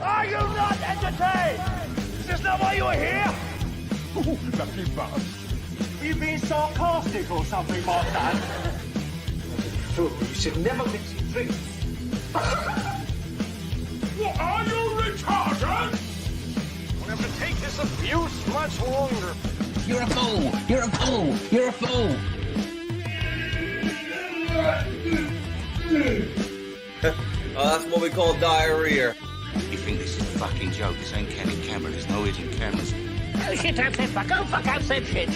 Are you not entertained? Is this not why you were here? Ooh, lucky bastard. Are you being sarcastic or something like that? You should never mix your drinks. What are you, retarded? We'll have to take this abuse much longer. You're a fool! You're a fool! You're a fool! Oh, that's what we call diarrhea. You think this is a fucking joke? This ain't Kenny Cameron. There's no hidden cameras. Oh shit, I've said fuck. Oh fuck, I've said shit.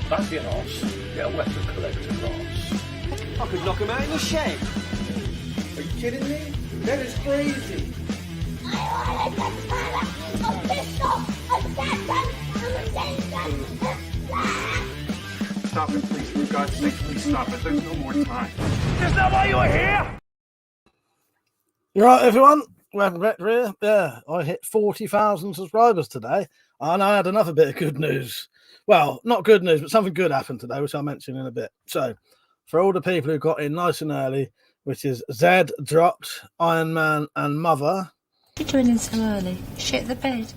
That's your ass. Get a weapon collector ass. I could knock him out in the shed. Are you kidding me? That is crazy. Stop it, please. For God's sake, please stop it. There's no more time. Is this not why you were here? You right, everyone? WeaponCollector here. Yeah, I hit 40,000 subscribers today, and I had another bit of good news. Well, not good news, but something good happened today, which I'll mention in a bit. So, for all the people who got in nice and early, which is Zed, Dropped, Iron Man, and Mother. What are you doing in so early? Shit the bed.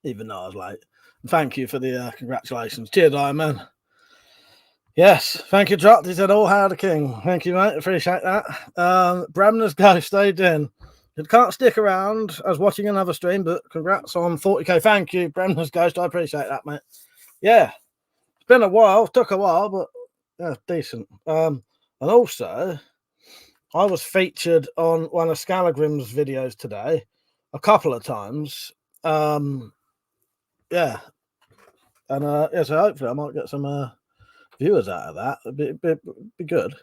Even though I was late. Thank you for the congratulations. Cheers, Iron Man. Yes, thank you, Dropped. He said, all hail the king. Thank you, mate. Appreciate that. Bramner's Ghost stayed in. It can't stick around. I was watching another stream, but congrats on 40k. Thank you, Bramner's Ghost. I appreciate that, mate. Yeah, it's been a while. Took a while, but yeah, decent. And also, I was featured on one of Scalagrim's videos today a couple of times. Yeah. And yeah, so hopefully I might get some viewers out of that. It'd be good.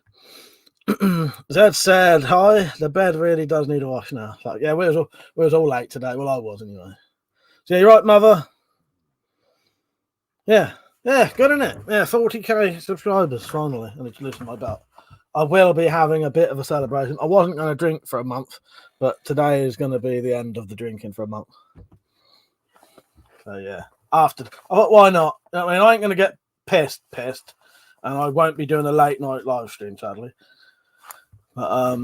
Zed said, hi, the bed really does need a wash now. Like, yeah, we was all late today. Well, I was anyway. So yeah, you're right, Mother. Yeah, good, isn't it? Yeah, 40k subscribers finally. I need to loosen my belt. I will be having a bit of a celebration. I wasn't going to drink for a month, but today is going to be the end of the drinking for a month. So yeah, after, I thought, why not? I mean, I ain't going to get pissed, and I won't be doing a late night live stream, sadly. But I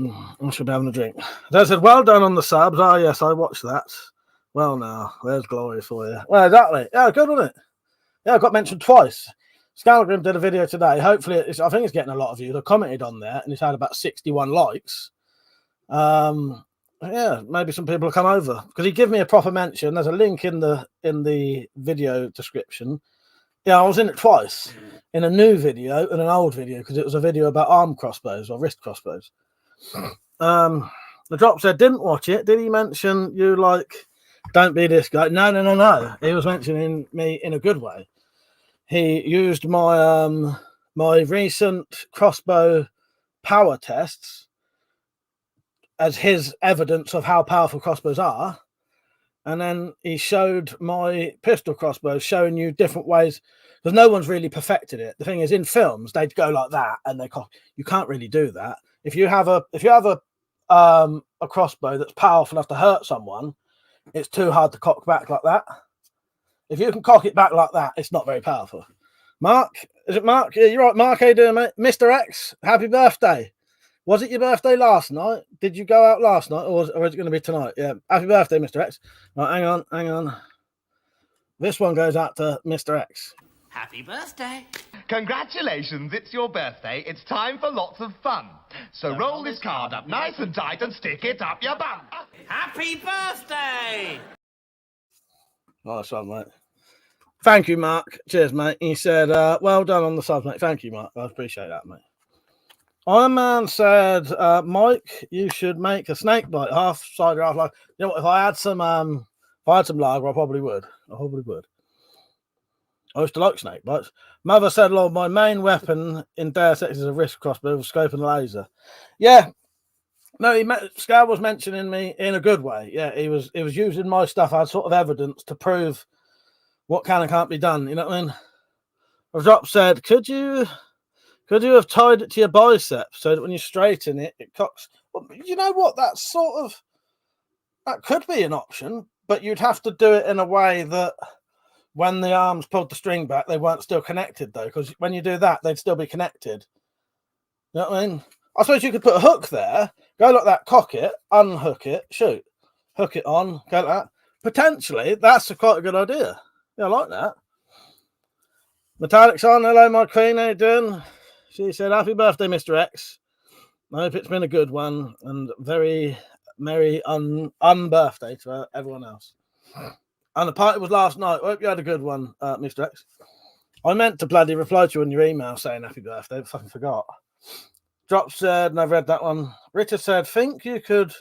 should be having a drink. They said, well done on the subs. Oh yes, I watched that. Well, now there's glory for you. Well, exactly. Yeah, good, wasn't it? Yeah, I got mentioned twice. Scalagrim did a video today. Hopefully, I think it's getting a lot of views. I commented on there, and it's had about 61 likes. Yeah, maybe some people will come over because he gave me a proper mention. There's a link in the video description. Yeah, I was in it twice, in a new video and an old video, because it was a video about arm crossbows or wrist crossbows. The Drop said, didn't watch it. Did he mention you like, don't be this guy? No. He was mentioning me in a good way. He used my my recent crossbow power tests as his evidence of how powerful crossbows are. And then he showed my pistol crossbows, showing you different ways, because no one's really perfected it. The thing is, in films, they'd go like that, and they cock. You can't really do that. If you have a crossbow that's powerful enough to hurt someone, it's too hard to cock back like that. If you can cock it back like that, it's not very powerful. Mark, is it Mark? Yeah, you're right, Mark. How you doing, mate? Mr. X, happy birthday. Was it your birthday last night? Did you go out last night, or is it going to be tonight? Yeah, happy birthday, Mr. X. Right, hang on. This one goes out to Mr. X. Happy birthday. Congratulations, it's your birthday. It's time for lots of fun. So roll this card up nice and tight and stick it up your bum. Happy birthday. Nice one, mate. Thank you, Mark. Cheers, mate. He said, well done on the subs, mate. Thank you, Mark. I appreciate that, mate. Iron Man said, Mike, you should make a snake bite, half cider, half lager. You know what? If I had some lager, I probably would. I used to like snake bites. Mother said, Lord, my main weapon in Deus Ex is a wrist crossbow with scope and laser. Yeah. No, Scar was mentioning me in a good way. Yeah, he was using my stuff as sort of evidence to prove what can and can't be done. You know what I mean? Drop said, could you have tied it to your bicep so that when you straighten it, it cocks? Well, you know what? That could be an option, but you'd have to do it in a way that when the arms pulled the string back, they weren't still connected, though, because when you do that, they'd still be connected. You know what I mean? I suppose you could put a hook there, go like that, cock it, unhook it, shoot. hook it on, go like that. Potentially, that's quite a good idea. Yeah, I like that. Metallic's on. Hello, my queen. How you doing? She said, "Happy birthday, Mr. X. I hope it's been a good one and very merry birthday to everyone else. And the party was last night. I hope you had a good one, Mr. X. I meant to bloody reply to you on your email saying happy birthday, but fucking forgot. Drop said, and I've read that one. Richard said, think you could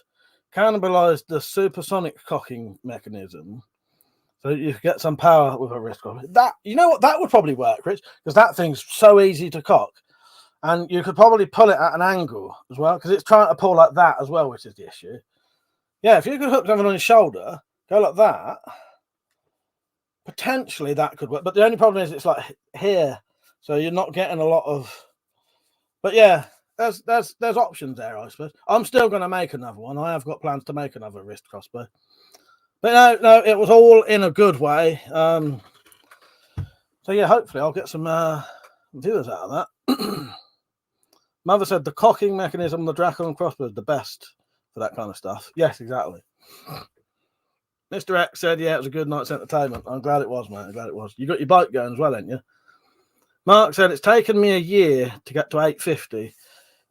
cannibalize the supersonic cocking mechanism so you could get some power with a wrist cock. That, you know what, that would probably work, Rich, because that thing's so easy to cock. And you could probably pull it at an angle as well, because it's trying to pull like that as well, which is the issue. Yeah, if you could hook something on your shoulder, go like that, potentially that could work. But the only problem is it's like here, so you're not getting a lot of. But yeah, there's options there, I suppose. I'm still going to make another one. I have got plans to make another wrist crossbow. But no, it was all in a good way. So yeah, hopefully I'll get some viewers out of that. Mother said the cocking mechanism on the Dracon crossbow is the best for that kind of stuff. Yes, exactly. Mr. X said, yeah, it was a good night's entertainment. I'm glad it was, mate. I'm glad it was. You got your bike going as well, ain't you? Mark said, it's taken me a year to get to 850.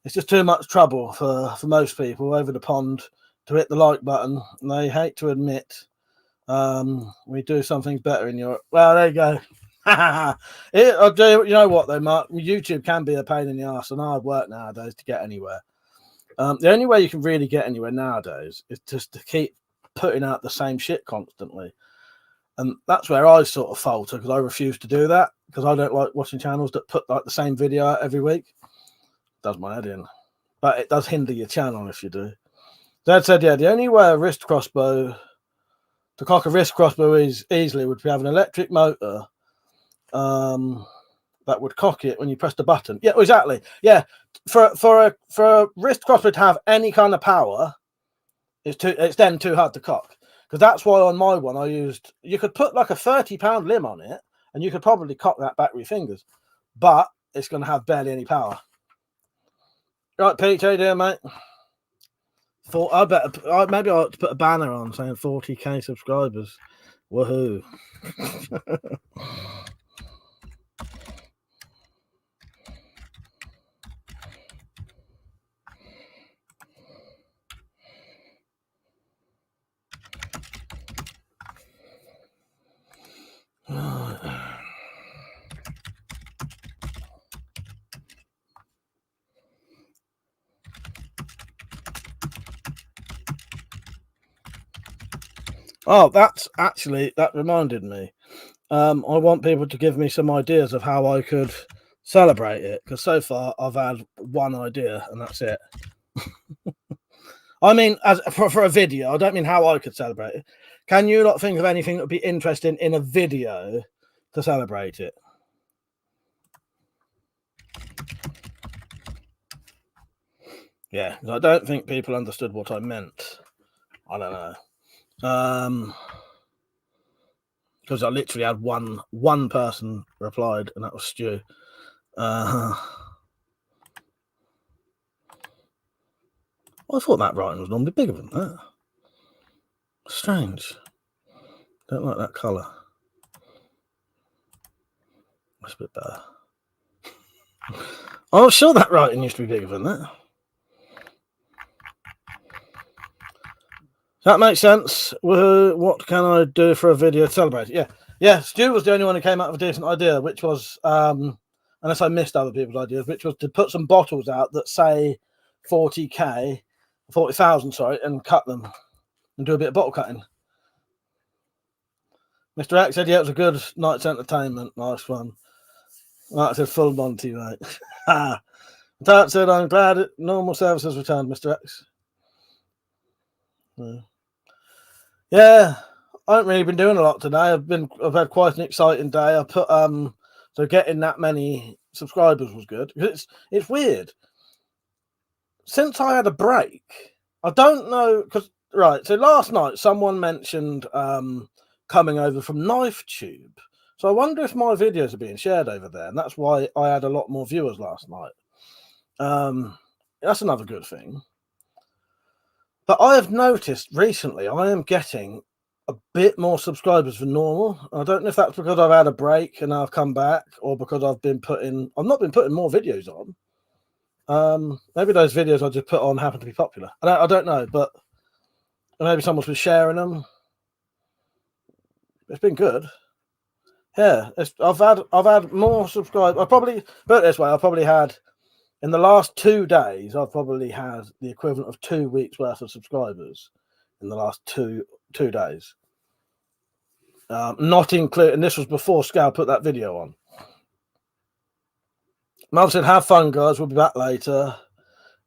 It's just too much trouble for most people over the pond to hit the like button. And they hate to admit we do something better in Europe. Well, there you go. You know what, though, Mark? YouTube can be a pain in the arse and hard work nowadays to get anywhere. The only way you can really get anywhere nowadays is just to keep putting out the same shit constantly. And that's where I sort of falter, because I refuse to do that, because I don't like watching channels that put like the same video out every week. It does my head in. But it does hinder your channel if you do. Dad said, yeah, the only way to cock a wrist crossbow is easily would be have an electric motor that would cock it when you press the button. Yeah, exactly. Yeah, for a wrist crossbow to have any kind of power, it's then too hard to cock. Because that's why on my one you could put like a 30-pound limb on it and you could probably cock that back with your fingers, but it's going to have barely any power. Right, Pete, how you doing, mate? Maybe I ought to put a banner on saying 40k subscribers. Woohoo. Oh, that reminded me. I want people to give me some ideas of how I could celebrate it, because so far I've had one idea and that's it. I mean, for a video, I don't mean how I could celebrate it. Can you not think of anything that would be interesting in a video to celebrate it? Yeah, I don't think people understood what I meant. I don't know. Because I literally had one person replied, and that was Stu. I thought that writing was normally bigger than that. Strange. Don't like that colour. That's a bit better. I was sure that writing used to be bigger than that. That makes sense. What can I do for a video to celebrate? Yeah. Stu was the only one who came out with a decent idea, which was, unless I missed other people's ideas, which was to put some bottles out that say 40,000, and cut them and do a bit of bottle cutting. Mr. X said, yeah, it was a good night's entertainment. Nice one. Like I said, full Monty, mate. Dad said, I'm glad normal service has returned, Mr. X. Yeah, I haven't really been doing a lot today. I've had quite an exciting day. I put so getting that many subscribers was good. It's weird. Since I had a break, I don't know, because right, so last night someone mentioned coming over from KnifeTube. So I wonder if my videos are being shared over there, and that's why I had a lot more viewers last night. That's another good thing. But I have noticed recently I am getting a bit more subscribers than normal. I don't know if that's because I've had a break and I've come back, or because I've not been putting more videos on. Maybe those videos I just put on happen to be popular. I don't know, but maybe someone's been sharing them. It's been good. Yeah, I've had more subscribers. I probably put it this way. I probably had in the last 2 days. I've probably had the equivalent of 2 weeks worth of subscribers in the last two days. Not including, and this was before Scal put that video on. Mum said, "Have fun, guys. We'll be back later.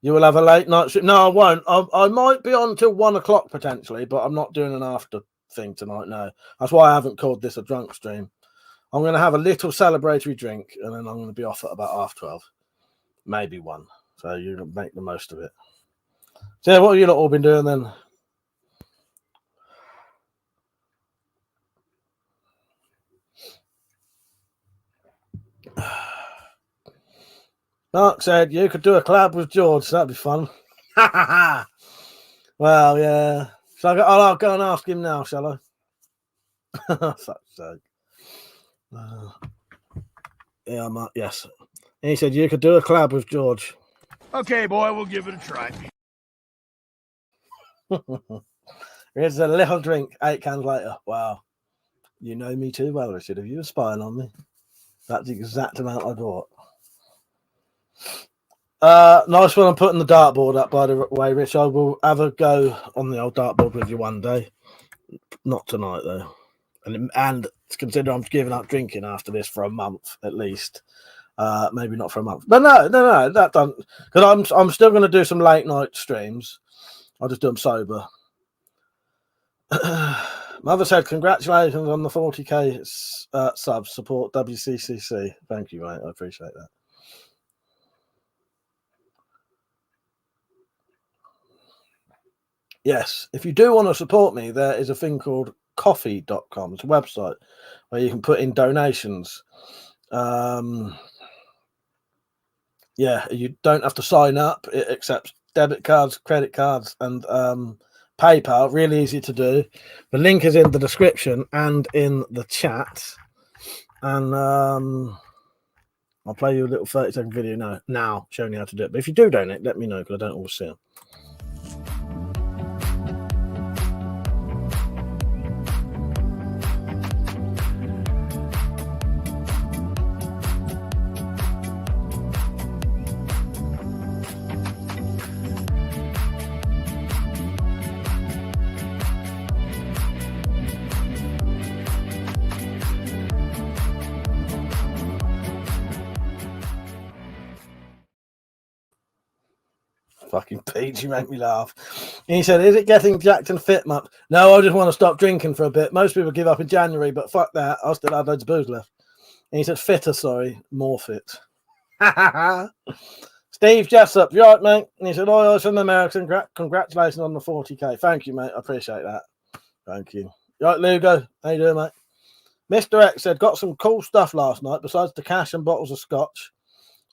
You will have a late night stream." No, I won't. I might be on till 1 o'clock potentially, but I'm not doing an after thing tonight. No, that's why I haven't called this a drunk stream. I'm going to have a little celebratory drink, and then I'm going to be off at about 12:30, maybe 1. So you can make the most of it. So, yeah, what have you lot all been doing then? Mark said you could do a collab with George. That'd be fun. Well, yeah. So I'll go and ask him now, shall I? Fuck's sake. Yeah, Mark. Yes. And he said you could do a collab with George. Okay, boy, we'll give it a try. Here's a little drink. 8 cans later. Wow. You know me too well, Richard. Have you been spying on me? That's the exact amount I bought. Nice one. I'm putting the dartboard up, by the way, Rich. I will have a go on the old dartboard with you one day. Not tonight, though. And consider I'm giving up drinking after this for a month at least. Maybe not for a month, but no, that doesn't. Because I'm still going to do some late night streams. I'll just do them sober. Mother said, "Congratulations on the 40k subs. Support WCCC." Thank you, mate. I appreciate that. Yes, if you do want to support me, there is a thing called coffee.com. It's a website where you can put in donations. Yeah, you don't have to sign up. It accepts debit cards, credit cards, and PayPal. Really easy to do. The link is in the description and in the chat. And I'll play you a little 30-second video now showing you how to do it. But if you do donate, let me know, because I don't always see them. Fucking Pete, you make me laugh. And he said, "Is it getting jacked and fit, Mup?" No, I just want to stop drinking for a bit. Most people give up in January, but fuck that. I'll still have loads of booze left. And he said, "Fitter, sorry, more fit." Steve Jessup, you right, mate? And he said, "Oh, from America, congratulations on the 40k. Thank you, mate. I appreciate that. Thank you. You right, Lugo? How you doing, mate? Mr. X said, "Got some cool stuff last night besides the cash and bottles of scotch.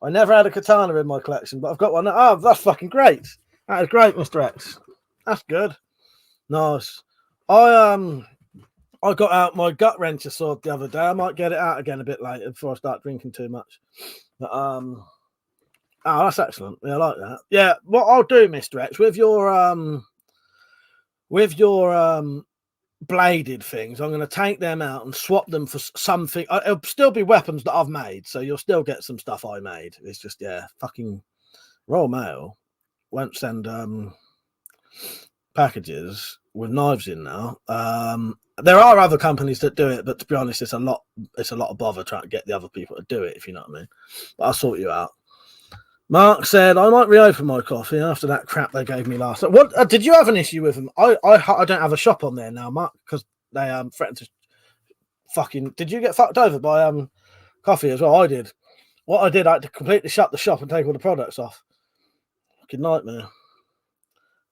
I never had a katana in my collection, but I've got one." Oh, that's fucking great. That is great, Mr. X. That's good. Nice. I got out my gut wrencher sword the other day. I might get it out again a bit later before I start drinking too much. But oh, that's excellent. Yeah, I like that. Yeah, what I'll do, Mr. X, with your bladed things, I'm going to take them out and swap them for something. It'll still be weapons that I've made, so you'll still get some stuff I made. It's just, yeah, fucking Royal Mail won't send packages with knives in now. There are other companies that do it, but to be honest, it's a lot of bother trying to get the other people to do it, if you know what I mean. But I'll sort you out. Mark said, "I might reopen my coffee after that crap they gave me last night." What did you have an issue with them? I don't have a shop on there now, Mark, because they threatened to fucking. Did you get fucked over by coffee as well? I did. What I did, I had to completely shut the shop and take all the products off. Fucking nightmare.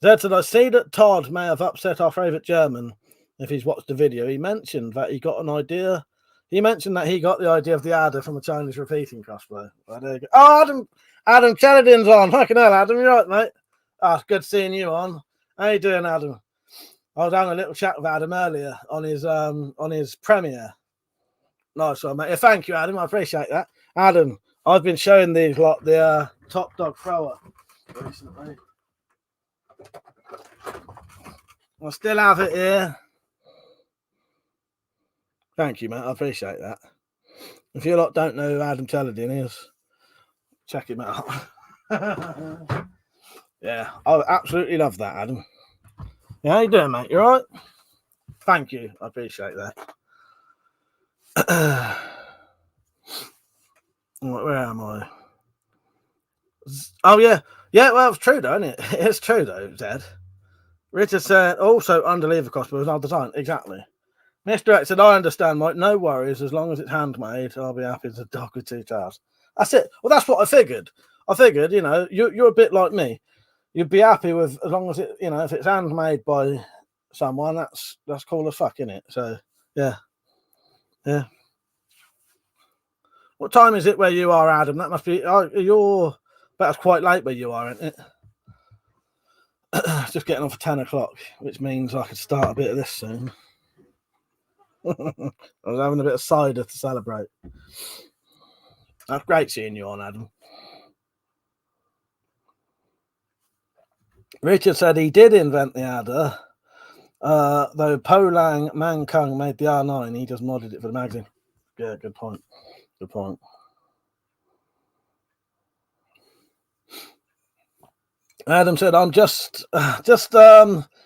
Zed said, "I see that Todd may have upset our favourite German if he's watched the video. He mentioned that he got an idea. He mentioned that he got the idea of the adder from a Chinese repeating crossbow." Well, there you go. Oh, Adam Chadidin's on. Fucking hell, Adam, you right, mate? Ah, it's good seeing you on. How you doing, Adam? I was having a little chat with Adam earlier on his premiere. Nice one, mate. Yeah, thank you, Adam. I appreciate that. Adam, I've been showing these lot the Top Dog Thrower recently. I still have it here. Thank you, mate. I appreciate that. If you lot don't know who Adam Teledin is, check him out. Yeah, I absolutely love that, Adam. Yeah, how you doing, mate? You all right? Thank you. I appreciate that. Where am I? Oh, yeah. Yeah, well, it's true, though, isn't it? It's true, though, Zed. Richard said, also, underlever cost, but another design. Exactly. Mr. X said, I understand, Mike. No worries. As long as it's handmade, I'll be happy to dog with 2 towers. That's it. Well, that's what I figured. I figured, you know, you're a bit like me. You'd be happy with, as long as it, you know, if it's handmade by someone, that's cool as fuck, isn't it? So, yeah. Yeah. What time is it where you are, Adam? That must be, that's quite late where you are, isn't it? It's just getting on for 10 o'clock, which means I could start a bit of this soon. I was having a bit of cider to celebrate. That's great seeing you on, Adam. Richard said he did invent the adder, though Polang Mankung made the R9. He just modded it for the magazine. Yeah, good point. Good point. Adam said, I'm just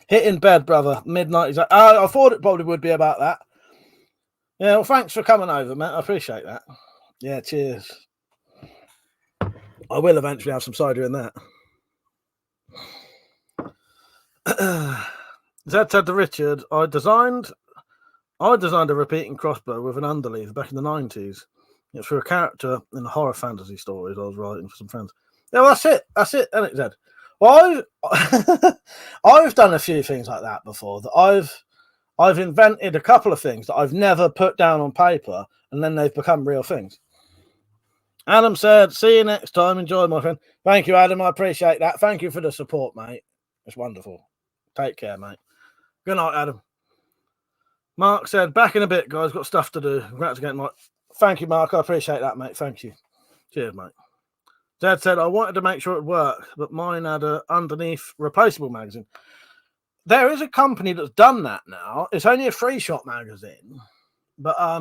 hitting bed, brother. Midnight. He's like, I thought it probably would be about that. Yeah, well, thanks for coming over, mate. I appreciate that. Yeah, cheers. I will eventually have some cider in that. Zed said to Richard, I designed a repeating crossbow with an underleaf back in the 90s. It's for a character in the horror fantasy stories I was writing for some friends. Yeah, well, that's it. That's it, isn't it, Zed? Well, I've done a few things like that before. That I've invented a couple of things that I've never put down on paper, and then they've become real things. Adam said, see you next time. Enjoy, my friend. Thank you, Adam. I appreciate that. Thank you for the support, mate. It's wonderful. Take care, mate. Good night, Adam. Mark said, back in a bit, guys. Got stuff to do. Congrats again, Mike. Thank you, Mark. I appreciate that, mate. Thank you. Cheers, mate. Dad said, I wanted to make sure it worked, but mine had a underneath replaceable magazine. There is a company that's done that now. It's only a free shot magazine, but I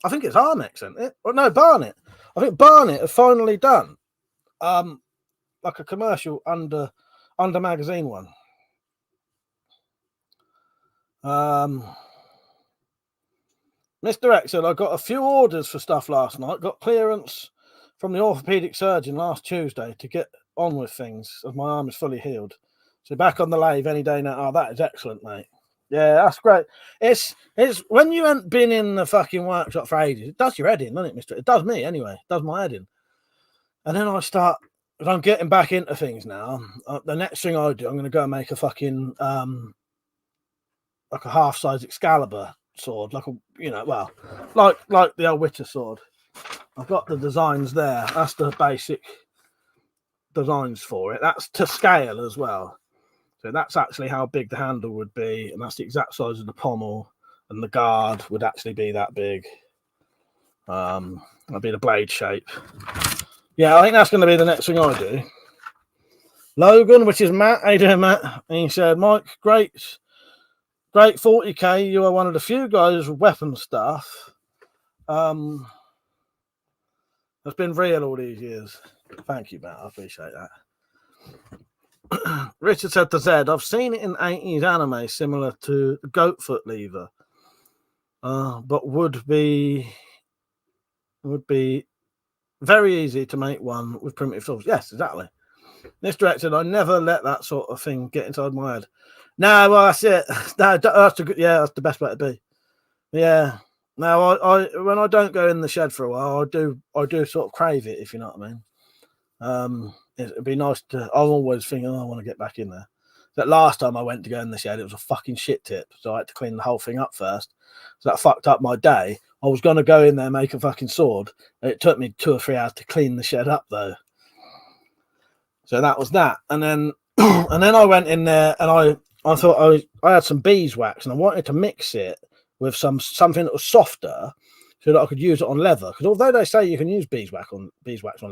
think it's Armex, isn't it? Or no, Barnet. I think Barnet have finally done like a commercial under magazine one. Mr. X said, I got a few orders for stuff last night. Got clearance from the orthopedic surgeon last Tuesday to get on with things as my arm is fully healed. So back on the lathe any day now. Oh, that is excellent, mate. Yeah, that's great. It's when you haven't been in the fucking workshop for ages, it does your head in, doesn't it, Mr. It does me anyway. It does my head in. And then I start, as I'm getting back into things now, the next thing I do, I'm going to go and make a fucking, like a half-size Excalibur sword, like a, you know, well, like the old Witcher sword. I've got the designs there. That's the basic designs for it. That's to scale as well. So that's actually how big the handle would be, and that's the exact size of the pommel, and the guard would actually be that big. That'd be the blade shape. Yeah, I think that's going to be the next thing I do. Logan, which is Matt. How you doing, Matt? And he said, Mike, great 40k. You are one of the few guys with weapon stuff that's been real all these years. Thank you, Matt. I appreciate that. Richard said to Zed, I've seen it in 80s anime similar to the goat foot lever, but would be very easy to make one with primitive tools. Yes, exactly. Mr. X said, I never let that sort of thing get inside my head. No, well, that's it. No, that's the best way to be. Yeah. Now, I when I don't go in the shed for a while, I do sort of crave it, if you know what I mean. It'd be nice to. I'm always thinking, I want to get back in there. That last time I went to go in the shed, it was a fucking shit tip, so I had to clean the whole thing up first. So that fucked up my day. I was going to go in there and make a fucking sword. It took me 2 or 3 hours to clean the shed up, though. So that was that. And then And then I went in there and I thought I had some beeswax and I wanted to mix it with something that was softer so that I could use it on leather. Because although they say you can use beeswax on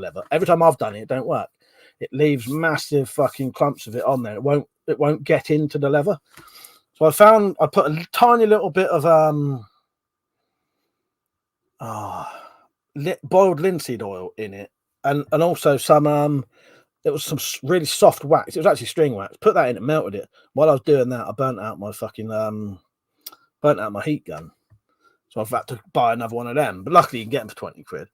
leather, every time I've done it, it don't work. It leaves massive fucking clumps of it on there. It won't get into the leather. So I put a tiny little bit of boiled linseed oil in it, and also some it was some really soft wax. It was actually string wax. Put that in it, melted it. While I was doing that, I burnt out my heat gun. So I've had to buy another one of them. But luckily you can get them for 20 quid.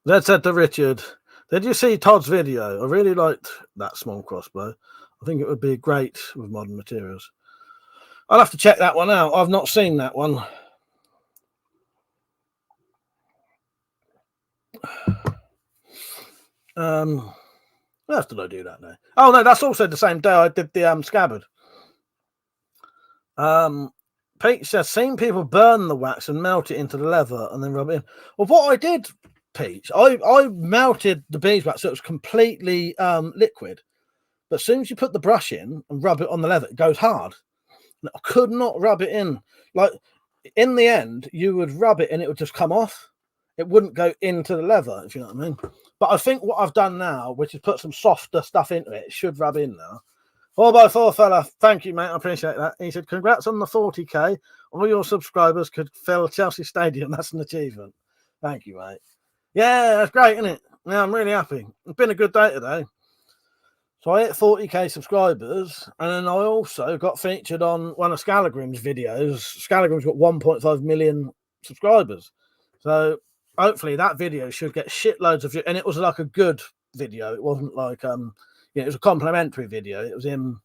That said to Richard, did you see Todd's video? I really liked that small crossbow. I think it would be great with modern materials. I'll have to check that one out. I've not seen that one. What else did I do that day? Oh no, that's also the same day I did the scabbard. Pete says, seen people burn the wax and melt it into the leather and then rub it in. Well, what I did, Pete, I melted the beeswax so it was completely liquid. But as soon as you put the brush in and rub it on the leather, it goes hard. And I could not rub it in. Like, in the end, you would rub it and it would just come off. It wouldn't go into the leather, if you know what I mean. But I think what I've done now, which is put some softer stuff into it, it should rub in now. 4x4 fella, thank you, mate. I appreciate that. He said, congrats on the 40k. All your subscribers could fill Chelsea Stadium. That's an achievement. Thank you, mate. Yeah, that's great, isn't it? Yeah, I'm really happy. It's been a good day today. So I hit 40k subscribers, and then I also got featured on one of Scalagrim's videos. Scalagrim's got 1.5 million subscribers. So hopefully that video should get shitloads of views. And it was like a good video. It wasn't like it was a complimentary video. It was him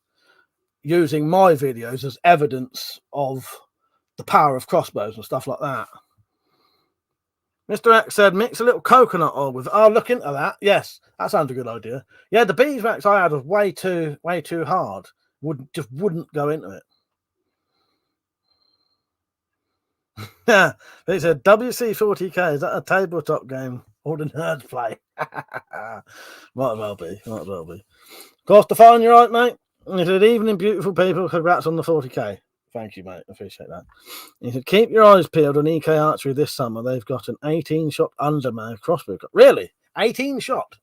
using my videos as evidence of the power of crossbows and stuff like that. Mr. X said, mix a little coconut oil with. Oh, look into that. Yes, that sounds a good idea. Yeah, the beeswax I had was way too hard. Just wouldn't go into it. Yeah, he said WC40k. Is that a tabletop game or the nerds play? Might as well be. Might as well be. Of course, the phone. You're right, mate. He said, evening, beautiful people. Congrats on the 40k. Thank you, mate. I appreciate that. He said, keep your eyes peeled on EK Archery this summer. They've got an 18-shot undermag crossbow. Really? 18-shot?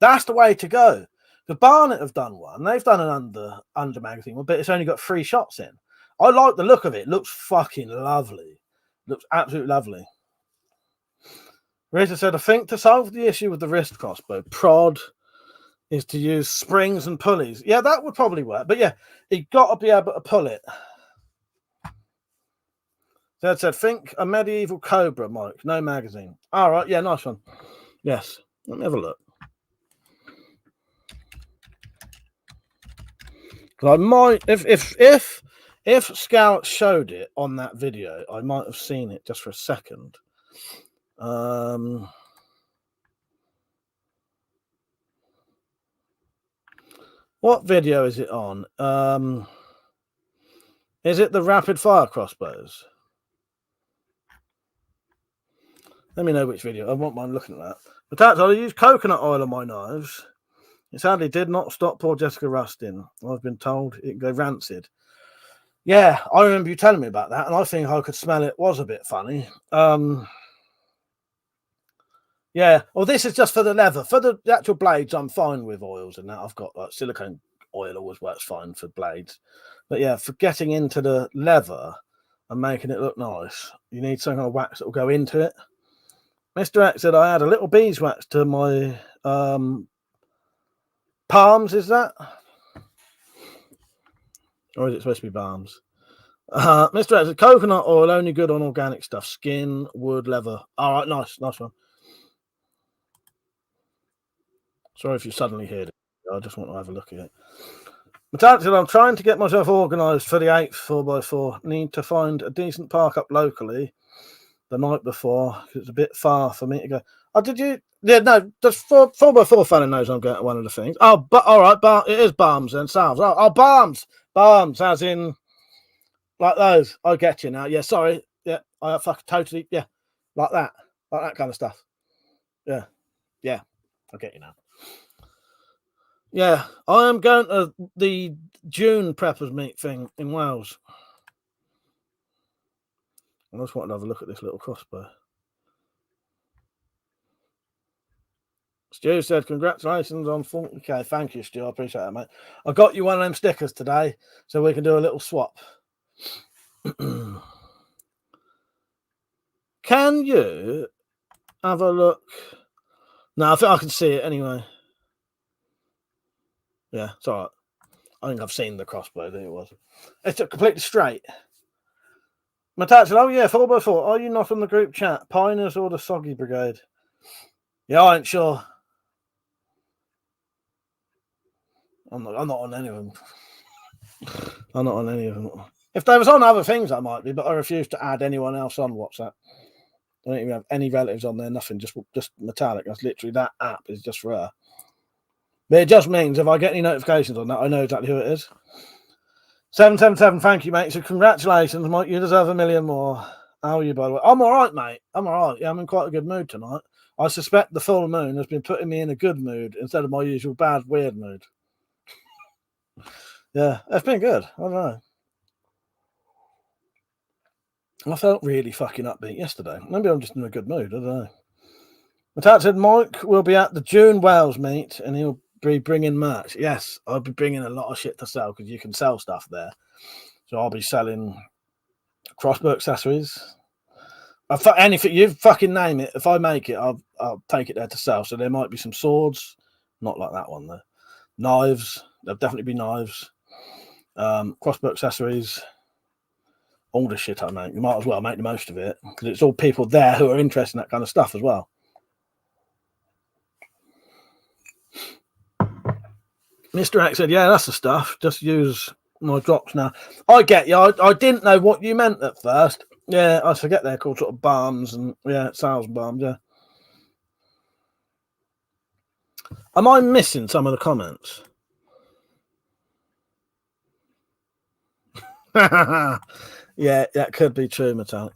That's the way to go. The Barnet have done one. They've done an undermag thing, but it's only got 3 shots in. I like the look of it. It looks fucking lovely. Looks absolutely lovely. Rita said, I think to solve the issue with the wrist crossbow, prod is to use springs and pulleys. Yeah, that would probably work. But yeah, you've got to be able to pull it. Dad said, think a medieval cobra, Mike. No magazine. All right. Yeah, nice one. Yes. Let me have a look. I might, if Scout showed it on that video, I might have seen it just for a second. What video is it on? Is it the rapid fire crossbows? Let me know which video. I won't mind looking at that. But that's, I use coconut oil on my knives. It sadly did not stop poor Jessica rusting. I've been told it can go rancid. Yeah, I remember you telling me about that, and I think I could smell it was a bit funny. Yeah, well, this is just for the leather. For the actual blades, I'm fine with oils and that. I've got like silicone oil always works fine for blades. But yeah, for getting into the leather and making it look nice, you need some kind of wax that will go into it. Mr. X said, I had a little beeswax to my palms, is that? Or is it supposed to be balms? Mr. X said, coconut oil only good on organic stuff. Skin, wood, leather. All right, nice one. Sorry if you suddenly heard it. I just want to have a look at it. Metallic said, I'm trying to get myself organised for the 8th 4x4. Need to find a decent park up locally the night before. It's a bit far for me to go. Oh, did you? Yeah, no, just 4x4 fella knows I'm going to one of the things. Oh, but all right, it is balms and salves. Oh, balms, as in like those. I get you now. Yeah, sorry. Yeah, I fucking totally. Yeah, like that kind of stuff. Yeah, I get you now. Yeah, I am going to the June preppers meet thing in Wales. I just wanted to have a look at this little crossbow. Stu said, congratulations on 40k. Thank you, Stu. I appreciate that, mate. I got you one of them stickers today, so we can do a little swap. Can you have a look? No, I think I can see it anyway. Yeah, it's all right. I think I've seen the crossbow. I think it was. It's completely straight. Matacha, oh yeah, 4x4. Are you not on the group chat? Pioneers or the Soggy Brigade? Yeah, I ain't sure. I'm not on any of them. I'm not on any of them. If they was on other things, I might be, but I refuse to add anyone else on WhatsApp. I don't even have any relatives on there, nothing, just Metallic. That's literally, that app is just for her. But it just means if I get any notifications on that, I know exactly who it is. 777, thank you, mate. So congratulations, Mike. You deserve 1 million more. How are you, by the way? I'm all right, mate. I'm all right. Yeah, I'm in quite a good mood tonight. I suspect the full moon has been putting me in a good mood instead of my usual bad, weird mood. Yeah, it's been good. I don't know. I felt really fucking upbeat yesterday. Maybe I'm just in a good mood. I don't know. My dad said Mike will be at the June Wales meet and he'll be bringing merch. Yes, I'll be bringing a lot of shit to sell because you can sell stuff there. So I'll be selling crossbow accessories. Anything, you fucking name it. If I make it, I'll take it there to sell. So there might be some swords. Not like that one, though. Knives. There'll definitely be knives. Crossbow accessories. All the shit I make. You might as well make the most of it because it's all people there who are interested in that kind of stuff as well. Mr. X said, yeah, that's the stuff. Just use my drops now. I get you. I didn't know what you meant at first. Yeah, I forget they're called sort of balms and, yeah, sales balms, yeah. Am I missing some of the comments? Yeah, that could be true, Metallic.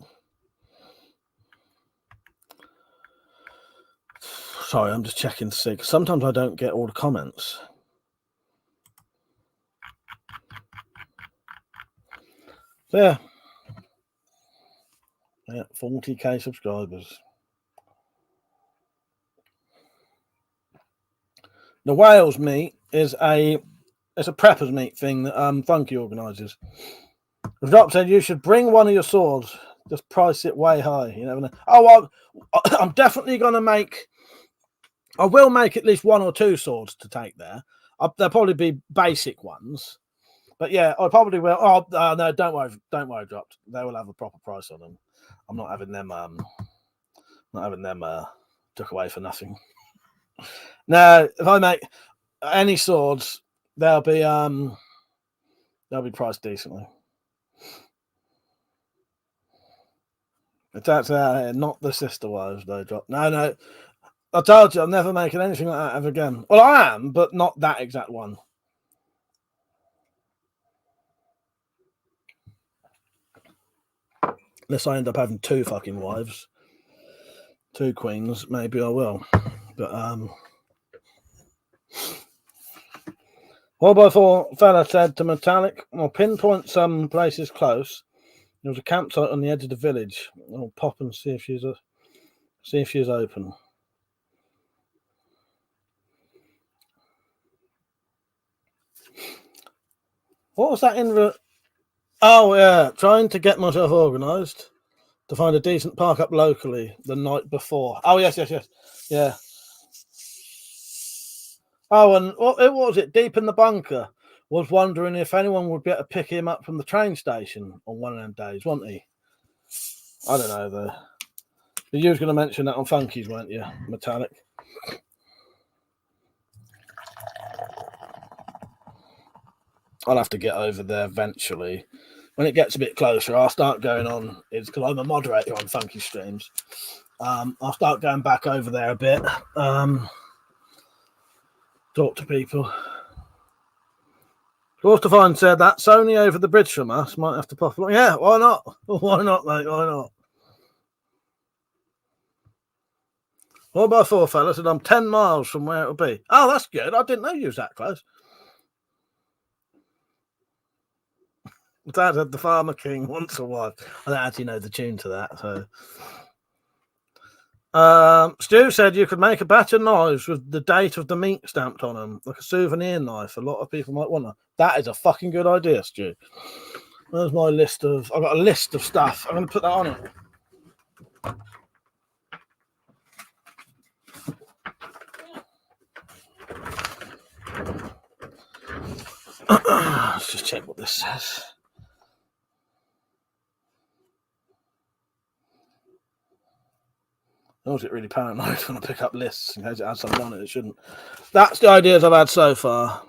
Sorry, I'm just checking to see, because sometimes I don't get all the comments. So, yeah, 40k subscribers. The Wales meet is a preppers meet thing that Funky organises. The drop said you should bring one of your swords. Just price it way high. You never know. Oh, I'm definitely going to make. I will make at least 1 or 2 swords to take there. They'll probably be basic ones, but yeah, I probably will. Oh no, don't worry, dropped. They will have a proper price on them. I'm not having them. Took away for nothing. No, if I make any swords, they'll be priced decently. That's not the sister wives though, drop. No. I told you I'm never making anything like that ever again. Well, I am, but not that exact one. Unless I end up having 2 fucking wives, 2 queens, maybe I will. But 4x4 fella said to Metallic, I'll pinpoint some places close. There was a campsite on the edge of the village. I'll pop and see if she's open. What was that in the... Oh, yeah. Trying to get myself organised to find a decent park up locally the night before. Oh, yes. Yeah. Oh, and what was it? Deep in the bunker was wondering if anyone would be able to pick him up from the train station on one of them days, wasn't he? I don't know, though. You was going to mention that on Funky's, weren't you, Metallic? I'll have to get over there eventually. When it gets a bit closer, I'll start going on. It's because I'm a moderator on Funky streams. I'll start going back over there a bit. Talk to people. Fortifine said that's only over the bridge from us. Might have to pop along. Yeah, why not? Why not, mate? Why not? What by 4 fellas? And I'm 10 miles from where it'll be. Oh, that's good. I didn't know you was that close. Dad had the Farmer King once a while. I don't actually know the tune to that. So, Stu said you could make a batch of knives with the date of the meat stamped on them, like a souvenir knife. A lot of people might want that. That is a fucking good idea, Stu. There's my list of. I've got a list of stuff. I'm going to put that on it. Let's just check what this says. I always get really paranoid when I pick up lists in case it has something on it. It shouldn't. That's the ideas I've had so far.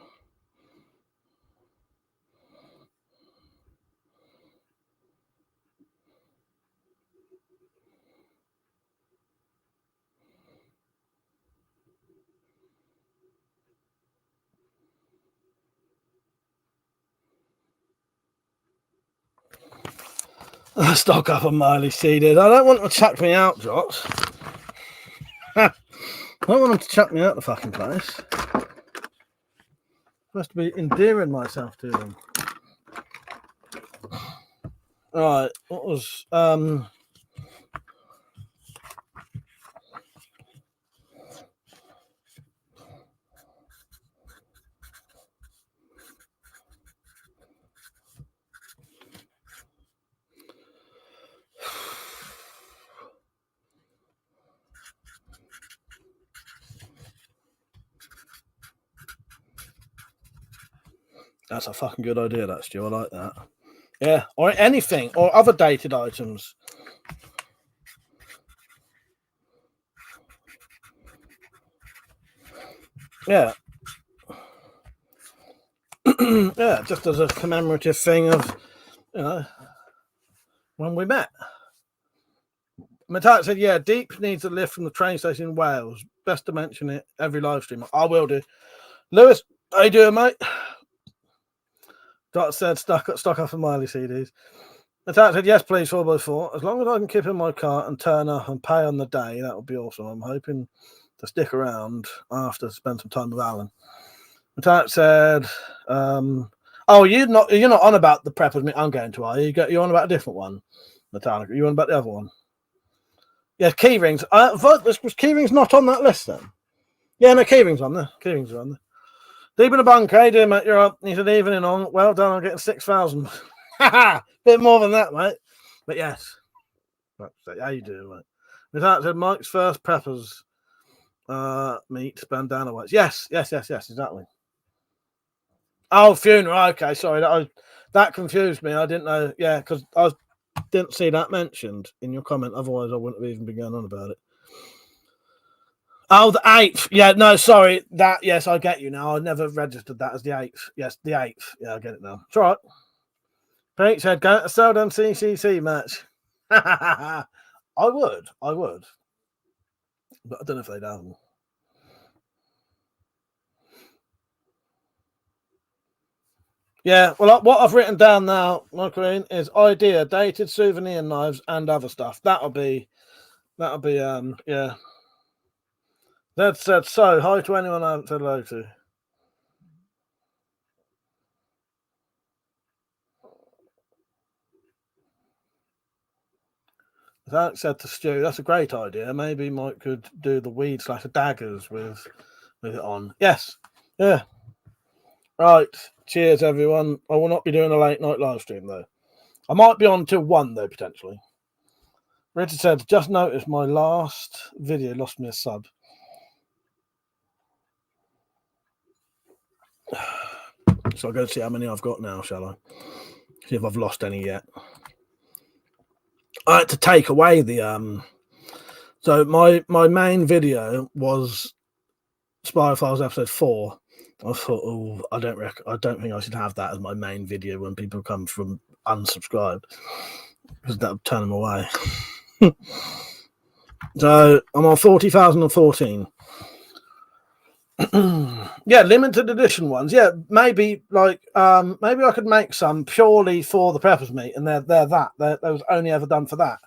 Stock up on Miley seeded. I don't want them to chuck me out, Jots. I don't want them to chuck me out the fucking place. I'm supposed to be endearing myself to them. Right, what was that's a fucking good idea, that, Stu. I like that. Yeah, or anything, or other dated items. Yeah. Yeah, just as a commemorative thing of, you know, when we met. Matat said, yeah, Deep needs a lift from the train station in Wales. Best to mention it every live stream. I will do. Lewis, how you doing, mate? Dot said, stock up for Miley CDs. Matat said, yes, please, 4x4. As long as I can keep in my car and turn up and pay on the day, that would be awesome. I'm hoping to stick around after to spend some time with Alan. Matat said, oh, you're not on about the prep with me. I'm going to, are you? You're on about a different one, Metallica. You're on about the other one. Yeah, keyrings. Was keyrings not on that list then? Yeah, no, keyrings on there. Keyrings are on there. Deep in the bunker, how you doing, mate? You're up. He said, evening on. Well done on getting 6,000. Bit more than that, mate. But yes. How you doing, mate? Metallica said, Mike's first preppers meet bandana whites. Yes, exactly. Oh, funeral. Okay, sorry. That confused me. I didn't know. Yeah, because I didn't see that mentioned in your comment. Otherwise, I wouldn't have even been going on about it. Oh, the 8th. Yeah, no, sorry. That, yes, I get you now. I never registered that as the 8th. Yes, the 8th. Yeah, I get it now. It's all right. Pete said, go to Seldon CCC match. I would. But I don't know if they'd have them. Yeah, well, what I've written down now, my queen, is idea, dated souvenir knives and other stuff. That'll be, yeah. That said, so, hi to anyone I haven't said hello to. That said to Stu, that's a great idea. Maybe Mike could do the weed / daggers with it on. Yes, yeah. Right, cheers, everyone. I will not be doing a late night live stream, though. I might be on till 1, though, potentially. Richard said, just noticed my last video lost me a sub. So I'll go see how many I've got now, shall I? See if I've lost any yet. I had to take away the so my main video was Spy Files episode 4. I thought, oh, I don't think I should have that as my main video when people come from unsubscribed, because that would turn them away. So I'm on 40,014. Yeah, limited edition ones. Yeah, maybe maybe I could make some purely for the preppers meet, and they're that. Those only ever done for that,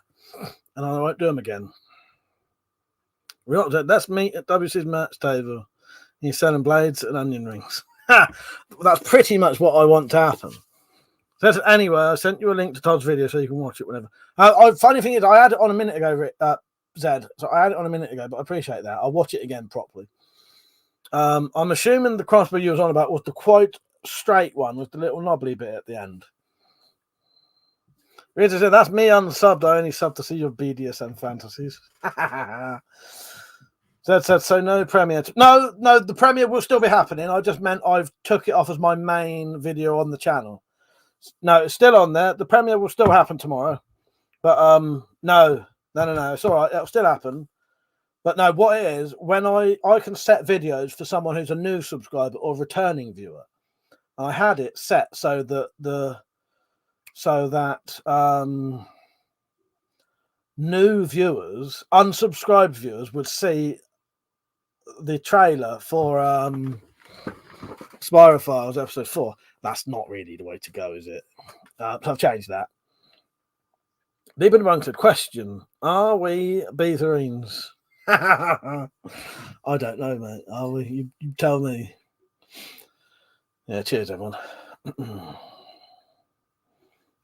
and I won't do them again. Let's meet at WC's match table. He's selling blades and onion rings. That's pretty much what I want to happen. So anyway, I sent you a link to Todd's video so you can watch it whenever. Funny thing is, I had it on a minute ago, Zed. So I had it on a minute ago, but I appreciate that. I'll watch it again properly. I'm assuming the crossbow you was on about was the quite straight one with the little knobbly bit at the end. Rita said, that's me unsubbed. I only sub to see your BDSM fantasies. Zed said, so no premiere. No, the premiere will still be happening. I just meant I've took it off as my main video on the channel. No, it's still on there. The premiere will still happen tomorrow. But no. It's all right. It'll still happen. But no, what it is, when I can set videos for someone who's a new subscriber or returning viewer. I had it set so that new viewers, unsubscribed viewers, would see the trailer for Spyrophiles episode 4. That's not really the way to go, is it? So I've changed that. Lieben Bunker question: are we Beatherines? I don't know, mate. Are we? You tell me. Yeah, cheers, everyone.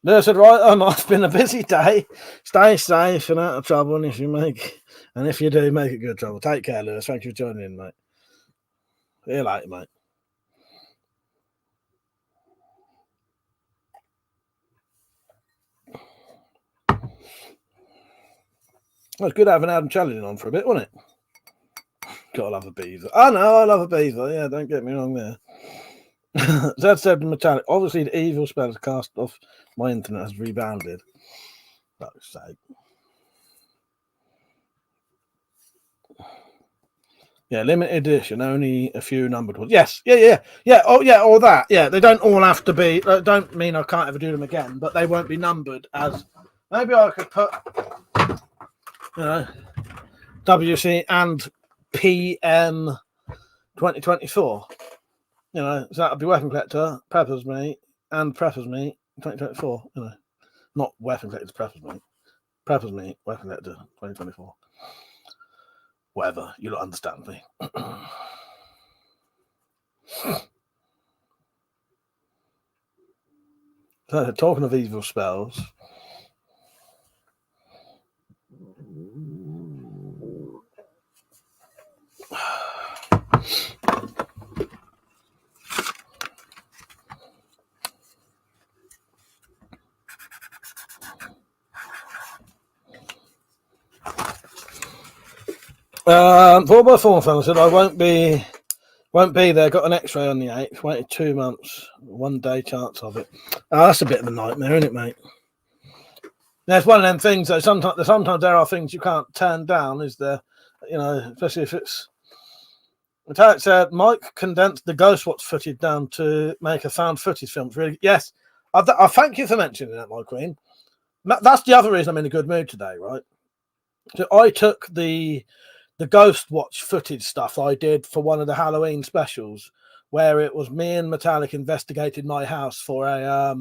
No, I said, right, it's been a busy day. Stay safe and out of trouble, and if you do, make it good trouble. Take care, Lewis. Thank you for joining in, mate. See you later, mate. Well, it's good having Adam challenging on for a bit, wasn't it? Gotta love a beaver. Oh, no, I love a beaver. Yeah, don't get me wrong there. Zed said metallic. Obviously, the evil spell is cast off. My internet has rebounded. Fuck's sake. Yeah, limited edition, only a few numbered ones. Yes, yeah. Oh, yeah, all that. Yeah, they don't all have to be. Don't mean I can't ever do them again, but they won't be numbered as. Maybe I could put, WC and PM 2024. So that'll be Weapon Collector, Preppers Meet, and Preppers Meet 2024. Not Weapon Collector's Preppers Meet. Preppers Meet, Weapon Collector 2024. Whatever, you'll understand me. So, talking of evil spells. Four by four fella said I won't be there. Got an X-ray on the 8th. Waited 2 months. 1 day chance of it. That's a bit of a nightmare, isn't it, mate? Yeah, it's one of them things. Though sometimes there are things you can't turn down. Is there? Especially if it's. Metallic said Mike condensed the Ghostwatch footage down to make a found footage film. Really, yes. I thank you for mentioning that, my queen. That's the other reason I'm in a good mood today, right? So I took the Ghostwatch footage stuff I did for one of the Halloween specials, where it was me and Metallic investigated my house for a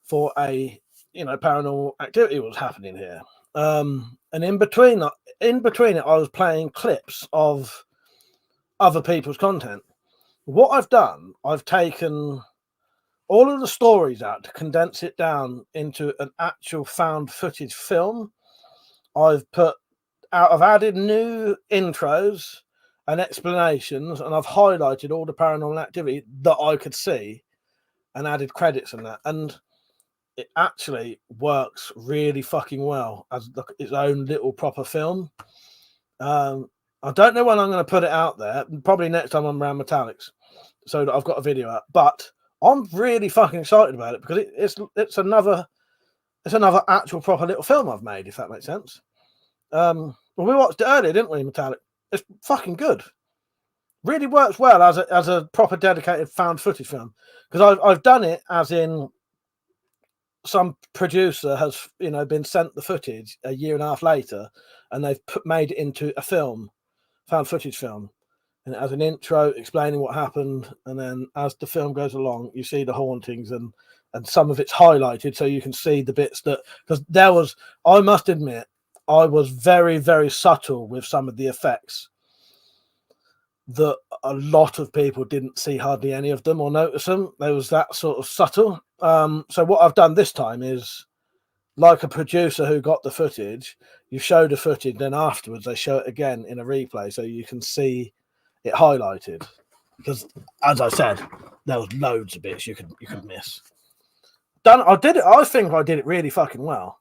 paranormal activity was happening here. And in between it, I was playing clips of other people's content. What I've done, I've taken all of the stories out to condense it down into an actual found footage film. I've added new intros and explanations, and I've highlighted all the paranormal activity that I could see and added credits and that. And it actually works really fucking well as its own little proper film. I don't know when I'm going to put it out there. Probably next time I'm around Metallics, so that I've got a video out. But I'm really fucking excited about it because it's another actual proper little film I've made, if that makes sense. Well, we watched it earlier, didn't we, Metallic? It's fucking good. Really works well as a proper dedicated found footage film, because I've done it as in some producer has been sent the footage a year and a half later, and they've made it into a film, found footage film, and it has an intro explaining what happened, and then as the film goes along, you see the hauntings and some of it's highlighted so you can see the bits that, because I must admit, I was very, very subtle with some of the effects that a lot of people didn't see hardly any of them or notice them. There was that sort of subtle. So what I've done this time is, like a producer who got the footage, you show the footage, then afterwards they show it again in a replay so you can see it highlighted. Because, as I said, there was loads of bits you could miss. I think I did it really fucking well.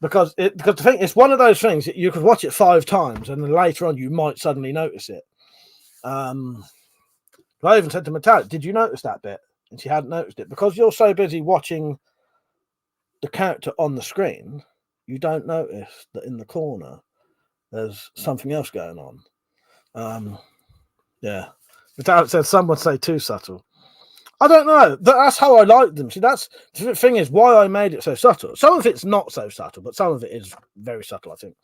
Because the thing, it's one of those things that you could watch it 5 times and then later on you might suddenly notice it. I even said to Metallic, did you notice that bit? And she hadn't noticed it. Because you're so busy watching the character on the screen, you don't notice that in the corner there's something else going on. Yeah. Metallic said some would say too subtle. I don't know. That's how I like them. See, that's the thing is why I made it so subtle. Some of it's not so subtle, but some of it is very subtle, I think.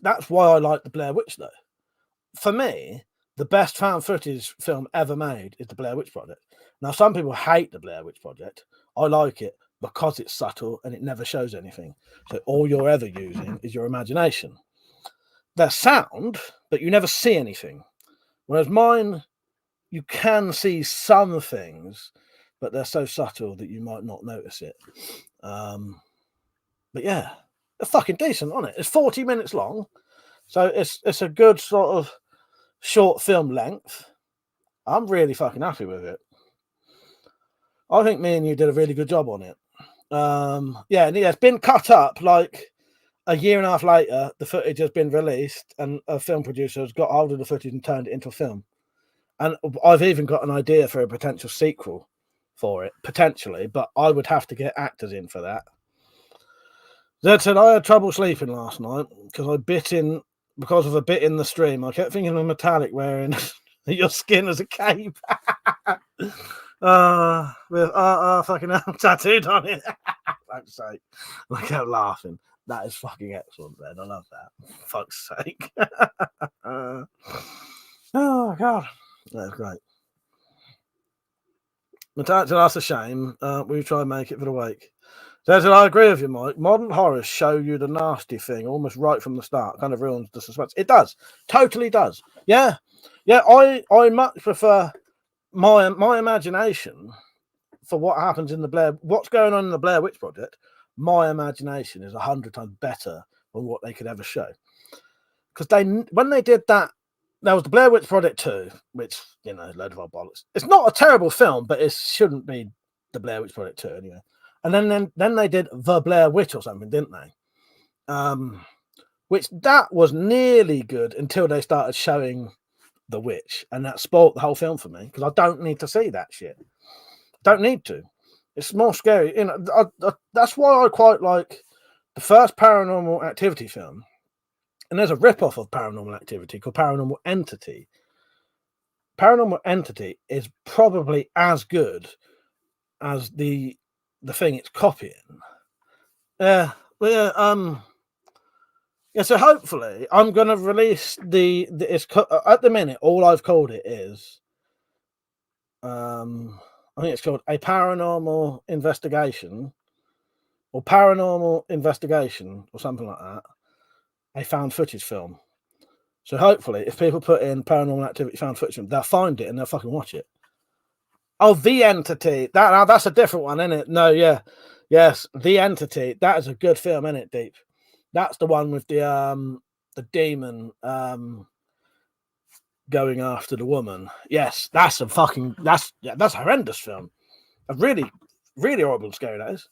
That's why I like the Blair Witch, though. For me, the best found footage film ever made is the Blair Witch Project. Now, some people hate the Blair Witch Project. I like it because it's subtle and it never shows anything. So all you're ever using is your imagination. They're sound, but you never see anything. Whereas mine, you can see some things, but they're so subtle that you might not notice it. But yeah, they're fucking decent, aren't it? It's 40 minutes long, so it's a good sort of short film length. I'm really fucking happy with it. I think me and you did a really good job on it. Yeah, and it's been cut up like a year and a half later. The footage has been released, and a film producer has got hold of the footage and turned it into a film. And I've even got an idea for a potential sequel for it, potentially, but I would have to get actors in for that. Zed said, I had trouble sleeping last night because because of a bit in the stream. I kept thinking of Metallic wearing your skin as a cape. With fucking tattooed on it. Fuck's sake. I kept laughing. That is fucking excellent, Ben. I love that. Fuck's sake. Oh, God. That's great. Metallic said, that's a shame. We try and make it for the wake. So I agree with you, Mike. Modern horrors show you the nasty thing almost right from the start. Kind of ruins the suspense. It does. Totally does. Yeah. Yeah, I much prefer my imagination for what happens in what's going on in the Blair Witch Project. My imagination is 100 times better than what they could ever show. Because when they did that, there was the Blair Witch Project 2, which, you know, load of old bollocks. It's not a terrible film, but it shouldn't be the Blair Witch Project 2 anyway. And then they did The Blair Witch or something, didn't they? Which that was nearly good until they started showing the witch, and that spoiled the whole film for me because I don't need to see that shit. Don't need to. It's more scary. You know, that's why I quite like the first Paranormal Activity film. And there's a rip-off of Paranormal Activity called Paranormal Entity. Paranormal Entity is probably as good as the thing it's copying. Yeah, so hopefully I'm going to release at the minute, all I've called it is, I think it's called A Paranormal Investigation or Paranormal Investigation or something like that. A found footage film. So hopefully if people put in Paranormal Activity found footage film, they'll find it and they'll fucking watch it. Oh, The Entity. That's a different one, isn't it? No, yeah. Yes, The Entity. That is a good film, isn't it, Deep? That's the one with the demon going after the woman. Yes, that's a horrendous film. A really, really horrible and scary, that is.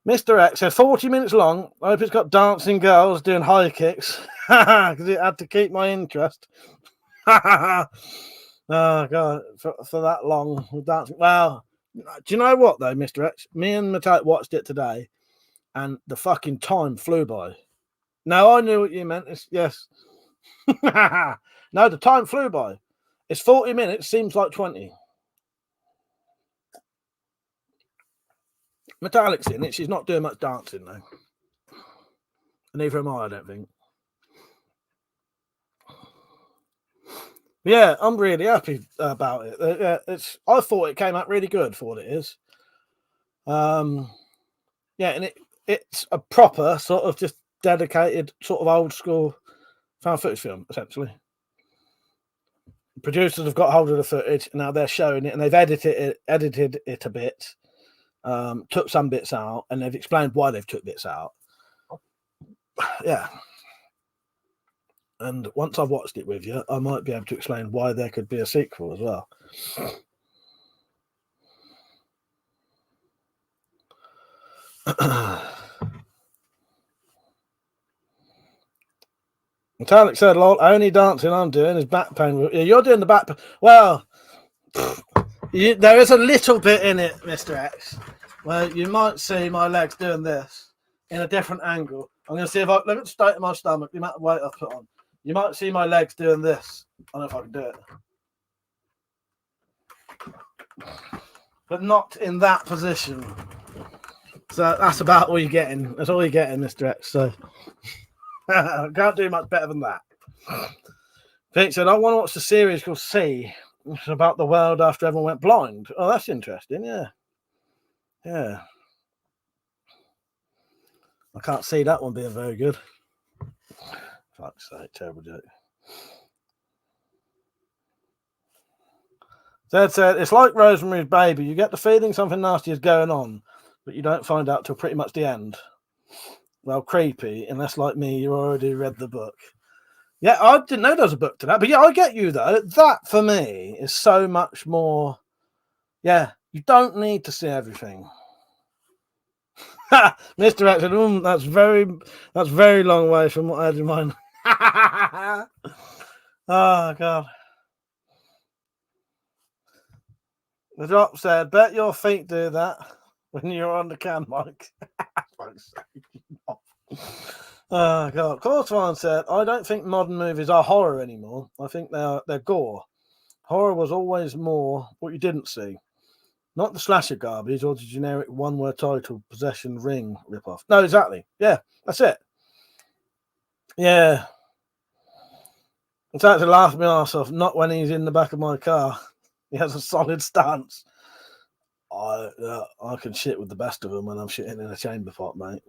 Mr. X said 40 minutes long. I hope it's got dancing girls doing high kicks because it had to keep my interest. Oh God, for that long dancing. Well, do you know what though, Mr. X? Me and Metallic watched it today, and the fucking time flew by. No, I knew what you meant. Yes. No, the time flew by. It's 40 minutes. Seems like 20. Metallic's in it. She's not doing much dancing though. Neither am I don't think. Yeah, I'm really happy about it. I thought it came out really good for what it is. Yeah, and it's a proper sort of just dedicated sort of old school found footage film, essentially. Producers have got hold of the footage, and now they're showing it, and they've edited it a bit, took some bits out, and they've explained why they've took bits out. Yeah. And once I've watched it with you, I might be able to explain why there could be a sequel as well. Metallic said, "Lol, only dancing I'm doing is back pain." Yeah, you're doing the back pain. Well, there is a little bit in it, Mr. X, where you might see my legs doing this in a different angle. I'm going to see if I look at the state of my stomach, the amount of weight I've put on. You might see my legs doing this. I don't know if I can do it. But not in that position. So that's about all you're getting. That's all you're getting, Mr. X. So I can't do much better than that. Pete said, I want to watch the series called C. It's about the world after everyone went blind. Oh, that's interesting. Yeah. Yeah. I can't see that one being very good. Fuck's sake, terrible joke. Zed said, it's like Rosemary's Baby. You get the feeling something nasty is going on, but you don't find out till pretty much the end. Well, creepy, unless like me, you already read the book. Yeah, I didn't know there was a book to that. But yeah, I get you though. That for me is so much more. Yeah, you don't need to see everything. Mr. X said, that's very long way from what I had in mind. Oh God. The drop said, bet your feet do that when you're on the can, Mike. Oh God. Courtwine said, I don't think modern movies are horror anymore. I think they're gore. Horror was always more what you didn't see. Not the slasher garbage or the generic one-word title possession ring ripoff. No, exactly. Yeah, that's it. Yeah. It's actually laughing my ass off, not when he's in the back of my car. He has a solid stance. I can shit with the best of them when I'm shitting in a chamber pot, mate.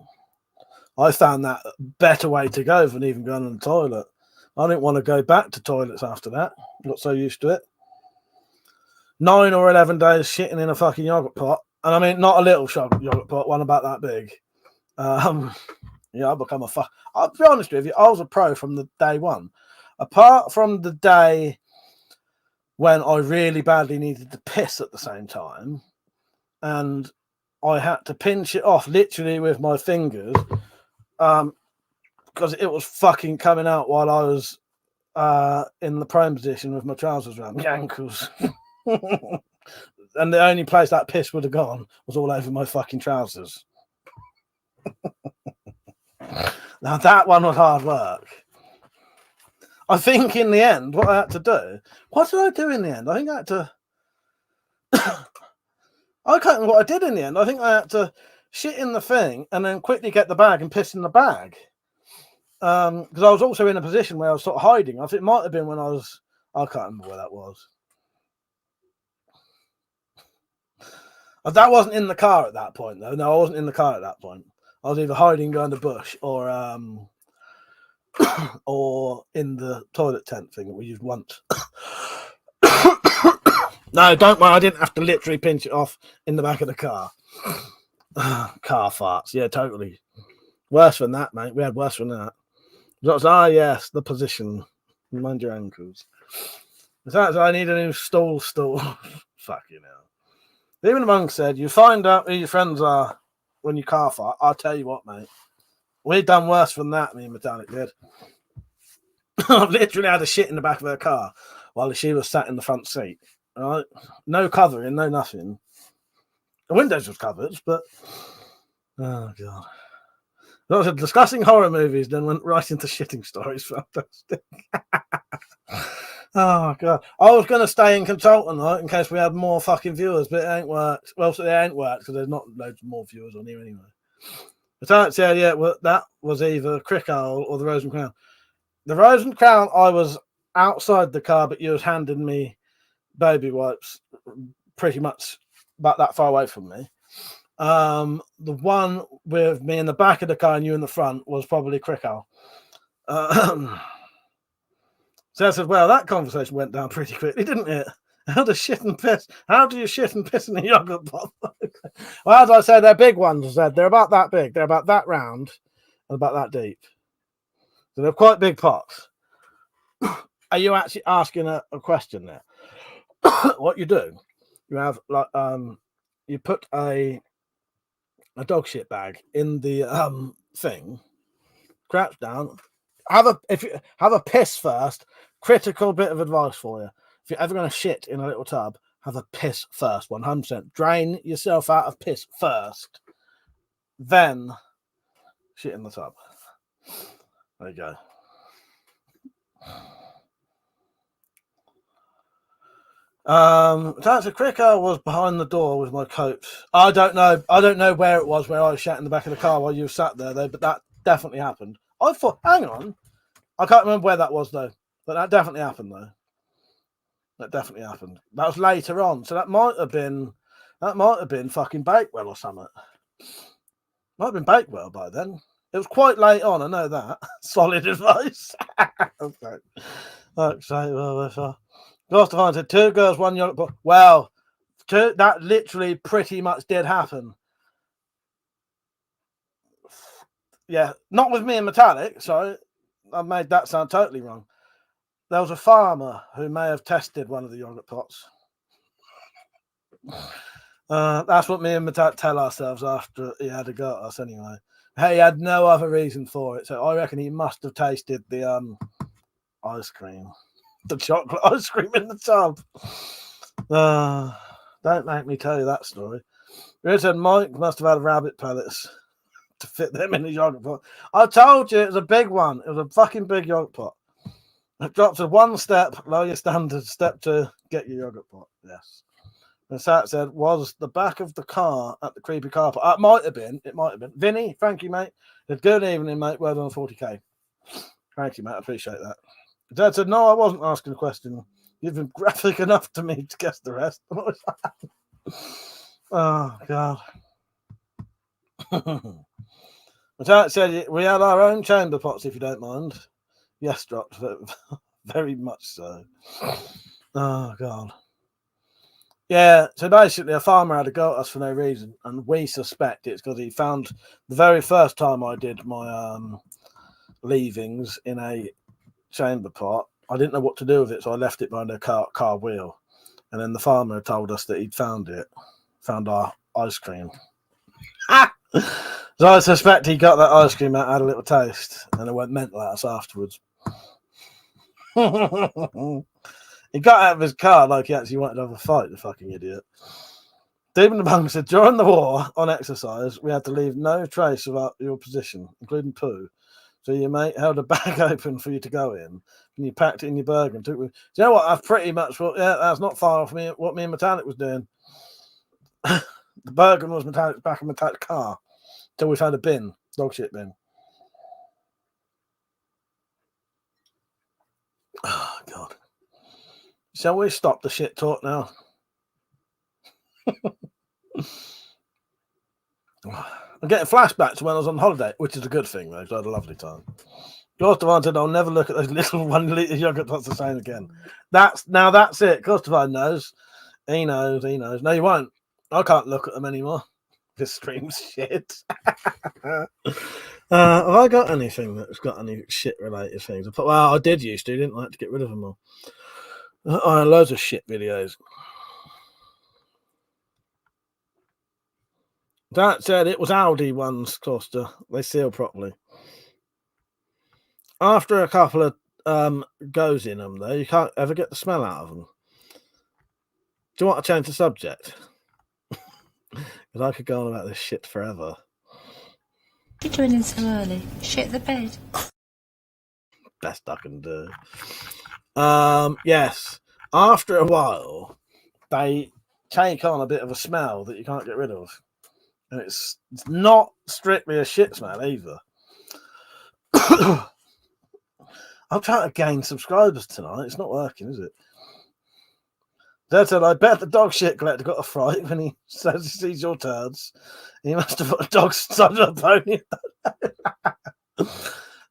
I found that a better way to go than even going on the toilet. I didn't want to go back to toilets after that. Got so used to it. 9 or 11 days shitting in a fucking yogurt pot. And I mean, not a little yogurt pot, one about that big. Yeah, I've become I'll be honest with you, I was a pro from the day one. Apart from the day when I really badly needed to piss at the same time, and I had to pinch it off literally with my fingers, because it was fucking coming out while I was in the prone position with my trousers around my ankles. And the only place that piss would have gone was all over my fucking trousers. Now that one was hard work. I think in the end, what I had to do, what did I do in the end? I think I had to, I can't remember what I did in the end. I think I had to shit in the thing and then quickly get the bag and piss in the bag. Because I was also in a position where I was sort of hiding. I think it might have been when I can't remember where that was. That wasn't in the car at that point, though. No, I wasn't in the car at that point. I was either hiding behind the bush or in the toilet tent thing that we used once. No, don't worry. I didn't have to literally pinch it off in the back of the car. Car farts. Yeah, totally. Worse than that, mate. We had worse than that. Yes, the position. Mind your ankles. Besides, I need a new stool. Fucking hell. Even the monk said, you find out who your friends are when you car fart. I'll tell you what, mate. We've done worse than that, me and Metallic did. I've literally had a shit in the back of her car while she was sat in the front seat. Right? No covering, no nothing. The windows was covered, but oh God. I was discussing horror movies, then went right into shitting stories. Fantastic. Oh God. I was going to stay in consultant, right, in case we had more fucking viewers, but it ain't worked. Well, so it ain't worked because there's not loads more viewers on here anyway. But I said, yeah, well, that was either Crick Owl or the Rose and Crown. The Rose and Crown, I was outside the car, but you was handing me baby wipes pretty much about that far away from me. The one with me in the back of the car and you in the front was probably Crickle. So I said, well, that conversation went down pretty quickly, didn't it? How do you shit and piss in a yogurt pot? Well, as I said, they're big ones. I said they're about that big. They're about that round and about that deep. So they're quite big pots. Are you actually asking a question there? What you do, you have like you put a dog shit bag in the thing, crouch down, have a piss first. Critical bit of advice for you. If you're ever going to shit in a little tub, have a piss first, 100%. Drain yourself out of piss first, then shit in the tub. There you go. That's a Cricker was behind the door with my coat. I don't know where it was where I was shat in the back of the car while you sat there though, but that definitely happened. I thought, hang on, I can't remember where that was though, but that definitely happened though. That definitely happened. That was later on, so that might have been fucking Bakewell or something. Might have been Bakewell by then. It was quite late on, I know that. Solid advice. Okay. Ghost said 2 girls, 1 yogurt pot. Well, that literally pretty much did happen. Yeah, not with me and Metallic, sorry. I made that sound totally wrong. There was a farmer who may have tested one of the yogurt pots. That's what me and Metallic tell ourselves after he had a go at us anyway. He had no other reason for it, so I reckon he must have tasted the ice cream. The chocolate ice cream in the tub. Don't make me tell you that story. Richard Mike must have had rabbit pellets to fit them in the yogurt pot. I told you it was a big one. It was a fucking big yogurt pot. It drops to 1 step, lower your standards. Step 2, get your yogurt pot. Yes. And Sat said, was the back of the car at the creepy car park? It might have been. Vinny, thank you, mate. Good evening, mate. Well done, 40k. Thank you, mate. I appreciate that. Dad said, no, I wasn't asking a question. You've been graphic enough to me to guess the rest. Oh, God. Dad said, we had our own chamber pots, if you don't mind. Yes, dropped. Very much so. Oh, God. Yeah, so basically a farmer had a go at us for no reason, and we suspect it's because he found the very first time I did my leavings in a chamber pot, I didn't know what to do with it, so I left it behind a car wheel. And then the farmer told us that he'd found our ice cream. So I suspect he got that ice cream out, had a little taste, and it went mental at us afterwards. He got out of his car like he actually wanted to have a fight, the fucking idiot. Demon the Bung said, during the war on exercise, we had to leave no trace of your position, including poo. So your mate held a bag open for you to go in, and you packed it in your burger and took it. Do you know what? That's pretty much what. Yeah, that's not far off what me and Metallic was doing. The burger was Metallic's back in Metallic's car until we found a bin, dog shit bin. Oh God! Shall we stop the shit talk now? I'm getting flashbacks to when I was on holiday, which is a good thing, though, because I had a lovely time. Ghostavine said, I'll never look at those little 1 litre yogurt pots the same again. That's it. Ghostavine knows. He knows. No, you won't. I can't look at them anymore. This stream's shit. Have I got anything that's got any shit-related things? Well, I did used to, didn't I? To get rid of them all. I had loads of shit videos. That said, it was Aldi ones, Costa. They seal properly. After a couple of goes in them, though, you can't ever get the smell out of them. Do you want to change the subject? Because I could go on about this shit forever. What are you doing in so early? Shit the bed. Best I can do. Yes. After a while, they take on a bit of a smell that you can't get rid of. And it's not strictly a shit smell either. I'm trying to gain subscribers tonight. It's not working, is it? Zed said, I bet the dog shit collector got a fright when he says he sees your turds. He must have put a dog inside of a pony.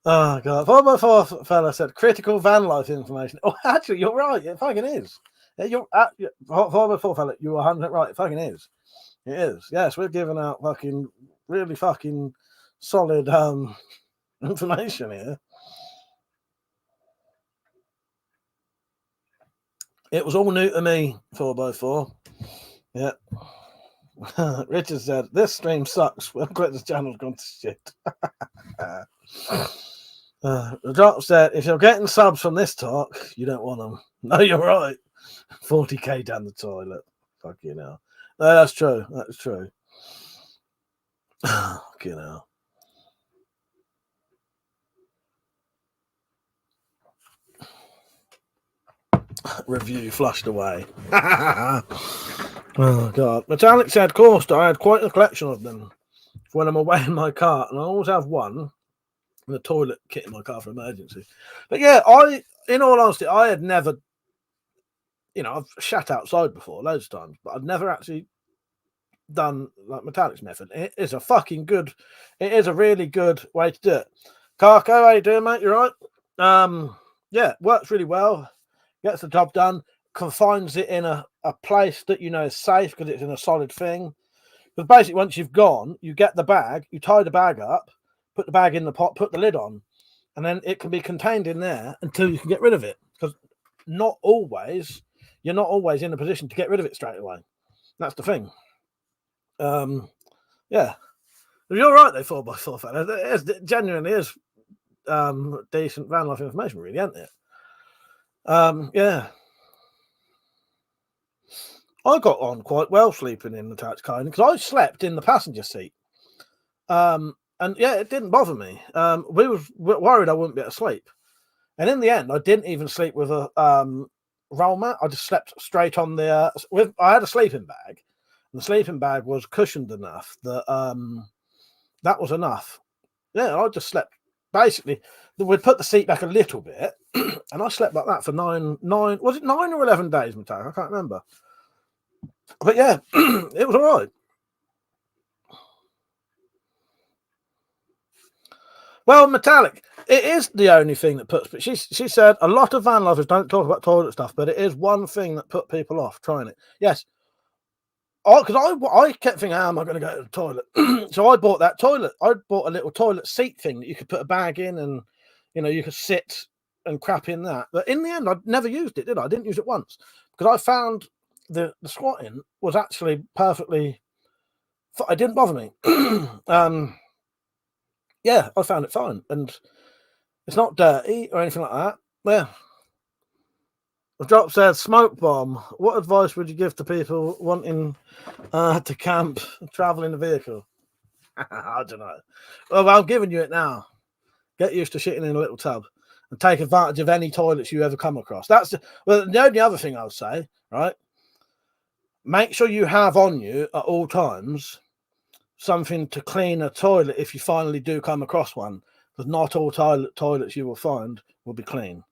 Oh, God. 4x4 fella said, critical van life information. Oh, actually, you're right. It fucking is. You're 4x4 fella, you're 100% right. It fucking is. It is. Yes, we're giving out fucking really fucking solid information here. It was all new to me, 4x4. Yeah. Richard said, this stream sucks. Well, Collector's channel's gone to shit. The drop said, if you're getting subs from this talk, you don't want them. No, you're right. 40k down the toilet. Fuck you know. No, that's true. That's true. Fuck you know. Review flushed away. Oh, God. Metallic said, Course, I had quite a collection of them when I'm away in my car, and I always have one in the toilet kit in my car for emergency. But yeah, in all honesty, I had never, I've shat outside before loads of times, but I've never actually done like Metallic's method. It is a fucking good, it is a really good way to do it. Carco, how you doing, mate? You right? Yeah, works really well. Gets the job done. Confines it in a place that is safe because it's in a solid thing. Because basically, once you've gone, you get the bag, you tie the bag up, put the bag in the pot, put the lid on, and then it can be contained in there until you can get rid of it. Because you're not always in a position to get rid of it straight away. That's the thing. Yeah. You're right, though, 4x4 fella. It genuinely is decent van life information, really, isn't it? Yeah. I got on quite well sleeping in the tax car because I slept in the passenger seat. And yeah, it didn't bother me. We were worried I wouldn't be able to sleep. And in the end, I didn't even sleep with a roll mat. I just slept straight on the I had a sleeping bag. And the sleeping bag was cushioned enough that that was enough. Yeah, I just slept. Basically, we'd put the seat back a little bit, and I slept like that for nine. Was it 9 or 11 days, Mateo? I can't remember. But yeah, it was all right. Well, Metallic, it is the only thing that puts. But she said a lot of van lifers don't talk about toilet stuff, but it is one thing that put people off trying it. Yes. Because I kept thinking, how am I going to go to the toilet? So I bought that toilet. I bought a little toilet seat thing that you could put a bag in and, you could sit and crap in that. But in the end, I never used it, did I? I didn't use it once because I found the squatting was actually perfectly, it didn't bother me. Yeah, I found it fine. And it's not dirty or anything like that. Yeah. The drop said, smoke bomb. What advice would you give to people wanting to camp, travel in a vehicle? I don't know. Well, I'm giving you it now. Get used to shitting in a little tub and take advantage of any toilets you ever come across. The only other thing I would say, right? Make sure you have on you at all times something to clean a toilet if you finally do come across one, because not all toilets you will find will be clean.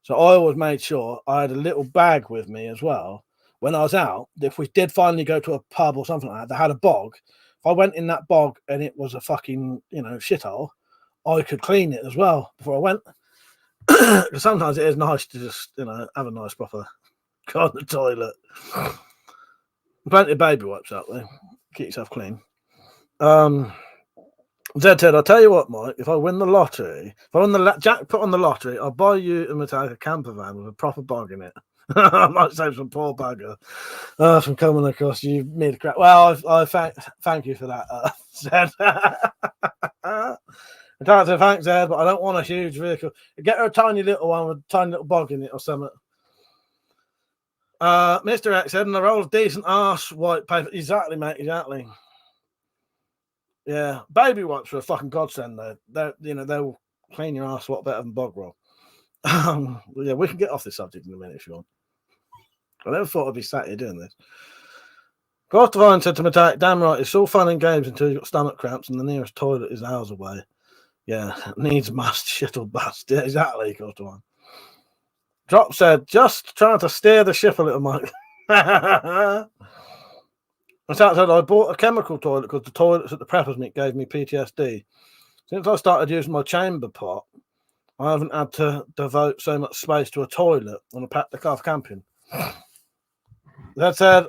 So I always made sure I had a little bag with me as well. When I was out, if we did finally go to a pub or something like that, they had a bog. If I went in that bog and it was a fucking, shithole, I could clean it as well before I went. Because sometimes it is nice to just, have a nice proper go on the toilet. Plenty of baby wipes out there. Keep yourself clean. Zed said, I'll tell you what, Mike, if I win the lottery, if I win the jackpot on the lottery, I'll buy you a Metallica camper van with a proper bog in it. I might save some poor bugger from coming across you mid crap. Well, I thank you for that, Zed. I tried to thank Zed, but I don't want a huge vehicle. Get her a tiny little one with a tiny little bog in it or something. Mr. X said, and the roll of decent arse white paper. Exactly, mate, exactly. Yeah, baby wipes are a fucking godsend though. They'll clean your ass a lot better than bog roll. Yeah, we can get off this subject in a minute if you want. I never thought I'd be sat here doing this. Ghost Divine said to Metallic, damn right, it's all fun and games until you've got stomach cramps and the nearest toilet is hours away. Yeah, needs must, shit or bust. Yeah, exactly, Ghost Divine. Drop said, just trying to steer the ship a little, Mike. I bought a chemical toilet because the toilets at the preppers meet gave me PTSD. Since I started using my chamber pot, I haven't had to devote so much space to a toilet on a pack the car camping. That said,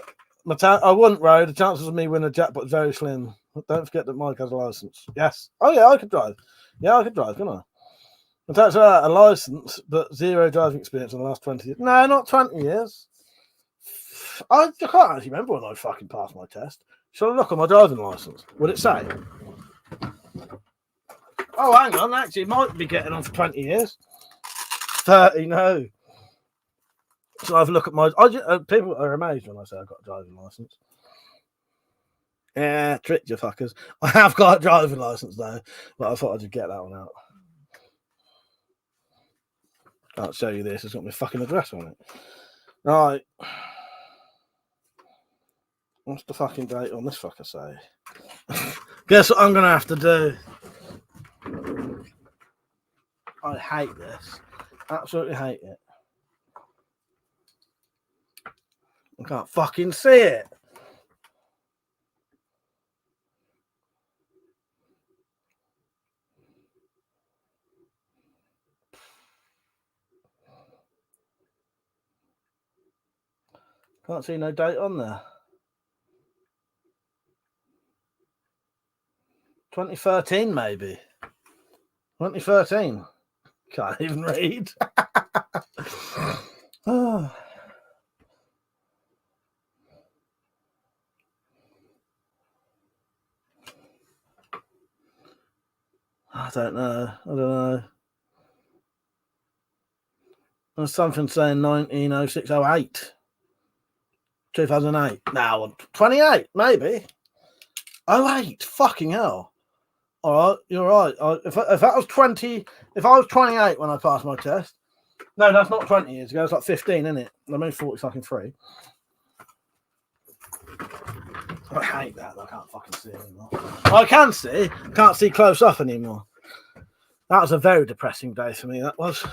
I wouldn't row. The chances of me winning a jackpot is very slim. Don't forget that Mike has a license. Yes. Oh yeah, I could drive. Yeah, I could drive, couldn't I? And that's a license, but zero driving experience in the last 20 years. No, not 20 years. I can't actually remember when I fucking passed my test. Shall I look on my driving license? Would it say? Oh, hang on. Actually, it might be getting on for 20 years. 30, no. So I have a look at my... people are amazed when I say I've got a driving license. Yeah, tricked you fuckers. I have got a driving license, though, but I thought I'd just get that one out. I'll show you this. It's got my fucking address on it. Right. What's the fucking date on this fucker say? Guess what I'm going to have to do? I hate this. Absolutely hate it. I can't fucking see it. Can't see no date on there. 2013, maybe. 2013. Can't even read. Oh. I don't know. There's something saying 190608. 2008. No, 28, maybe. 08. Fucking hell. All right, you're right. If that was 20, if I was 28 when I passed my test, no, that's not 20 years ago. It's like 15, isn't it? I'm only 40 fucking 3. I hate that. I can't fucking see anymore. I can see, can't see close up anymore. That was a very depressing day for me. That was.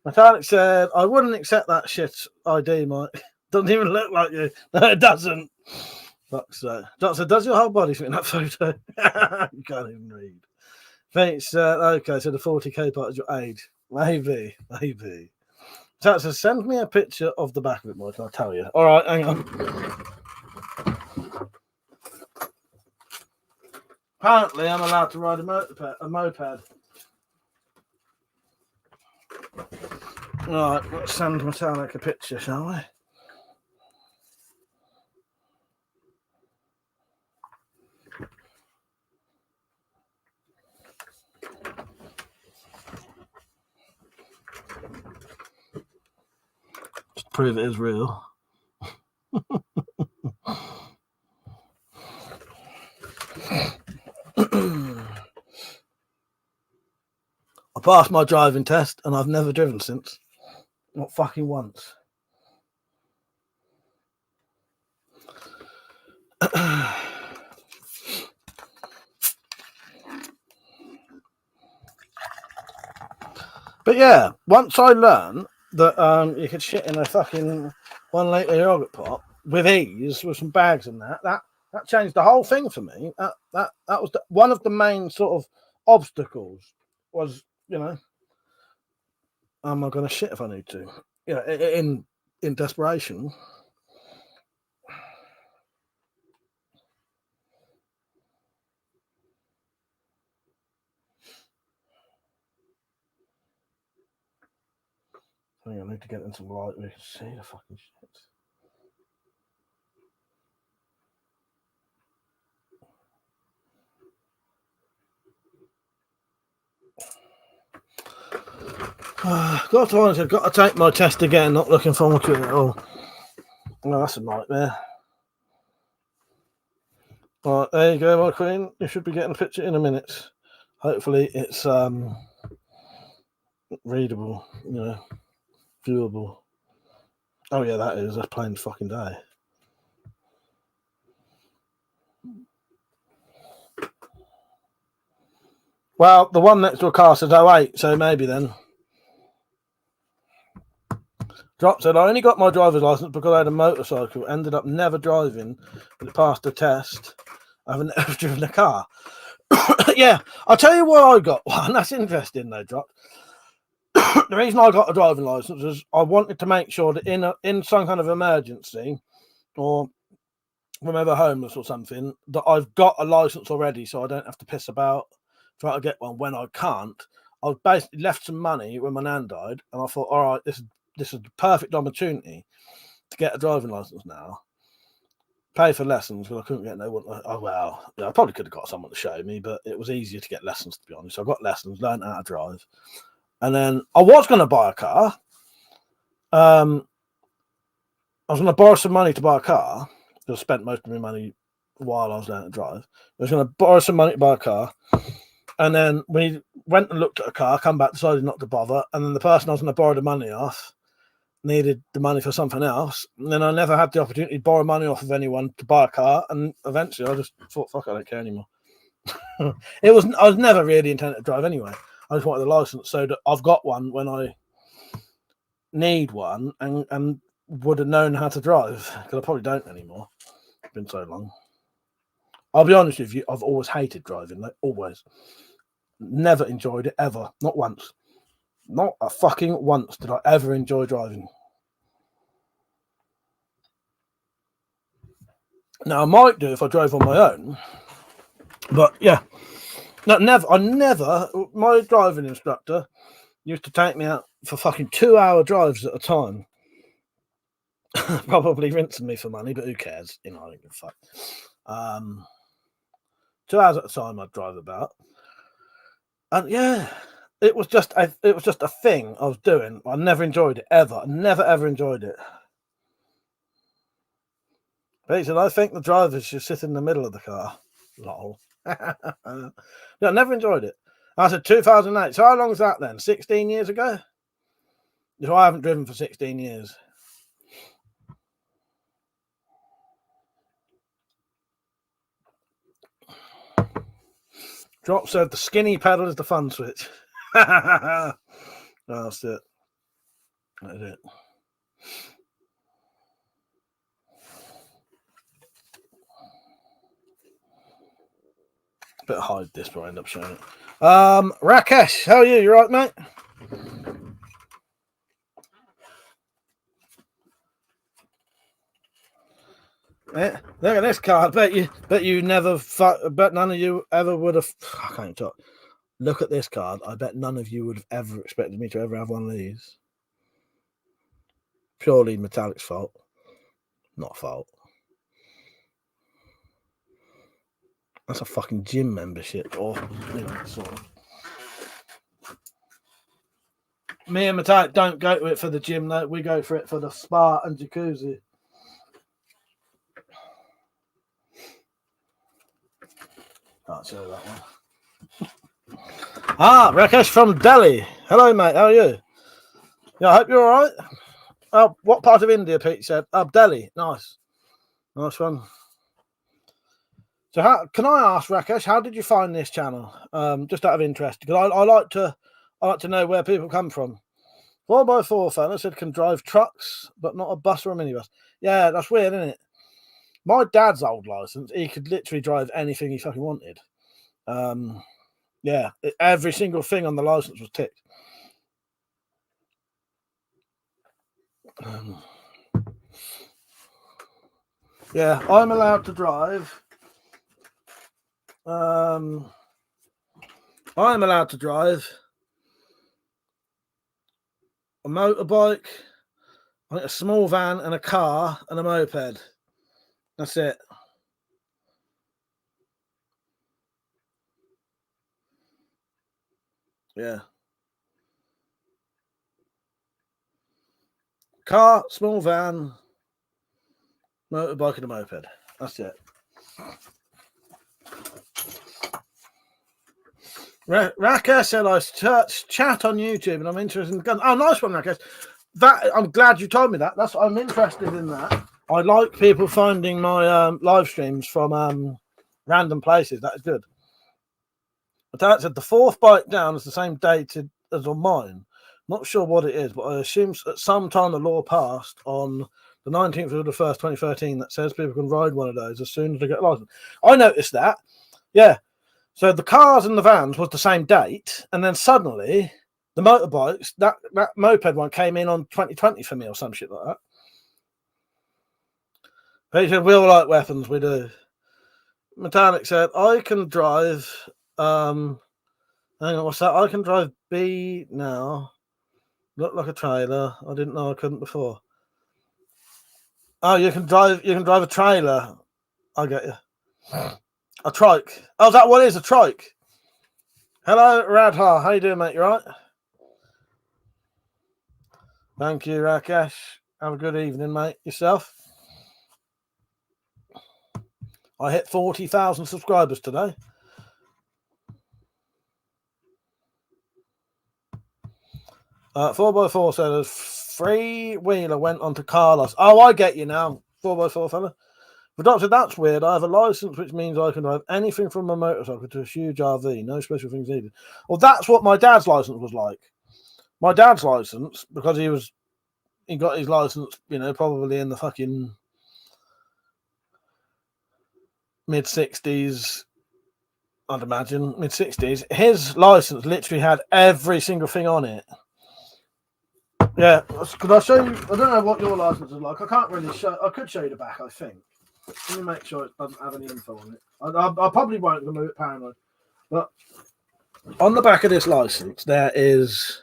Metallic said, "I wouldn't accept that shit ID, Mike. Doesn't even look like you." No, it doesn't. Doctor, does your whole body fit in that photo? You can't even read. Thanks. Okay, so the 40k part is your age. Maybe. So send me a picture of the back of it, Mike. I'll tell you. All right, hang on. Apparently, I'm allowed to ride a moped. All right, let's send Metallic a picture, shall we? Just prove it is real. I passed my driving test and I've never driven since. Not fucking once. But yeah, once I learned that you could shit in a fucking 1 litre yogurt pot with ease, with some bags and that changed the whole thing for me. That was one of the main sort of obstacles was, am I going to shit if I need to? In desperation. I think I need to get into light where you can see the fucking shit. Got to take my test again, not looking forward to it at all. No, that's a nightmare. All right, there you go, my queen. You should be getting a picture in a minute. Hopefully it's readable, viewable. Oh yeah, that's plain fucking day. Well, the one next to a car says 08, so maybe then. Drop said, I only got my driver's license because I had a motorcycle. Ended up never driving, but it passed the test. I haven't ever driven a car. Yeah, I'll tell you why I got one. That's interesting, though, Drop. The reason I got a driving license is I wanted to make sure that in some kind of emergency, or when I'm ever homeless or something, that I've got a license already, so I don't have to piss about trying to get one when I can't. I basically left some money when my nan died, and I thought, all right, this is the perfect opportunity to get a driving license now. Pay for lessons because I couldn't get no one. Oh well, yeah, I probably could have got someone to show me, but it was easier to get lessons, to be honest. So I got lessons, learned how to drive, and then I was going to buy a car. I was going to borrow some money to buy a car. I spent most of my money while I was learning to drive. I was going to borrow some money to buy a car, and then we went and looked at a car, come back, decided not to bother, and then the person I was going to borrow the money off needed the money for something else, and then I never had the opportunity to borrow money off of anyone to buy a car, and eventually I just thought, fuck, I don't care anymore. I was never really intended to drive anyway. I just wanted a license so that I've got one when I need one, and would have known how to drive, because I probably don't anymore. It's been so long. I'll be honest with you, I've always hated driving, like always. Never enjoyed it ever, not once. Not a fucking once did I ever enjoy driving. Now I might do if I drove on my own, but yeah, no, never. My driving instructor used to take me out for fucking 2-hour drives at a time. Probably rinsing me for money, but who cares? You know, I don't give a fuck. 2 hours at a time I'd drive about, and yeah. It was just a thing I was doing. I never enjoyed it ever. I never ever enjoyed it. He said, I think the driver should sit in the middle of the car. Lol. Yeah, I never enjoyed it. I said 2008. So how long is that then? 16 years ago? So I haven't driven for 16 years. Drop said the skinny pedal is the fun switch. Oh, that's it. That's it. Better hide this before I end up showing it. Rakesh, how are you? You right, mate? Yeah, look at this card. Bet you never. Bet none of you ever would have. I can't talk. Look at this card. I bet none of you would have ever expected me to ever have one of these. Purely Metallic's fault. Not fault. That's a fucking gym membership, or you know, sort of. Me and Metallic don't go to it for the gym, though. We go for it for the spa and jacuzzi. Can't show that one. Rakesh from Delhi. Hello, mate. How are you? Yeah, I hope you're all right. What part of India, Pete said? Delhi. Nice. Nice one. So, can I ask, Rakesh, how did you find this channel? Just out of interest, because I like to know where people come from. 4x4 fella said can drive trucks, but not a bus or a minibus. Yeah, that's weird, isn't it? My dad's old license, he could literally drive anything he fucking wanted. Yeah, every single thing on the license was ticked. Yeah, I'm allowed to drive. I'm allowed to drive a motorbike, I think a small van and a car and a moped. That's it. Yeah. Car, small van, motorbike and a moped. That's it. Rakesh said I chat on YouTube and I'm interested in guns. Oh, nice one, Rakesh. I'm glad you told me that. I'm interested in that. I like people finding my live streams from random places. That is good. But that said, the fourth bike down is the same date as on mine. Not sure what it is, but I assume at some time the law passed on the 19th of the 1st, 2013, that says people can ride one of those as soon as they get a license. I noticed that. Yeah. So the cars and the vans was the same date, and then suddenly the motorbikes, that moped one came in on 2020 for me or some shit like that. They said, we all like weapons, we do. Metallic said, I can drive, hang on, what's that? I can drive B now. Look like a trailer. I didn't know I couldn't before. Oh, you can drive a trailer. I get you. A trike. Oh, is that what it is? A trike. Hello, Radha. How you doing, mate? You right? Thank you, Rakesh. Have a good evening, mate. Yourself? I hit 40,000 subscribers today. Uh, 4x4 said a free-wheeler went onto Carlos. Oh, I get you now, 4x4 fella. The doctor, that's weird. I have a license, which means I can drive anything from a motorcycle to a huge RV. No special things needed. Well, that's what my dad's license was like. My dad's license, because he got his license, you know, probably in the fucking mid-60s, I'd imagine, mid-60s. His license literally had every single thing on it. Yeah, could I show you? I don't know what your license is like. I can't really show. I could show you the back, I think. Let me make sure it doesn't have any info on it. I probably won't remove it paranoid. But on the back of this license, there is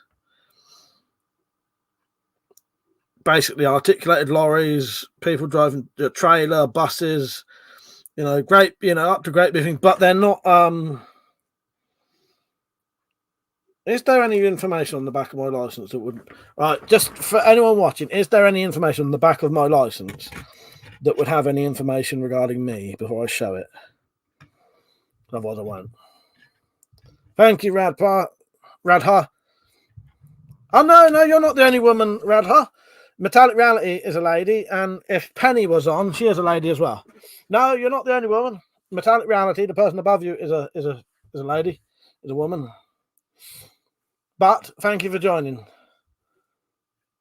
basically articulated lorries, people driving a trailer, buses, you know, great, you know, up to great big things, but they're not. Is there any information on the back of my license that would, right? Just for anyone watching, is there any information on the back of my license that would have any information regarding me before I show it? Otherwise, I won't. Thank you, Radha. Oh no, you're not the only woman, Radha. Metallic Reality is a lady, and if Penny was on, she is a lady as well. No, you're not the only woman. Metallic Reality, the person above you is a lady, is a woman. But thank you for joining.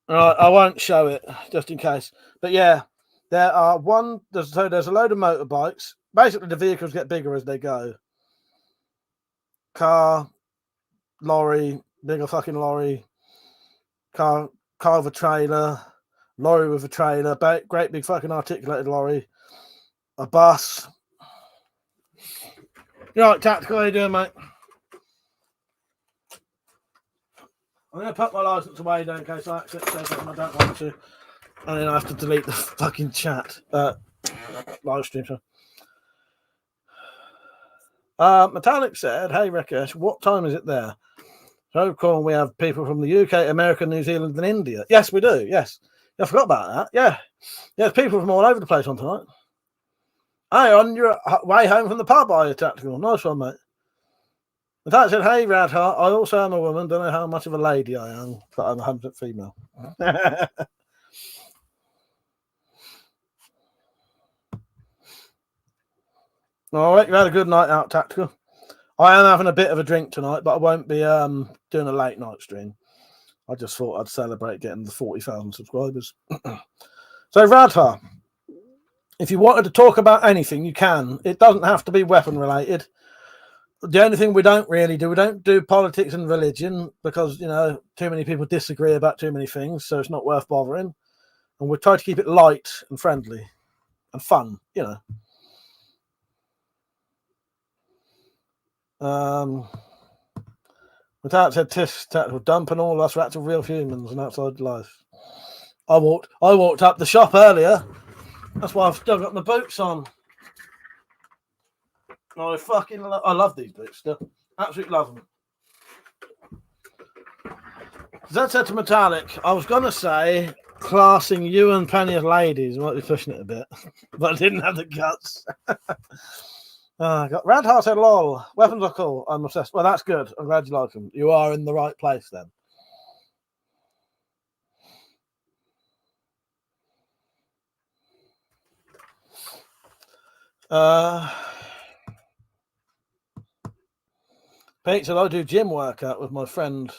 I won't show it just in case. But yeah, there's a load of motorbikes. Basically, the vehicles get bigger as they go. Car, lorry, bigger fucking lorry. Car with a trailer, lorry with a trailer, great big fucking articulated lorry, a bus. You all right, Tactical? How you doing, mate? I'm going to put my license away though in case I accidentally say something I don't want to. And then I have to delete the fucking chat. Live stream. Metallic said, hey Rakesh, what time is it there? So cool, we have people from the UK, America, New Zealand and India. Yes, we do, yes. I forgot about that. Yeah. There's people from all over the place on tonight. Hey, on your way home from the pub, are you, Tactical? Nice one, mate. The fact said, hey, Radha, I also am a woman. Don't know how much of a lady I am, but I'm 100% female. All right, you had a good night out, Tactical. I am having a bit of a drink tonight, but I won't be doing a late night stream. I just thought I'd celebrate getting the 40,000 subscribers. So, Radha, if you wanted to talk about anything, you can. It doesn't have to be weapon related. The only thing we don't do politics and religion because, you know, too many people disagree about too many things, so it's not worth bothering. And we try to keep it light and friendly and fun, you know. Without said Tiff Tactical dumping all us rats of real humans and outside life. I walked up the shop earlier. That's why I've still got my boots on. I love these boots still. Absolutely love them. That said to Metallic, I was gonna say classing you and Penny as ladies might be pushing it a bit, but I didn't have the guts. Radhart said, lol, weapons are cool. I'm obsessed. Well, that's good. I'm glad you like them. You are in the right place then. Pete said, I do gym workout with my friend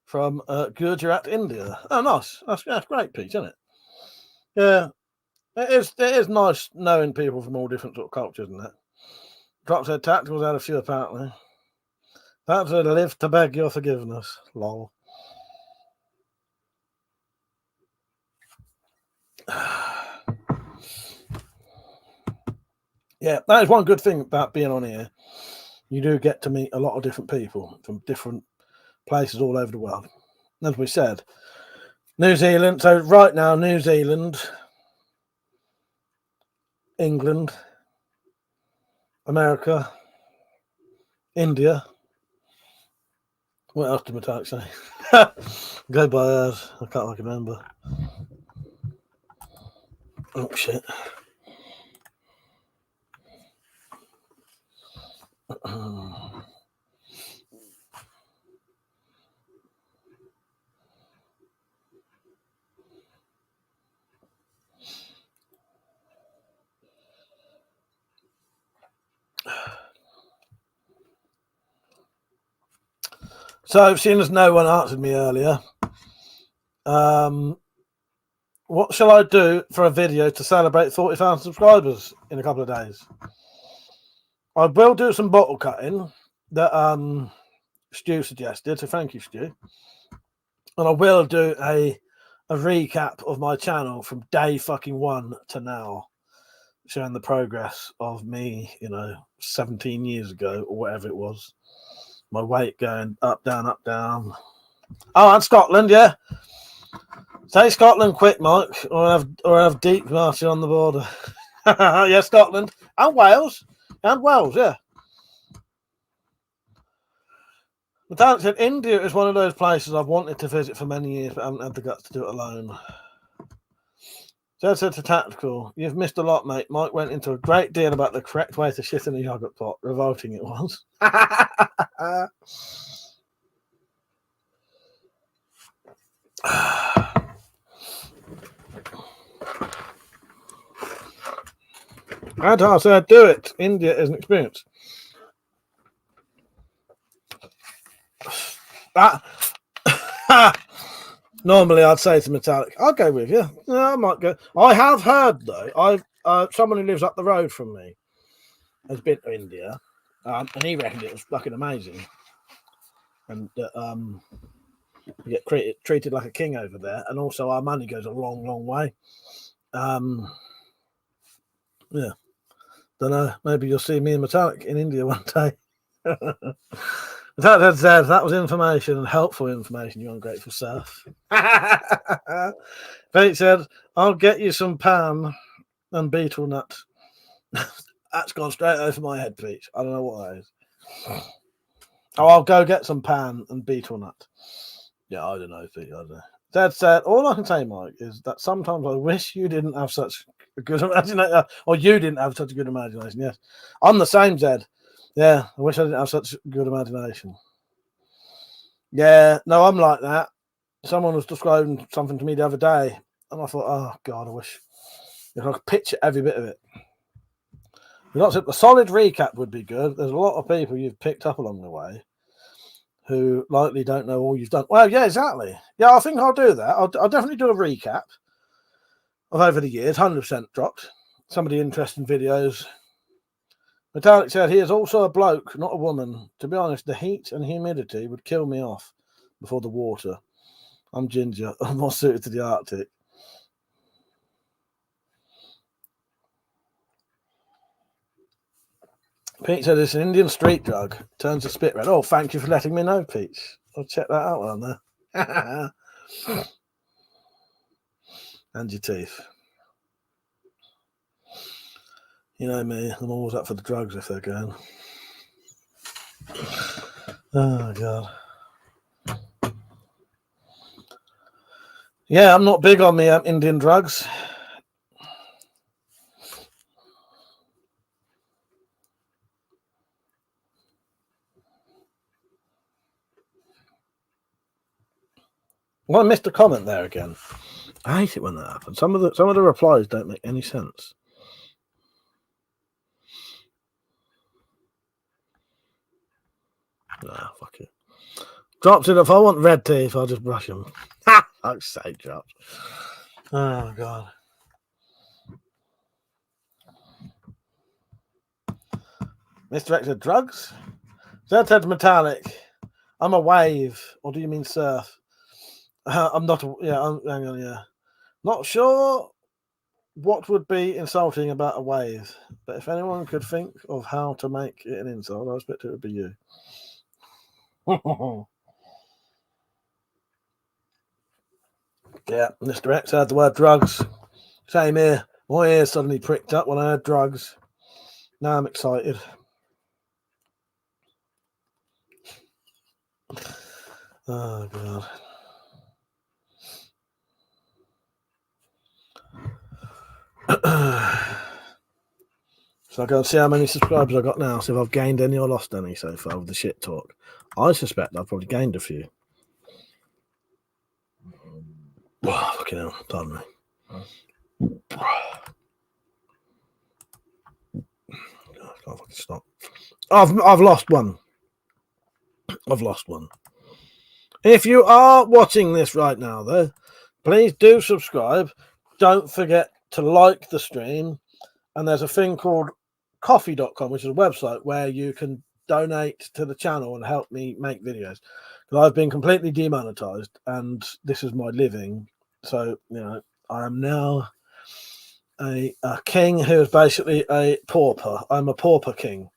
from Gujarat, India. Oh, nice. That's great, Pete, isn't it? Yeah, it is nice knowing people from all different sort of cultures, isn't it? Drop said Tacticals had a few, apparently. That said, live to beg your forgiveness. Lol. Yeah, that is one good thing about being on here. You do get to meet a lot of different people from different places all over the world. As we said, New Zealand. So right now, New Zealand, England, America, India. What else did Metallic say? Go by ours. I can't remember. Oh, shit. So, seeing as no one answered me earlier, what shall I do for a video to celebrate 40,000 subscribers in a couple of days? I will do some bottle cutting that Stu suggested, so thank you, Stu. And I will do a recap of my channel from day fucking one to now, showing the progress of me, 17 years ago or whatever it was. My weight going up, down, up, down. Oh, and Scotland, yeah. Say Scotland quick, Mike, or have deep marching on the border. Yeah, Scotland and Wales, yeah. Metallic said India is one of those places I've wanted to visit for many years, but haven't had the guts to do it alone. Jed said to Tactical, you've missed a lot, mate. Mike went into a great deal about the correct way to shit in a yogurt pot. Revolting it was. Adhar said, do it. India is an experience. Normally, I'd say to Metallic, I'll go with you. Yeah, I might go. I have heard, though, someone who lives up the road from me has been to India, and he reckoned it was fucking amazing. And you get treated like a king over there, and also our money goes a long, long way. Yeah. Don't know. Maybe you'll see me and Metallic in India one day. That said, that was information and helpful information, you ungrateful self. Pete said, I'll get you some pan and beetle nut. That's gone straight over my head, Pete. I don't know what that is. Oh, I'll go get some pan and beetle nut. Yeah, I don't know, Pete. I don't know. That said, all I can say, Mike, is that sometimes I wish you didn't have such a good imagination, or you didn't have such a good imagination. Yes, I'm the same, Zed. Yeah, I wish I didn't have such good imagination. Yeah, no, I'm like that. Someone was describing something to me the other day, and I thought, oh, God, I wish if I could picture every bit of it. A solid recap would be good. There's a lot of people you've picked up along the way who likely don't know all you've done. Well, yeah, exactly. Yeah, I think I'll do that. I'll definitely do a recap of over the years, 100% dropped. Some of the interesting videos. Metallic said he is also a bloke, not a woman. To be honest, the heat and humidity would kill me off before the water. I'm ginger. I'm more suited to the Arctic. Pete said it's an Indian street drug. Turns the spit red. Oh, thank you for letting me know, Pete. I'll check that out on there. And your teeth. You know me, I'm always up for the drugs if they're going. Oh, God. Yeah, I'm not big on the Indian drugs. Well, I missed a comment there again. I hate it when that happens. Some of the replies don't make any sense. Nah, fuck it. Drops said, if I want red teeth, I'll just brush them. Ha! I'd say Drops. Oh, God. Mr. X said, drugs? Zed metallic. I'm a wave. Or do you mean surf? I'm not a... Yeah, hang on, yeah. Not sure what would be insulting about a wave, but if anyone could think of how to make it an insult, I expect it would be you. Yeah, Mr. X had the word drugs. Same here. My ears suddenly pricked up when I heard drugs. Now I'm excited. Oh, God. So I go and see how many subscribers I got now, see if I've gained any or lost any so far with the shit talk. I suspect I've probably gained a few. Oh, fucking hell, pardon me. I can't fucking stop. I've lost one. I've lost one. If you are watching this right now, though, please do subscribe. Don't forget to like the stream. And there's a thing called coffee.com, which is a website where you can donate to the channel and help me make videos. Because I've been completely demonetized and this is my living. So, you know, I am now a king who is basically a pauper. I'm a pauper king.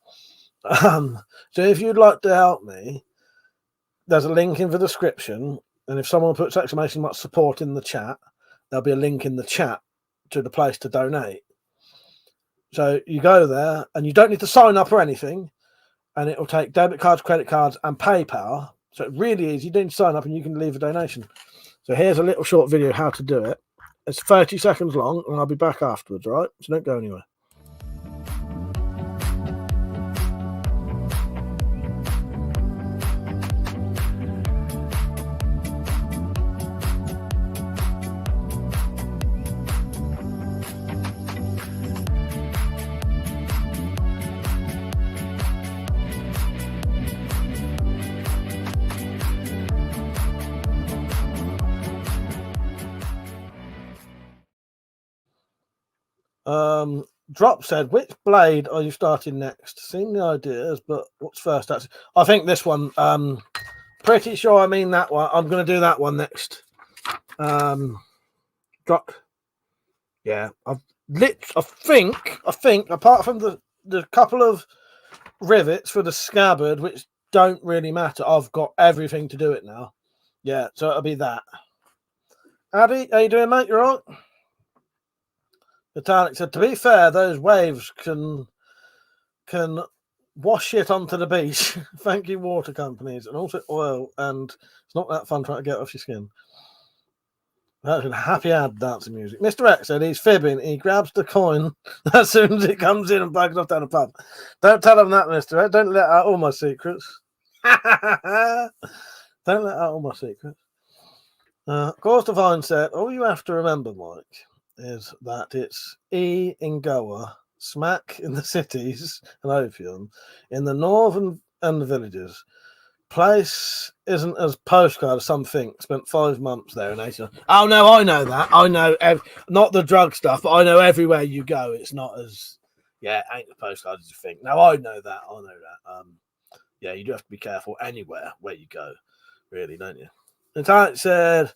So if you'd like to help me, there's a link in the description. And if someone puts exclamation mark support in the chat, there'll be a link in the chat to the place to donate. So you go there and you don't need to sign up or anything. And it will take debit cards, credit cards, and PayPal. So it's really easy. You don't need to sign up and you can leave a donation. So here's a little short video how to do it. It's 30 seconds long and I'll be back afterwards, right? So don't go anywhere. Drop said, which blade are you starting next? Seen the ideas, but what's first? I think this one. Pretty sure I mean that one. I'm going to do that one next. Drop. Yeah, I think apart from the couple of rivets for the scabbard, which don't really matter, I've got everything to do it now. Yeah, so it'll be that. Addy, how you doing, mate? You all right? Metallic said, to be fair, those waves can wash shit onto the beach. Thank you, water companies, and also oil, and it's not that fun trying to get off your skin. That's a happy ad dancing music. Mr. X said he's fibbing. He grabs the coin as soon as it comes in and bugs off down the pub. Don't tell him that, Mr. X. Don't let out all my secrets. Don't let out all my secrets. Course Divine said, all you have to remember, Mike, is that it's E in Goa, smack in the cities and opium, in the northern and the villages. Place isn't as postcard as some think. Spent 5 months there in 18. Oh no, I know that. I know not the drug stuff, but I know everywhere you go, it's not as ain't the postcard as you think. Now I know that. I know that. Yeah, you do have to be careful anywhere where you go, really, don't you? And Tyler said,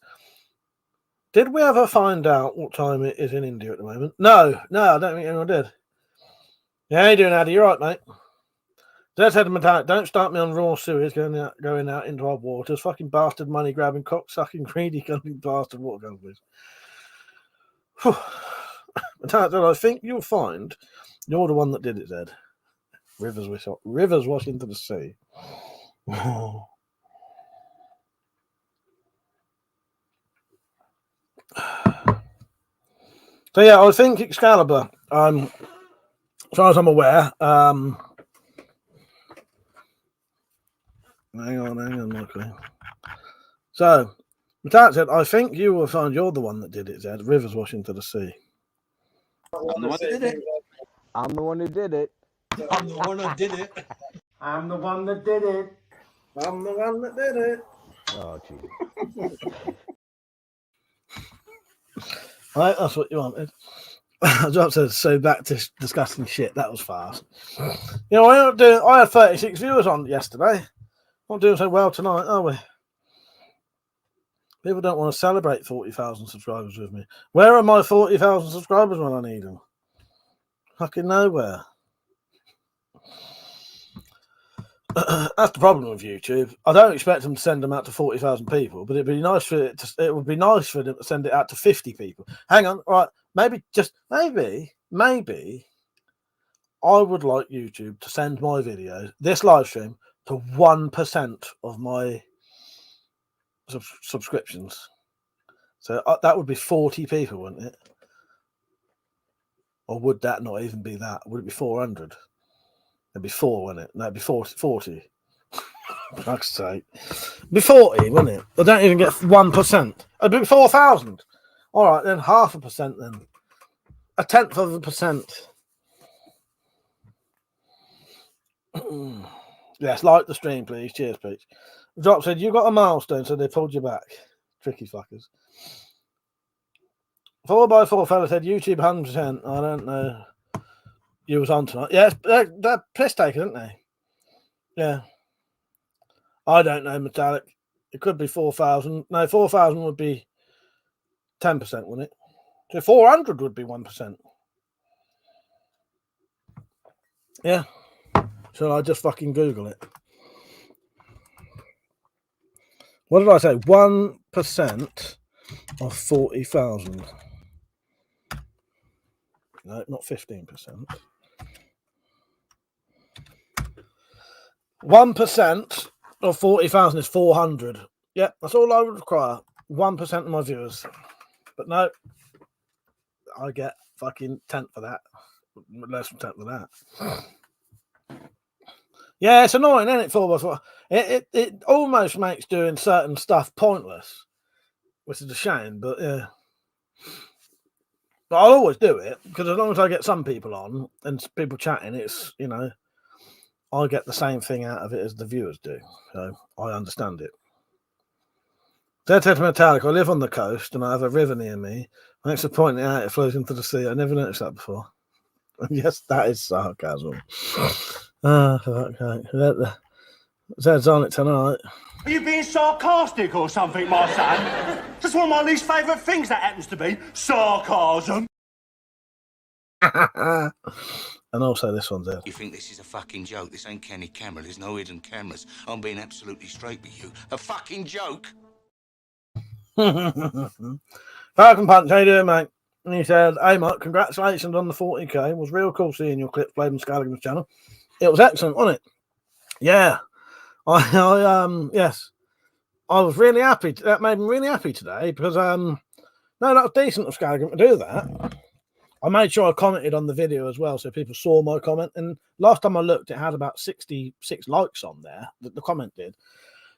did we ever find out what time it is in India at the moment? No, I don't think anyone did. Yeah, how you doing, Addy? You're right, mate. Let's head to Metallic. Don't start me on raw sewage going out into our waters. Fucking bastard money grabbing, cock sucking, greedy, gunning bastard water companies. Metallic, I think you'll find you're the one that did it, Zed. Rivers wash into the sea. So yeah, I think Excalibur. As far as I'm aware, hang on, Michael. So, Metallic said, I think you will find you're the one that did it, Zed. Rivers wash into the sea. I'm the one that did it. I'm the one who did it. I'm the one that did it. I'm the one that did it. I'm the one that did it. Oh, gee. Right, that's what you wanted. I was about to say back to discussing shit. That was fast. You know, I had 36 viewers on yesterday. Not doing so well tonight, are we? People don't want to celebrate 40,000 subscribers with me. Where are my 40,000 subscribers when I need them? Fucking nowhere. That's the problem with YouTube. I don't expect them to send them out to 40,000 people, but it'd be nice for it to. It would be nice for them to send it out to 50 people. Hang on, right? Maybe I would like YouTube to send my videos, this live stream, to 1% of my subscriptions. So that would be 40 people, wouldn't it? Or would that not even be that? Would it be 400? It'd be 4, wouldn't it? No, it'd be 40. Fuck's sake. It'd be 40, wouldn't it? I don't even get 1%. It'd be 4,000. All right, then 0.5% then. 0.1%. Yes, like the stream, please. Cheers, Peach. Drop said, you got a milestone, so they pulled you back. Tricky fuckers. 4x4 fella said, YouTube 100%. I don't know. You was on tonight. Yeah, they're piss taking, aren't they? Yeah. I don't know, Metallic. It could be 4,000. No, 4,000 would be 10%, wouldn't it? So 400 would be 1%. Yeah. Shall I just fucking Google it? What did I say? 1% of 40,000. No, not 15%. 1% of 40,000 is 400. Yeah, that's all I would require. 1% of my viewers. But no, I get fucking 10 for that. Less than 10 for that. Yeah, it's annoying, isn't it? 4x4. It almost makes doing certain stuff pointless, which is a shame. But yeah, but I'll always do it because as long as I get some people on and people chatting, it's I get the same thing out of it as the viewers do. So I understand it. Dead Metallic. I live on the coast and I have a river near me. Thanks for pointing it out. It flows into the sea. I never noticed that before. Yes, that is sarcasm. Okay. Zed's on it tonight. Are you being sarcastic or something, my son? That's one of my least favourite things, that happens to be. Sarcasm. And also this one's there. You think this is a fucking joke? This ain't Kenny camera. There's no hidden cameras. I'm being absolutely straight with you. A fucking joke? Falcon Punch, how you doing, mate? And he said, hey, Mike, congratulations on the 40k. It was real cool seeing your clips played on Scalligan's channel. It was excellent, wasn't it? Yeah. Yes. I was really happy. That made me really happy today because, no, that was decent of Scalligan to do that. I made sure I commented on the video as well so people saw my comment. And last time I looked, it had about 66 likes on there, the comment did.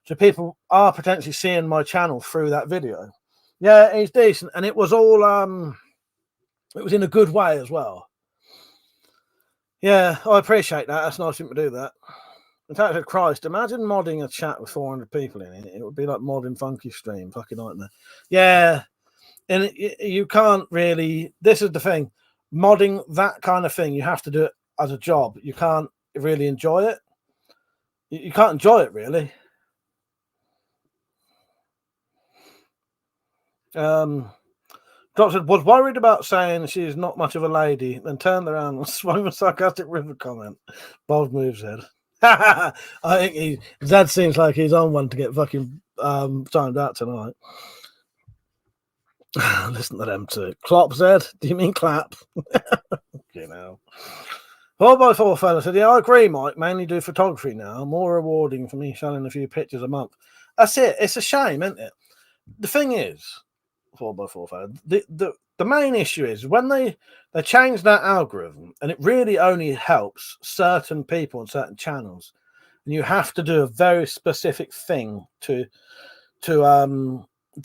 So people are potentially seeing my channel through that video. Yeah, it's decent. And it was all, it was in a good way as well. Yeah, I appreciate that. That's nice of him to do that. In fact, Christ, imagine modding a chat with 400 people in it. It would be like modding Funky Stream. Fucking nightmare. Yeah. And you can't really... This is the thing. Modding that kind of thing, you have to do it as a job. You can't really enjoy it. You can't enjoy it, really. Doctor was worried about saying she's not much of a lady, then turned around and swung a sarcastic river comment. Bold move, Zed. I think Zed seems like he's on one to get fucking timed out tonight. Listen to them two. Clop, Zed? Do you mean clap? You know. 4x4 fella said, yeah, I agree, Mike. Mainly do photography now. More rewarding for me selling a few pictures a month. That's it. It's a shame, isn't it? The thing is, 4x4 fella, the main issue is when they change that algorithm, and it really only helps certain people on certain channels, and you have to do a very specific thing to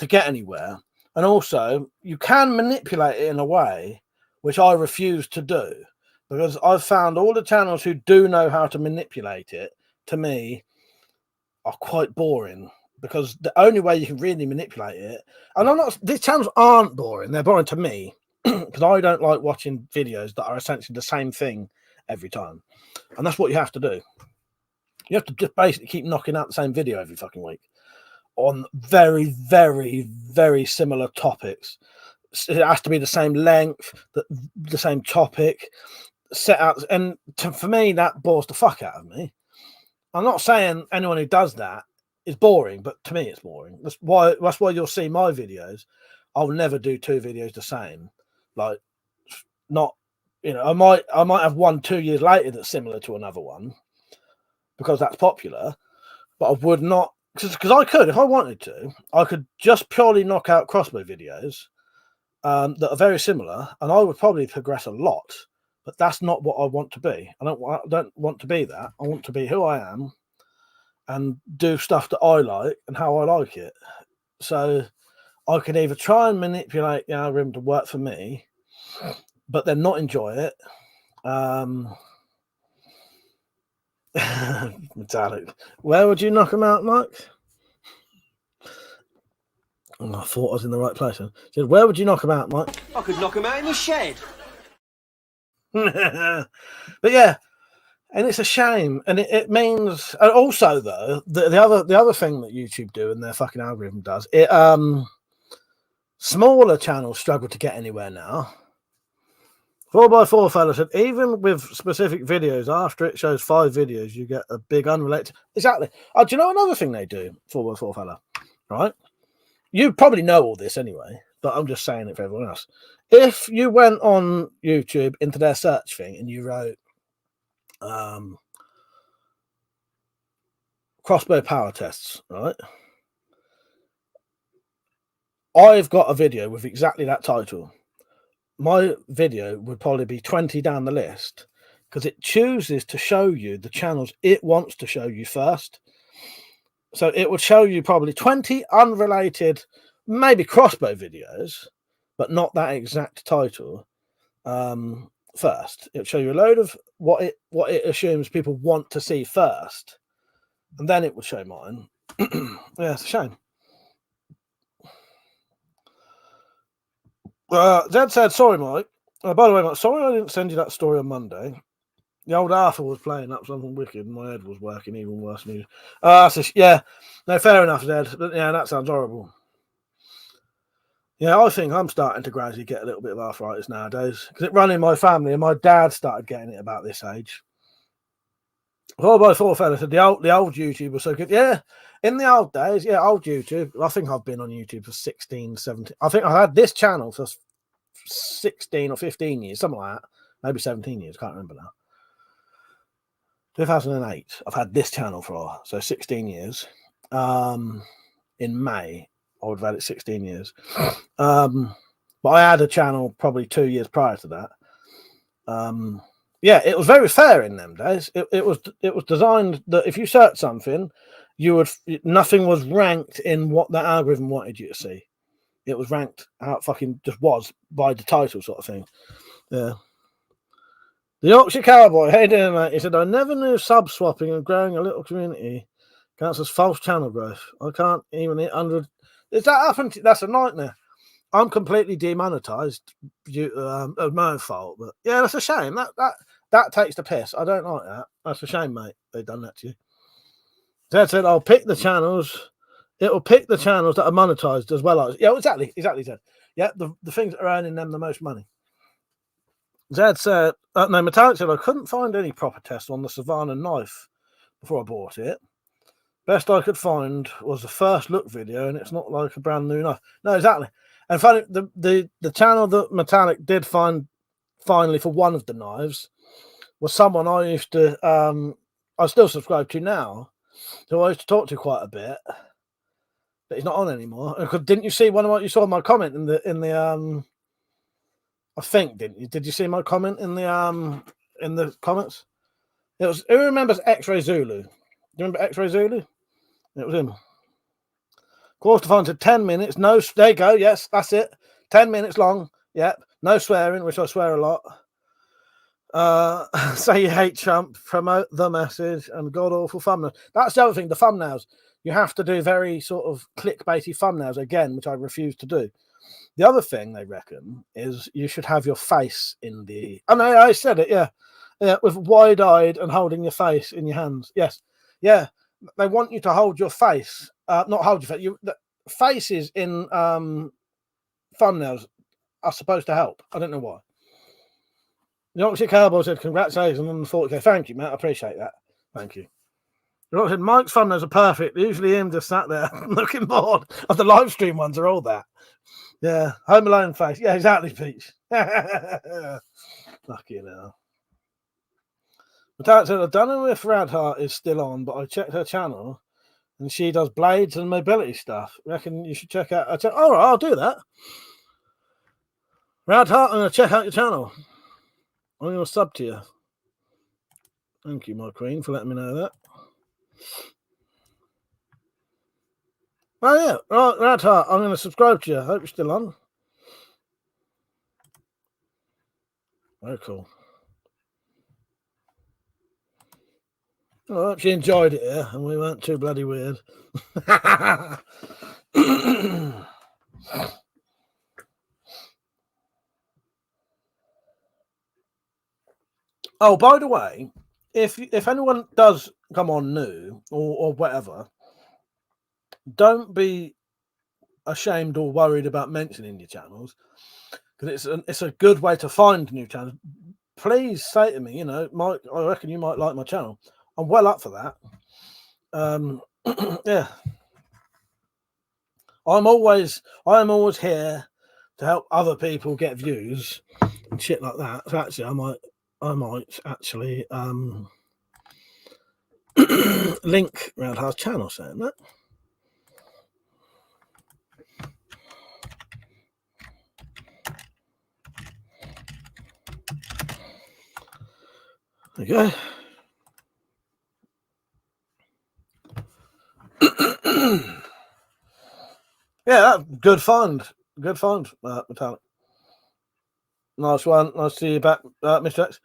get anywhere. And also, you can manipulate it in a way which I refuse to do, because I've found all the channels who do know how to manipulate it, to me, are quite boring. because the only way you can really manipulate it, and I'm not, these channels aren't boring, they're boring to me because I don't like watching videos that are essentially the same thing every time, and that's what you have to do. You have to just basically keep knocking out the same video every fucking week on very, very, very similar topics. It has to be the same length, the same topic, set out, and for me that bores the fuck out of me. I'm not saying anyone who does that is boring, but to me it's boring. That's why you'll see my videos. I'll never do 2 videos the same. Like, not, you know, I might have one 2 years later that's similar to another one because that's popular, but I would not, because I could, if I wanted to, I could just purely knock out crossbow videos that are very similar, and I would probably progress a lot. But that's not what I want to be. I don't want to be that. I want to be who I am and do stuff that I like and how I like it. So I can either try and manipulate the algorithm to work for me, but then not enjoy it. Metallic. Where would you knock him out, Mike? Oh, I thought I was in the right place. Said, where would you knock him out, Mike? I could knock him out in the shed. But yeah, and it's a shame, and it means, and also though the other thing that YouTube do and their fucking algorithm does it, smaller channels struggle to get anywhere now. 4x4 fella said even with specific videos, after it shows 5 videos you get a big unrelated. Exactly. Do you know another thing they do, 4x4 fella, right? You probably know all this anyway, but I'm just saying it for everyone else. If you went on YouTube into their search thing and you wrote crossbow power tests, right? I've got a video with exactly that title. My video would probably be 20 down the list because it chooses to show you the channels it wants to show you first. So it would show you probably 20 unrelated, maybe crossbow videos, but not that exact title. First, it'll show you a load of what it assumes people want to see first, and then it will show mine. Yeah, it's a shame. Zed said, "Sorry, Mike. By the way, Mike, sorry I didn't send you that story on Monday. The old Arthur was playing up something wicked, and my head was working even worse than you." Yeah, no, fair enough, Zed. But yeah, that sounds horrible. Yeah, I think I'm starting to gradually get a little bit of arthritis nowadays because it ran in my family, and my dad started getting it about this age. 4x4 fella said the old YouTube was so good. Yeah, in the old days, yeah, old YouTube. I think I've been on YouTube for 16, 17. I think I had this channel for 16 or 15 years, something like that. Maybe 17 years, can't remember now. 2008, I've had this channel for, so 16 years. In May, I would have had it 16 years. But I had a channel probably 2 years prior to that. Yeah, it was very fair in them days. It was designed that if you search something, nothing was ranked in what the algorithm wanted you to see. It was ranked how it fucking just was by the title sort of thing. Yeah. The Yorkshire Cowboy, hey there, mate. He said, I never knew sub swapping and growing a little community counts as false channel growth. I can't even hit 100. Is that happened? That's a nightmare. I'm completely demonetized of my own fault. But yeah, that's a shame. That takes the piss. I don't like that. That's a shame, mate. They've done that to you. Zed said, I'll pick the channels. It will pick the channels that are monetized as well as. Yeah, exactly, Zed. Yeah, the things that are earning them the most money. Zed said, no, Metallic said, I couldn't find any proper tests on the Savannah knife before I bought it. Best I could find was the first look video, and it's not like a brand new knife. No, exactly. And funny, the channel that Metallic did find finally for one of the knives was someone I used to, I still subscribe to now, who I used to talk to quite a bit, but he's not on anymore. Didn't you see you saw my comment in the I think, didn't you? Did you see my comment in the comments? It was, who remembers X-Ray Zulu? Do you remember X-Ray Zulu? It was him. Course to find to 10 minutes. No, there you go. Yes, that's it. 10 minutes long. Yep. No swearing, which I swear a lot. Say you hate Trump, promote the message, and god awful thumbnails. That's the other thing, the thumbnails. you have to do very sort of clickbaity thumbnails again, which I refuse to do. The other thing they reckon is you should have your face in the. And I said it, yeah, with wide-eyed and holding your face in your hands. Yes, yeah. They want you to hold your face, not hold your face. The faces in thumbnails are supposed to help. I don't know why. The Yorkshire Cowboy said, "Congratulations on the 40k." Thank you, Matt. I appreciate that. Thank you. The Yorkshire said, "Mike's thumbnails are perfect. Usually him just sat there looking bored." Of the live stream ones are all that. Yeah, Home Alone face. Yeah, exactly, Peach. Fucking hell. But said, I don't know if Radhart is still on, but I checked her channel and she does blades and mobility stuff. Reckon you should check out her channel. All right, I'll do that. Radhart, I'm going to check out your channel. I'm going to sub to you. Thank you, my queen, for letting me know that. Oh, yeah. Right, Radhart, I'm going to subscribe to you. I hope you're still on. Very cool. I hope she enjoyed it here and we weren't too bloody weird. Oh, by the way, if anyone does come on new or whatever, don't be ashamed or worried about mentioning your channels, because it's a good way to find new channels. Please say to me, you know, Mike, I reckon you might like my channel. I'm well up for that. Yeah, I am always here to help other people get views and shit like that. So actually, I might actually link Roundhouse channel saying that. There you go. Yeah, good find. Good find, Metallic. Nice one. Nice to see you back, Mr. X.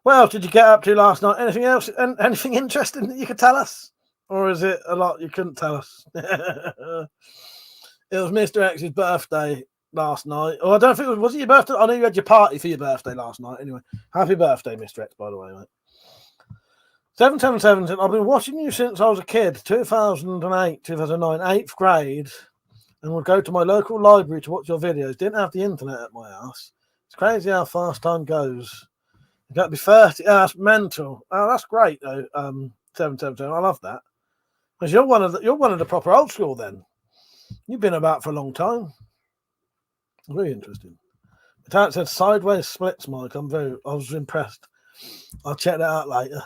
What else did you get up to last night? Anything else? Anything interesting that you could tell us? Or is it a lot you couldn't tell us? It was Mr. X's birthday last night. Oh, I don't think was it your birthday? I know you had your party for your birthday last night. Anyway, happy birthday, Mr. X, by the way, mate. 777 said, I've been watching you since I was a kid, 2008, 2009, 8th grade, and would go to my local library to watch your videos. Didn't have the internet at my house. It's crazy how fast time goes. You got to be 30. Oh, that's mental. Oh, that's great though. 777. I love that. Because you're one of the proper old school then. You've been about for a long time. Very interesting. It said sideways splits, Mike. I was impressed. I'll check that out later.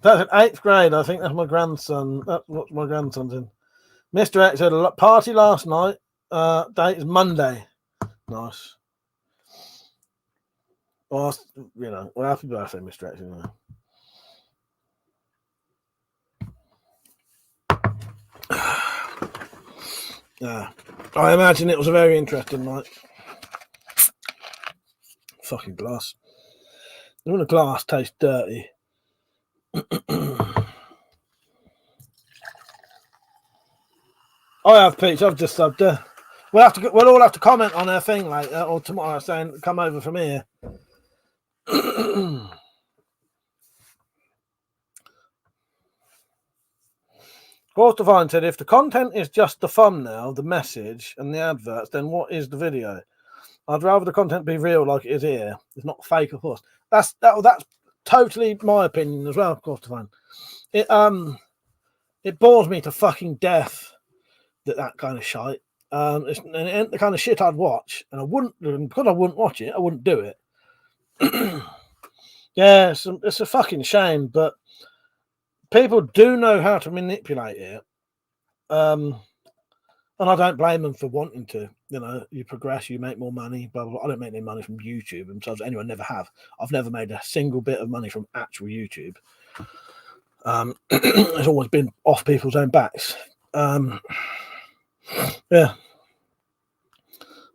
That's in 8th grade. I think that's my grandson. That's what my grandson's in. Mr. X had a party last night. Date is Monday. Nice. Well, you know, well, happy birthday, Mr. X. Anyway. Yeah, I imagine it was a very interesting night. Fucking glass. Even a glass tastes dirty. I have, Peach. I've just subbed her. We'll all have to comment on her thing later or tomorrow saying come over from here. Divine said, if the content is just the thumbnail, the message, and the adverts, then what is the video? I'd rather the content be real like it is here. It's not fake, of course. That's totally my opinion as well, of course, Divine. It bores me to fucking death that kind of shite. It's the kind of shit I'd watch, and I wouldn't, because I wouldn't watch it, I wouldn't do it. Yeah, it's a fucking shame, but people do know how to manipulate it. And I don't blame them for wanting to. You know, you progress, you make more money, blah, blah, blah. I don't make any money from YouTube themselves. Anyway, I never have. I've never made a single bit of money from actual YouTube. It's always been off people's own backs. Yeah. The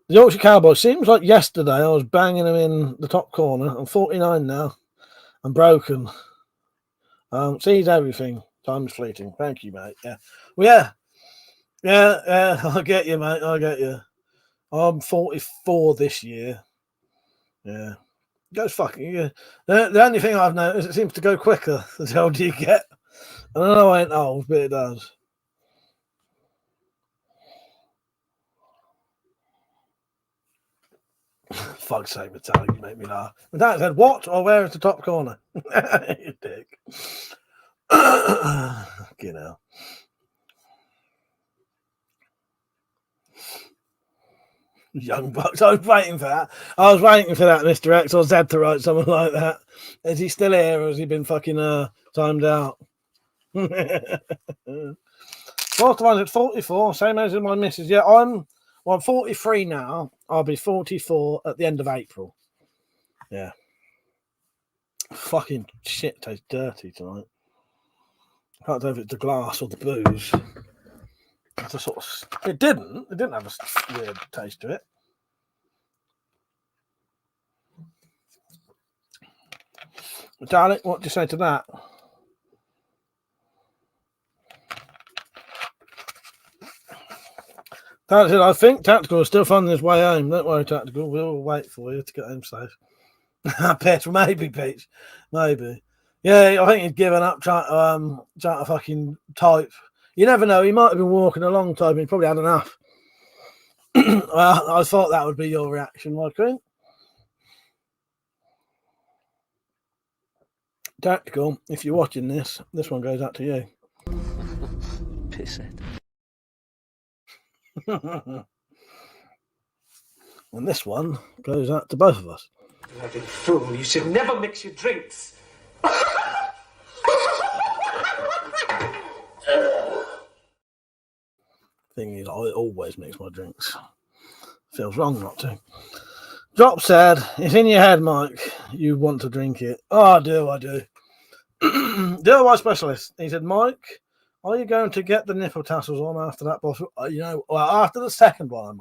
Yorkshire Cowboy, seems like yesterday I was banging him in the top corner. I'm 49 now. I'm broken. Seize everything. Time is fleeting. Thank you, mate. Yeah. Well, yeah. I get you, mate. I get you. I'm 44 this year. Yeah. Goes fucking. Yeah. The only thing I've noticed, it seems to go quicker the older you get. I don't know I ain't old, but it does. Fuck's sake, Metallic, you make me laugh. Metallic said, what or where is the top corner? You dick. You know. Young Bucks. I was waiting for that. I was waiting for that, Mr. X or Zed to write something like that. Is he still here or has he been fucking timed out? What's the one at 44? Same age as my missus. Yeah, I'm 43 now. I'll be 44 at the end of April. Yeah. Fucking shit tastes dirty tonight. I can't tell if it's the glass or the booze. It's a sort of. It didn't have a weird taste to it. Metallic, what do you say to that? I think Tactical is still finding his way home. Don't worry, Tactical. We'll wait for you to get home safe. Pet, maybe, Peach. Maybe. Yeah, I think he's given up trying to fucking type. You never know. He might have been walking a long time. He probably had enough. Well, I thought that would be your reaction, my queen. Tactical, if you're watching this one goes out to you. Pisshead. And this one goes out to both of us. Bloody fool, you should never mix your drinks. Thing is, I always mix my drinks. Feels wrong not to. Drop said, it's in your head, Mike. You want to drink it. Oh, I do. DIY specialist. He said, Mike, are you going to get the nipple tassels on after that bottle? After the second one, I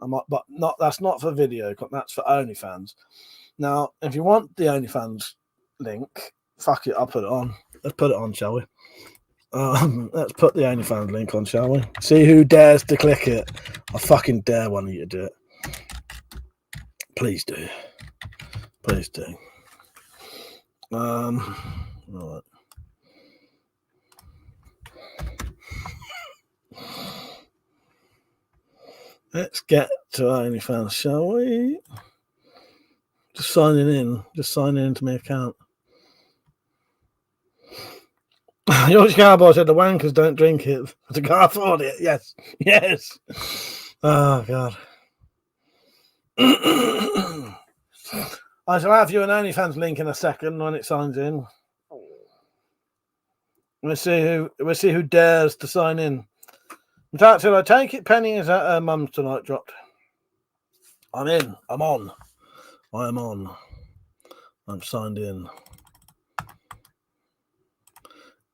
might, but not. That's not for video. That's for OnlyFans. Now, if you want the OnlyFans link, fuck it, I'll put it on. Let's put it on, shall we? Let's put the OnlyFans link on, shall we? See who dares to click it. I fucking dare one of you to do it. Please do. Please do. Right. Let's get to OnlyFans, shall we? Just signing in. Just signing into my account. George Cowboy said the wankers don't drink it. They can't afford it. Yes. Yes. Oh, God. I shall have you an OnlyFans link in a second when it signs in. We'll see who dares to sign in. In fact, I take it Penny is at her mum's tonight dropped. I'm in. I'm on. I am on. I'm signed in.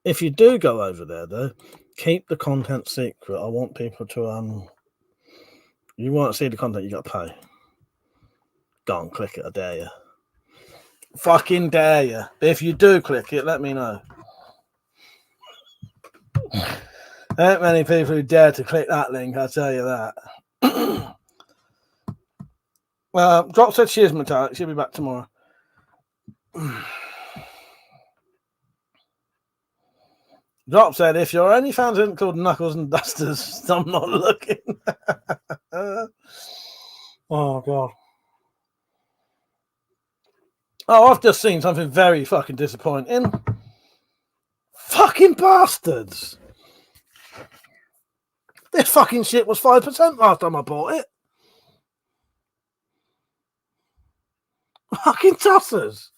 If you do go over there, though, keep the content secret. I want people to you want to see the content, you got to pay. Go on, click it. I dare you. Fucking dare you. If you do click it, let me know. There ain't many people who dare to click that link, I'll tell you that. Drop said she is Metallic. She'll be back tomorrow. Drop said, if your OnlyFans isn't called Knuckles and Dusters, I'm not looking. Oh, God. Oh, I've just seen something very fucking disappointing. Fucking bastards. This fucking shit was 5% last time I bought it. Fucking tossers.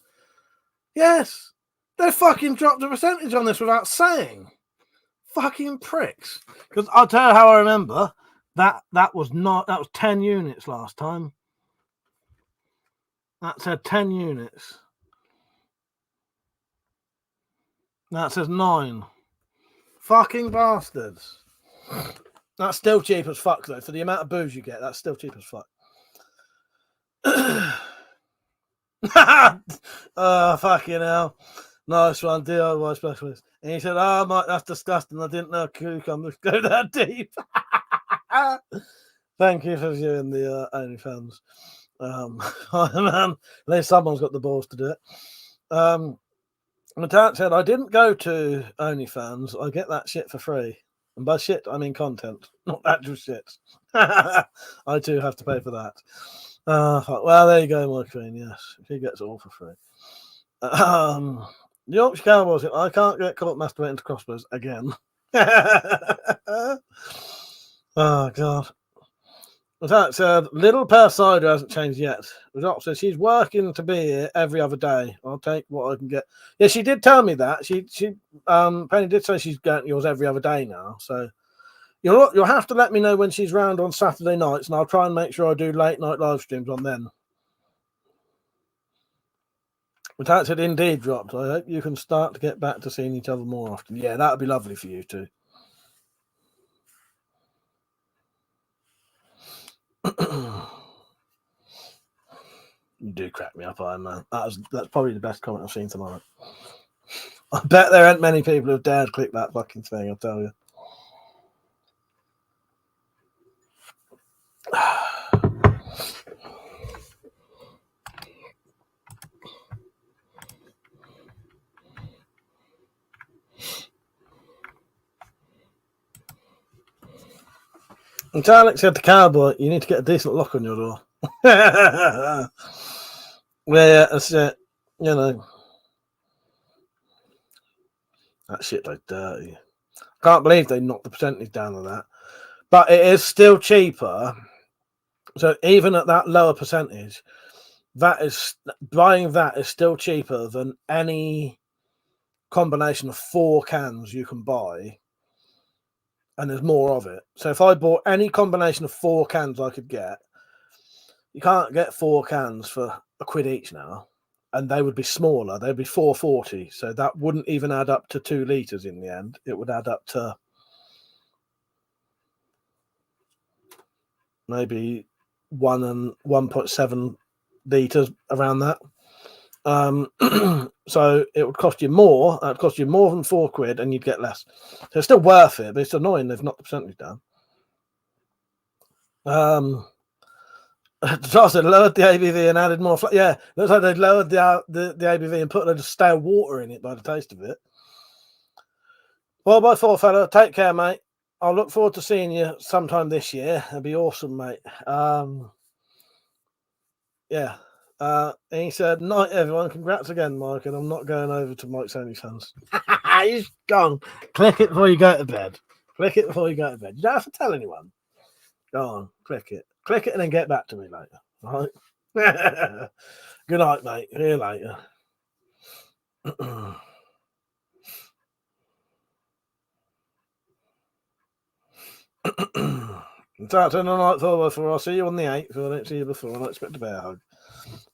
Yes. They fucking dropped the percentage on this without saying. Fucking pricks. Because I'll tell you how I remember. That was 10 units last time. That said 10 units. That says 9. Fucking bastards. That's still cheap as fuck, though. For the amount of booze you get, that's still cheap as fuck. Oh, fucking hell. Nice one, DIY specialist. And he said, "Oh, Mike, that's disgusting. I didn't know cucumbers go that deep." Thank you for viewing the OnlyFans. Man, at least someone's got the balls to do it. Matat said, "I didn't go to OnlyFans. I get that shit for free. And by shit, I mean content, not actual shit. I too have to pay for that." Well, there you go, my queen. Yes, she gets it all for free. The Yorkshire Cowboys. I can't get caught masturbating to crossbows again. Oh God. That said, little Pear Cider hasn't changed yet. The says she's working to be here every other day. I'll take what I can get. Yeah, she did tell me that. She Penny did say she's getting yours every other day now. So you'll have to let me know when she's round on Saturday nights, and I'll try and make sure I do late night live streams on them. But that's it indeed dropped. I hope you can start to get back to seeing each other more often. Yeah, that would be lovely for you too. You do crack me up, Iron Man. That's probably the best comment I've seen tonight. I bet there aren't many people who've dared click that fucking thing, I'll tell you. And Alex said to Cowboy, you need to get a decent lock on your door. Yeah, that's it. You know. That shit like dirty. Can't believe they knocked the percentage down on that. But it is still cheaper. So even at that lower percentage, buying that is still cheaper than any combination of 4 cans you can buy. And there's more of it. So if I bought any combination of 4 cans I could get, you can't get 4 cans for £1 each now. And they would be smaller. They'd be £4.40. So that wouldn't even add up to 2 litres in the end. It would add up to maybe 1 and 1.7 litres around that. So it would cost you more. It would cost you more than £4 and you'd get less. So it's still worth it, but it's annoying they've knocked the percentage down. Josh had lowered the ABV and added more. Yeah, looks like they'd lowered the ABV and put a load of stale water in it by the taste of it. 4x4 fella, take care, mate. I'll look forward to seeing you sometime this year. It'd be awesome, mate. Yeah. He said, "Night, everyone. Congrats again, Mike. And I'm not going over to Mike's OnlyFans." He's gone. Click it before you go to bed. Click it before you go to bed. You don't have to tell anyone. Go on, click it. Click it and then get back to me later. All right. Good night, mate. See you later. Saturday night 4x4. I'll see you on the 8th. If I don't see you before, I don't expect a bear hug.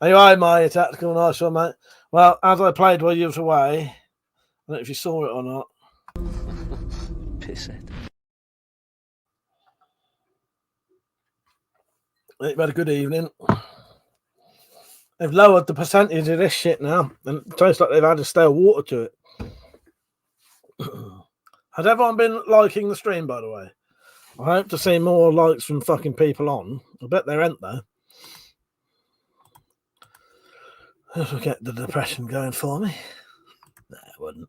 Anyway, my tactical nice one, mate. Well, as I played while you was away, I don't know if you saw it or not. Pisshead. You've had a good evening. They've lowered the percentage of this shit now, and it tastes like they've added stale water to it. Has everyone been liking the stream, by the way? I hope to see more likes from fucking people on. I bet there ain't, though. This will get the depression going for me. No, it wouldn't.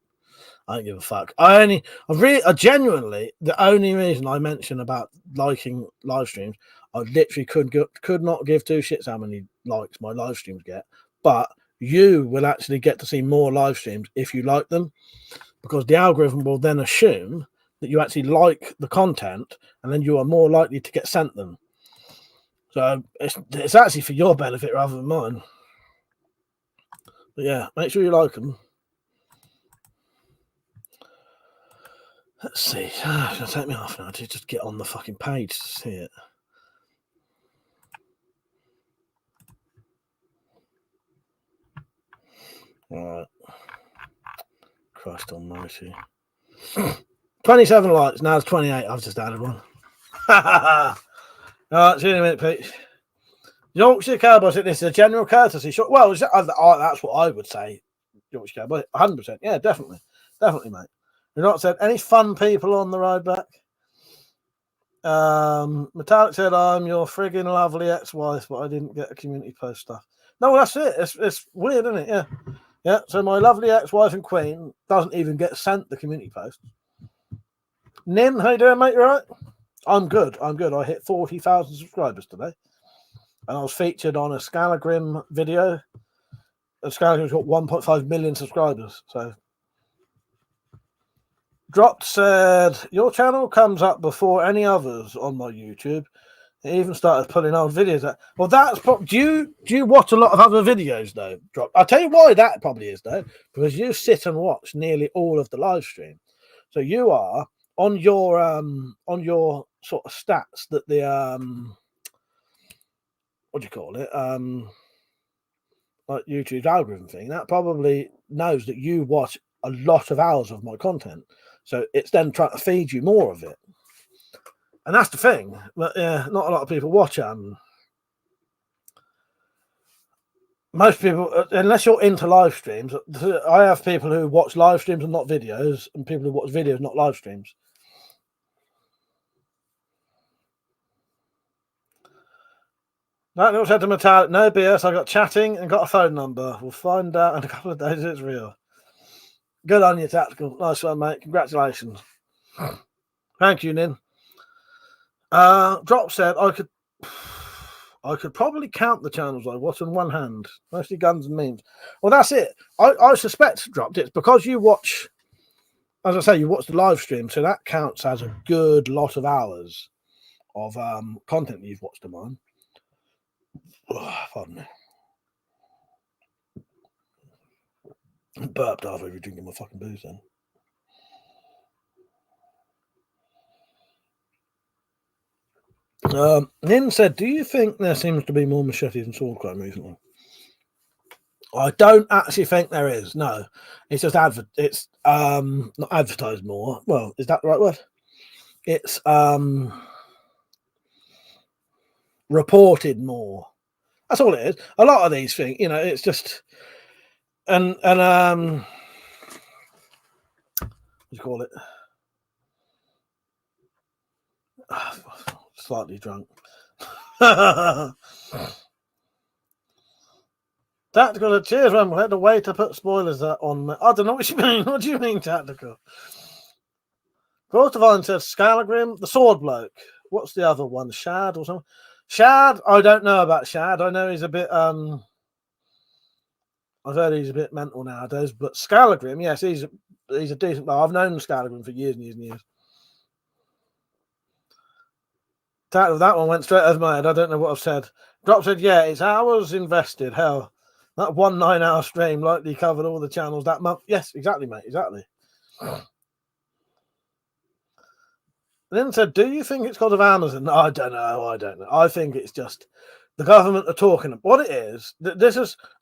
I don't give a fuck. I genuinely, the only reason I mention about liking live streams, I literally could not give 2 shits how many likes my live streams get. But you will actually get to see more live streams if you like them, because the algorithm will then assume that you actually like the content, and then you are more likely to get sent them. So it's actually for your benefit rather than mine. But yeah, make sure you like them. Let's see. It's going to take me half an hour to just get on the fucking page to see it. All right. Christ almighty. 27 likes. Now it's 28. I've just added one. All right, see you in a minute, Pete. Yorkshire Cowboys, this is a general courtesy shot. Well, that's what I would say. Yorkshire Cowboy. 100%. Yeah, definitely. Definitely, mate. You've not said any fun people on the ride back. Metallic said, I'm your friggin' lovely ex-wife, but I didn't get a community post stuff. No, that's it. It's weird, isn't it? Yeah. Yeah. So my lovely ex-wife and queen doesn't even get sent the community post. Nin, how you doing, mate? You all right? I'm good. I'm good. I hit 40,000 subscribers today. And I was featured on a Scalagrim video. Scalagrim's got 1.5 million subscribers. So Dropped said, your channel comes up before any others on my YouTube. It even started putting old videos out. Well, that's do you watch a lot of other videos though? Drop. I'll tell you why that probably is though, because you sit and watch nearly all of the live stream. So you are on your sort of stats that the what do you call it? Like YouTube's algorithm thing, that probably knows that you watch a lot of hours of my content. So it's then trying to feed you more of it. And that's the thing. But yeah, not a lot of people watch most people, unless you're into live streams. I have people who watch live streams and not videos, and people who watch videos, not live streams. No, said to Metallic, no BS, I got chatting and got a phone number. We'll find out in a couple of days it's real. Good on you, Tactical. Nice one, mate. Congratulations. Thank you, Nin. Drop said, I could probably count the channels I watch on one hand. Mostly guns and memes. Well, that's it. I suspect, Dropped, it's because you watch, as I say, you watch the live stream, so that counts as a good lot of hours of content you've watched of mine. Pardon me. Burped halfway through drinking my fucking booze then. Nin said, do you think there seems to be more machetes and sword crime recently? I don't actually think there is. No, it's just it's not advertised more. Well, is that the right word? It's reported more. That's all it is. A lot of these things, it's just and what do you call it? Slightly drunk. Tactical, cheers, man. We had to wait to put spoilers on. I don't know what you mean. What do you mean, Tactical? Quartervine says Scalagrim, the sword bloke. What's the other one? Shad or something? Shad, I don't know about Shad. I know he's a bit I've heard he's a bit mental nowadays, but Scalagrim, yes, he's a decent guy. I've known Scalagrim for years and years and years. That one went straight over my head. I don't know what I've said. Drop said, yeah, it's hours invested. Hell, that 1 9-hour stream likely covered all the channels that month. Yes, exactly, mate. Exactly. Then said, do you think it's because of Amazon? I don't know. I think it's just the government are talking. What it is,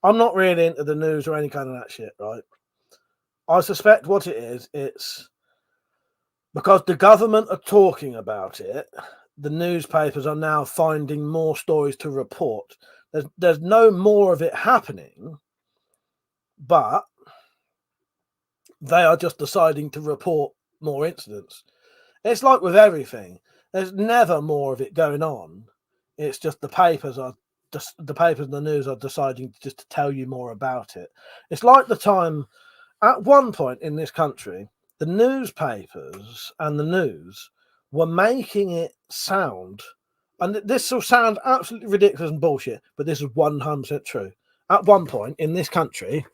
I'm not really into the news or any kind of that shit, right? I suspect what it is, it's because the government are talking about it. The newspapers are now finding more stories to report. There's no more of it happening, but they are just deciding to report more incidents. It's like with everything. There's never more of it going on. It's just the papers and the news are deciding just to tell you more about it. It's like the time at one point in this country, the newspapers and the news were making it sound, and this will sound absolutely ridiculous and bullshit, but this is 100% true. At one point in this country,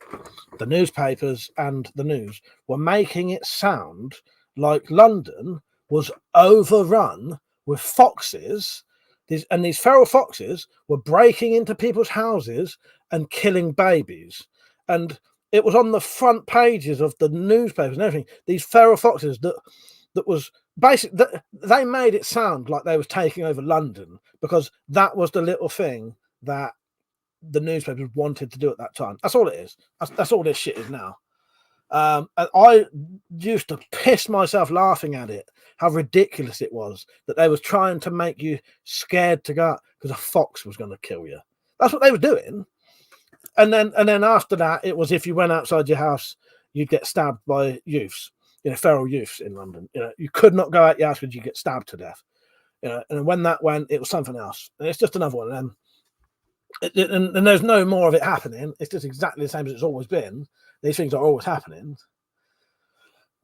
the newspapers and the news were making it sound like London was overrun with foxes, and these feral foxes were breaking into people's houses and killing babies. And it was on the front pages of the newspapers and everything. These feral foxes that was basically, they made it sound like they was taking over London because that was the little thing that the newspapers wanted to do at that time. That's all it is. That's all this shit is now. And I used to piss myself laughing at it, how ridiculous it was that they was trying to make you scared to go out because a fox was going to kill you. That's what they were doing. and then after that, it was if you went outside your house, you'd get stabbed by youths, feral youths in London. You could not go out your house because you get stabbed to death. And when that went, it was something else. And it's just another one of them. And there's no more of it happening. It's just exactly the same as it's always been. These things are always happening.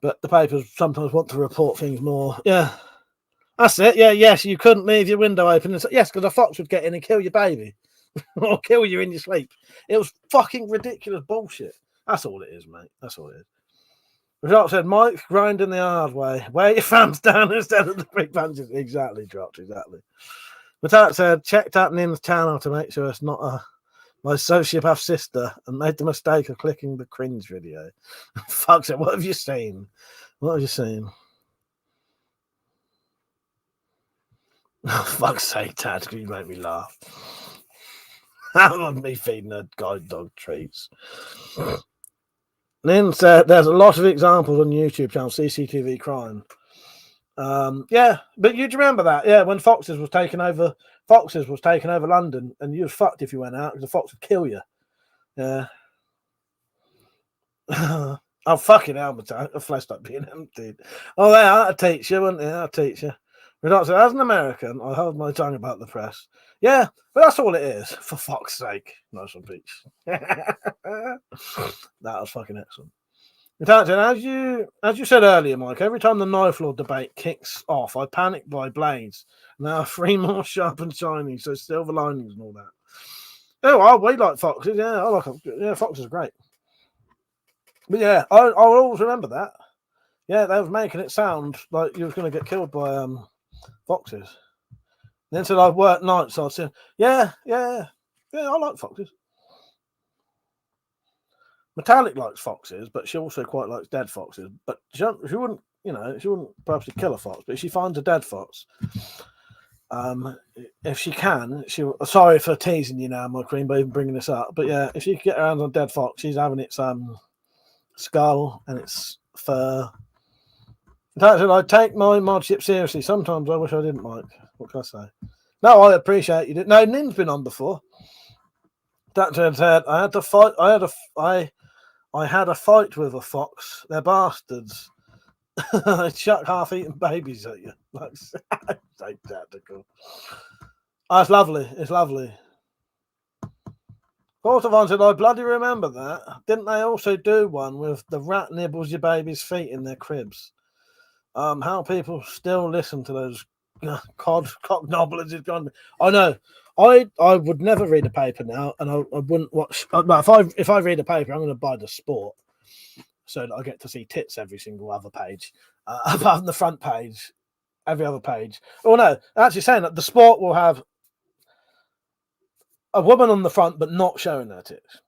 But the papers sometimes want to report things more. Yeah, that's it. Yeah, yes, you couldn't leave your window open. Yes, because a fox would get in and kill your baby. Or kill you in your sleep. It was fucking ridiculous bullshit. That's all it is, mate. That's all it is. Drop said, Mike, grinding the hard way. Wear your thumbs down instead of the big punches. Exactly, Dropped, exactly. Matat said, checked out Nin's channel to make sure it's not my sociopath sister and made the mistake of clicking the cringe video. Fuck it, what have you seen? What have you seen? Oh, fuck's sake, Tad, you make me laugh. That was me feeding a guide dog treats. Nin said there's a lot of examples on YouTube channel, CCTV crime. Yeah, but you'd remember that, yeah, when Foxes was taking over London, and you was fucked if you went out because the fox would kill you. Yeah. Oh, fucking hell, the flesh not being emptied. Oh, yeah, that'll teach you, wouldn't it? That'll teach you. But so, as an American, I hold my tongue about the press. Yeah, but that's all it is, for fuck's sake. Nice one, Peach. That was fucking excellent. As you said earlier, Mike, every time the knife lord debate kicks off, I panic by blades. Now 3 more sharp and shiny, so silver linings and all that. Oh, we like foxes. Yeah, I like them. Yeah, foxes are great. But yeah, I'll always remember that. Yeah, they was making it sound like you was going to get killed by foxes. And then said I'd work nights, so I'd say, yeah, I like foxes. Metallic likes foxes, but she also quite likes dead foxes. But she wouldn't, she wouldn't purposely kill a fox. But if she finds a dead fox, if she can, sorry for teasing you now, my queen, by even bringing this up. But yeah, if she can get her hands on a dead fox, she's having its skull and its fur. In fact, I take my modship seriously. Sometimes I wish I didn't, Mike. What can I say? No, I appreciate you. No, Nin's been on before. That said, I had to fight. I had a fight with a fox. They're bastards. They chuck half-eaten babies at you. Like, so tactical. Oh, it's lovely. It's lovely. Portavon said, I bloody remember that. Didn't they also do one with the rat nibbles your baby's feet in their cribs? How people still listen to those cock nobblers is gone. I know. I would never read a paper now, and I wouldn't watch. But if I read a paper, I'm going to buy the sport, so that I get to see tits every single other page, apart from the front page, every other page. Oh no, actually saying that the sport will have a woman on the front, but not showing her tits.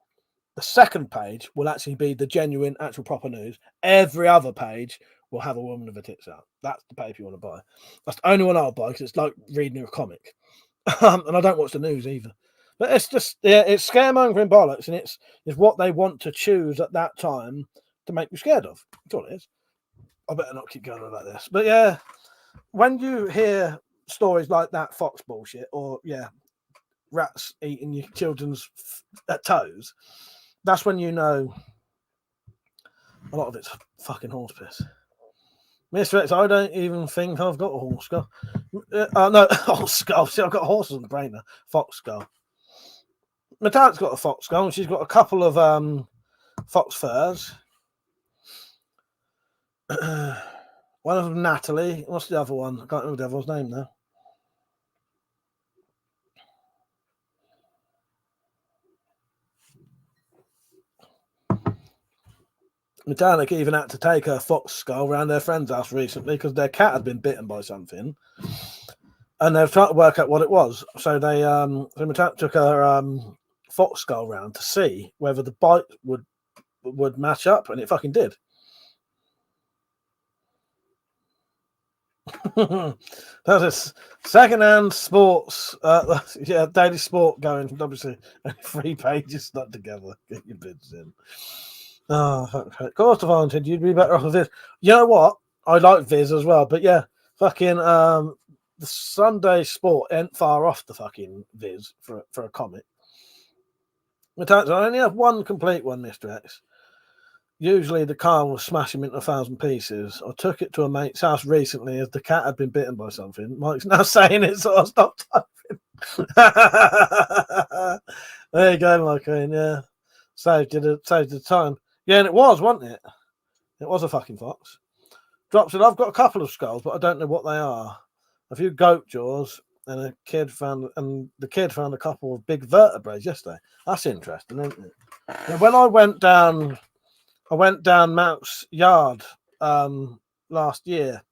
The second page will actually be the genuine, actual, proper news. Every other page will have a woman with her tits out. That's the paper you want to buy. That's the only one I'll buy because it's like reading a comic. And I don't watch the news either. But it's just, it's scaremongering bollocks, and it's what they want to choose at that time to make you scared of. That's all it is. I better not keep going on like this. But yeah, when you hear stories like that fox bullshit, or rats eating your children's toes, that's when you know a lot of it's fucking horse piss. Mr. X, I don't even think I've got a horse skull. No, horse skull. See, I've got horses on the brain now. Fox skull. My dad's got a fox skull, and she's got a couple of fox furs. One of them, Natalie. What's the other one? I can't remember the other one's name now. Metallic even had to take her fox skull around their friend's house recently because their cat had been bitten by something, and they've tried to work out what it was. So they Metallic took her fox skull round to see whether the bite would match up, and it fucking did. That's a second-hand sports, daily sport going. Obviously, 3 pages stuck together. Get your bids in. Oh, of course, Devon, you'd be better off with Viz. You know what? I like Viz as well, but yeah, fucking the Sunday Sport ain't far off the fucking Viz for a comic. I only have one complete one, Mr. X. Usually the car will smash him into 1,000 pieces. I took it to a mate's house recently as the cat had been bitten by something. Mike's now saying it, so I stopped typing. There you go, Mike. Yeah. Saved the time. Yeah, and it was, wasn't it? It was a fucking fox. Drop said, I've got a couple of skulls, but I don't know what they are. A few goat jaws, and the kid found a couple of big vertebrae yesterday. That's interesting, isn't it? And when I went down Mount's yard last year,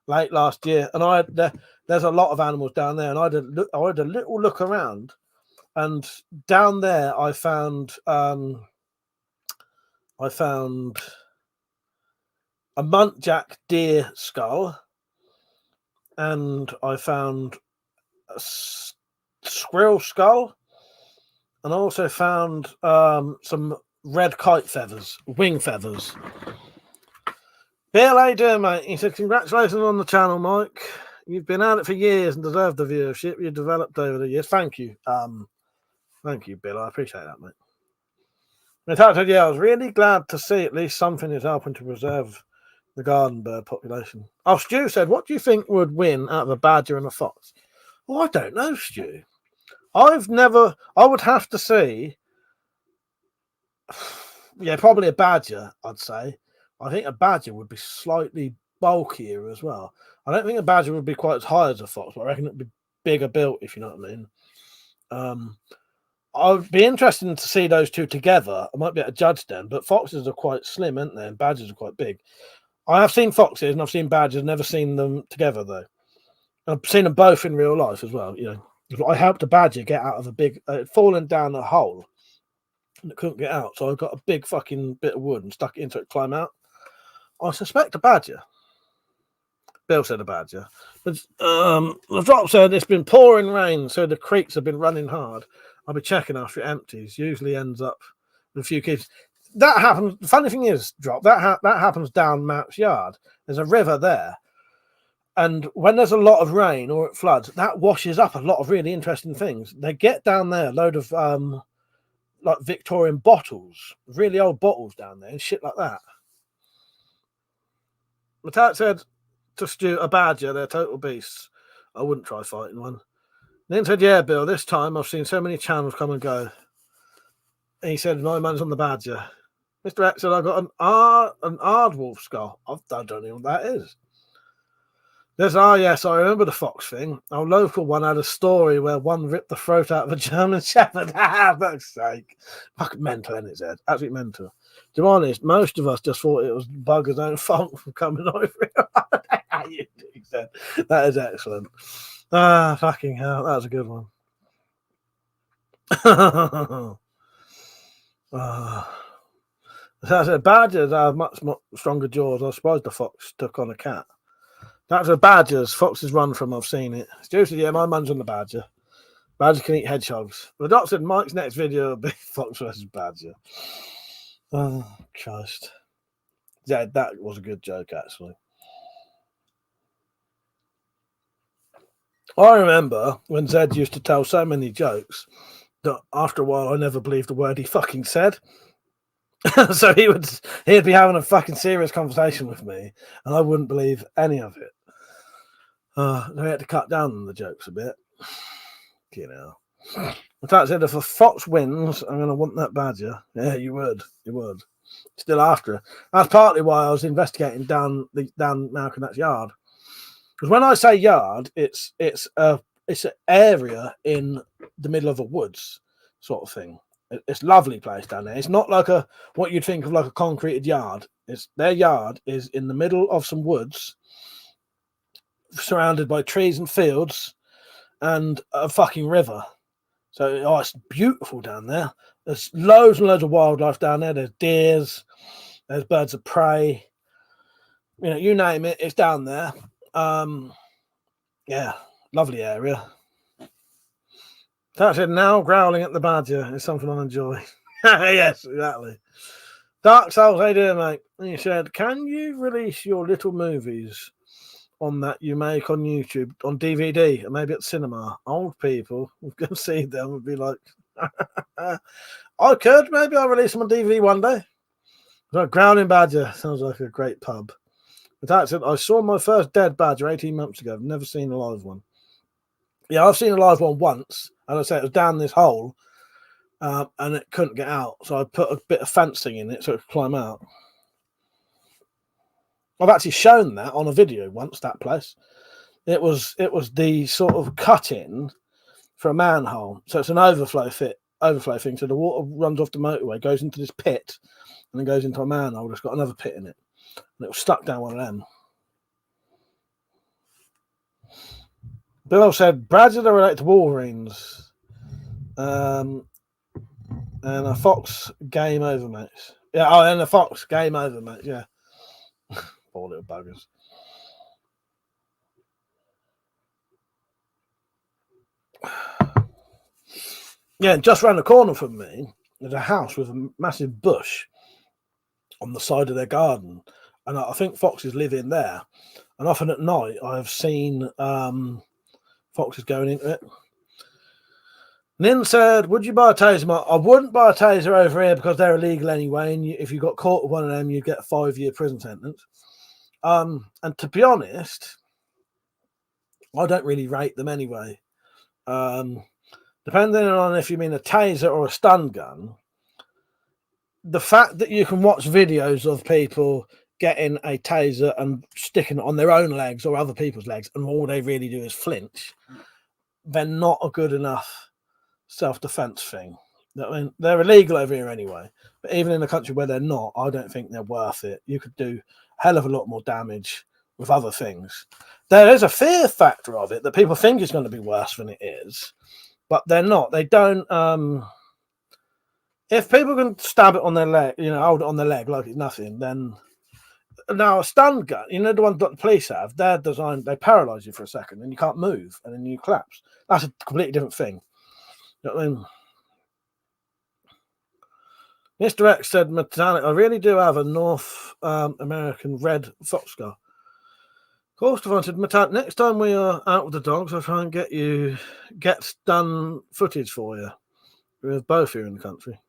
late last year, and there's a lot of animals down there, and I had a little look around, and down there I found a muntjac deer skull, and I found a squirrel skull, and I also found some red kite feathers, wing feathers. Bill, how you doing, mate? He said, congratulations on the channel, Mike. You've been at it for years and deserve the viewership you developed over the years. Thank you. Thank you, Bill. I appreciate that, mate. Said, yeah, I was really glad to see at least something is helping to preserve the garden bird population. Oh, Stu said, what do you think would win out of a badger and a fox? Well, I don't know, Stu. I would have to see. Yeah, probably a badger, I'd say. I think a badger would be slightly bulkier as well. I don't think a badger would be quite as high as a fox, but I reckon it'd be bigger built, if you know what I mean. I'd be interested to see those two together. I might be able to judge them, but foxes are quite slim, aren't they? And badgers are quite big. I have seen foxes and I've seen badgers, never seen them together, though. I've seen them both in real life as well. You know, I helped a badger get out of a big, fallen down a hole, and it couldn't get out. So I got a big fucking bit of wood and stuck it into it to climb out. I suspect a badger. Bill said a badger. But the drop said it's been pouring rain, so the creeks have been running hard. I'll be checking after it empties. Usually ends up with a few kids. That happens. The funny thing is, drop that happens down Mount's yard. There's a river there, and when there's a lot of rain or it floods, that washes up a lot of really interesting things. They get down there a load of like Victorian bottles, really old bottles down there, and shit like that. Matat said to Stu, a badger, they're total beasts. I wouldn't try fighting one. Then said, yeah, Bill, this time I've seen so many channels come and go. And he said, my man's on the badger. Mr. X said, I got an aardwolf skull. I don't know what that is. There's, yes, I remember the fox thing. Our local one had a story where one ripped the throat out of a German shepherd. For fuck's sake. Fucking mental, isn't it, Zed? Absolutely mental. To be honest, most of us just thought it was bugger's own fault for coming over here. That is excellent. Fucking hell, that was a good one. So I said, badgers have much stronger jaws. I suppose the fox took on a cat. That's a badgers. Foxes run from. I've seen it. Seriously, yeah, my man's on the badger. Badger can eat hedgehogs. The doc said Mike's next video will be fox versus badger. Oh, Christ. Yeah, that was a good joke, actually. I remember when Zed used to tell so many jokes that after a while I never believed a word he fucking said. So he'd be having a fucking serious conversation with me and I wouldn't believe any of it. They had to cut down on the jokes a bit. You know. In fact, said if a fox wins, I'm going to want that badger. Yeah, you would. You would. Still after it. That's partly why I was investigating down Malcolm's yard. Because when I say yard, it's an area in the middle of a woods sort of thing. It's a lovely place down there. It's not like what you'd think of like a concreted yard. Their yard is in the middle of some woods, surrounded by trees and fields, and a fucking river. So it's beautiful down there. There's loads and loads of wildlife down there. There's deers, there's birds of prey. You know, you name it, it's down there. Yeah, lovely area. That's it. Now growling at the badger is something I enjoy. Yes, exactly. Dark Souls, how you doing, mate? And you said, can you release your little movies on that you make on YouTube on DVD and maybe at cinema? Old people who can see them would be like, I could. Maybe I'll release them on DVD one day. Right, Grounding Badger sounds like a great pub. But that's it. I saw my first dead badger 18 months ago. I've never seen a live one. Yeah, I've seen a live one once. And I say it was down this hole, and it couldn't get out. So I put a bit of fencing in it so it could climb out. I've actually shown that on a video once, that place. It was the sort of cut-in for a manhole. So it's an overflow thing. So the water runs off the motorway, goes into this pit, and then goes into a manhole that's got another pit in it. And it was stuck down one of them. Bill said, badgers are related to wolverines. And a fox, game over, mates. Yeah, oh, and a fox, game over, mates. Yeah. Poor little buggers. Yeah, just round the corner from me, there's a house with a massive bush on the side of their garden. And I think foxes live in there. And often at night, I've seen foxes going into it. Nin said, would you buy a taser? I wouldn't buy a taser over here because they're illegal anyway. And if you got caught with one of them, you'd get a 5-year prison sentence. And to be honest, I don't really rate them anyway. Depending on if you mean a taser or a stun gun, the fact that you can watch videos of people getting a taser and sticking it on their own legs or other people's legs, and all they really do is flinch, they're not a good enough self-defense thing. I mean, they're illegal over here anyway, but even in a country where they're not, I don't think they're worth it. You could do a hell of a lot more damage with other things. There is a fear factor of it that people think is going to be worse than it is, but they're not. They don't. If people can stab it on their leg, hold it on their leg like it's nothing, then now a stun gun, the ones that the police have, they're designed, they paralyze you for a second and you can't move and then you collapse. That's a completely different thing. You know what I mean? Mr. X said, metallic, I really do have a North American red fox skull. Of course, Devon said, metallic, next time we are out with the dogs, I'll try and get stun footage for you. We have both here in the country.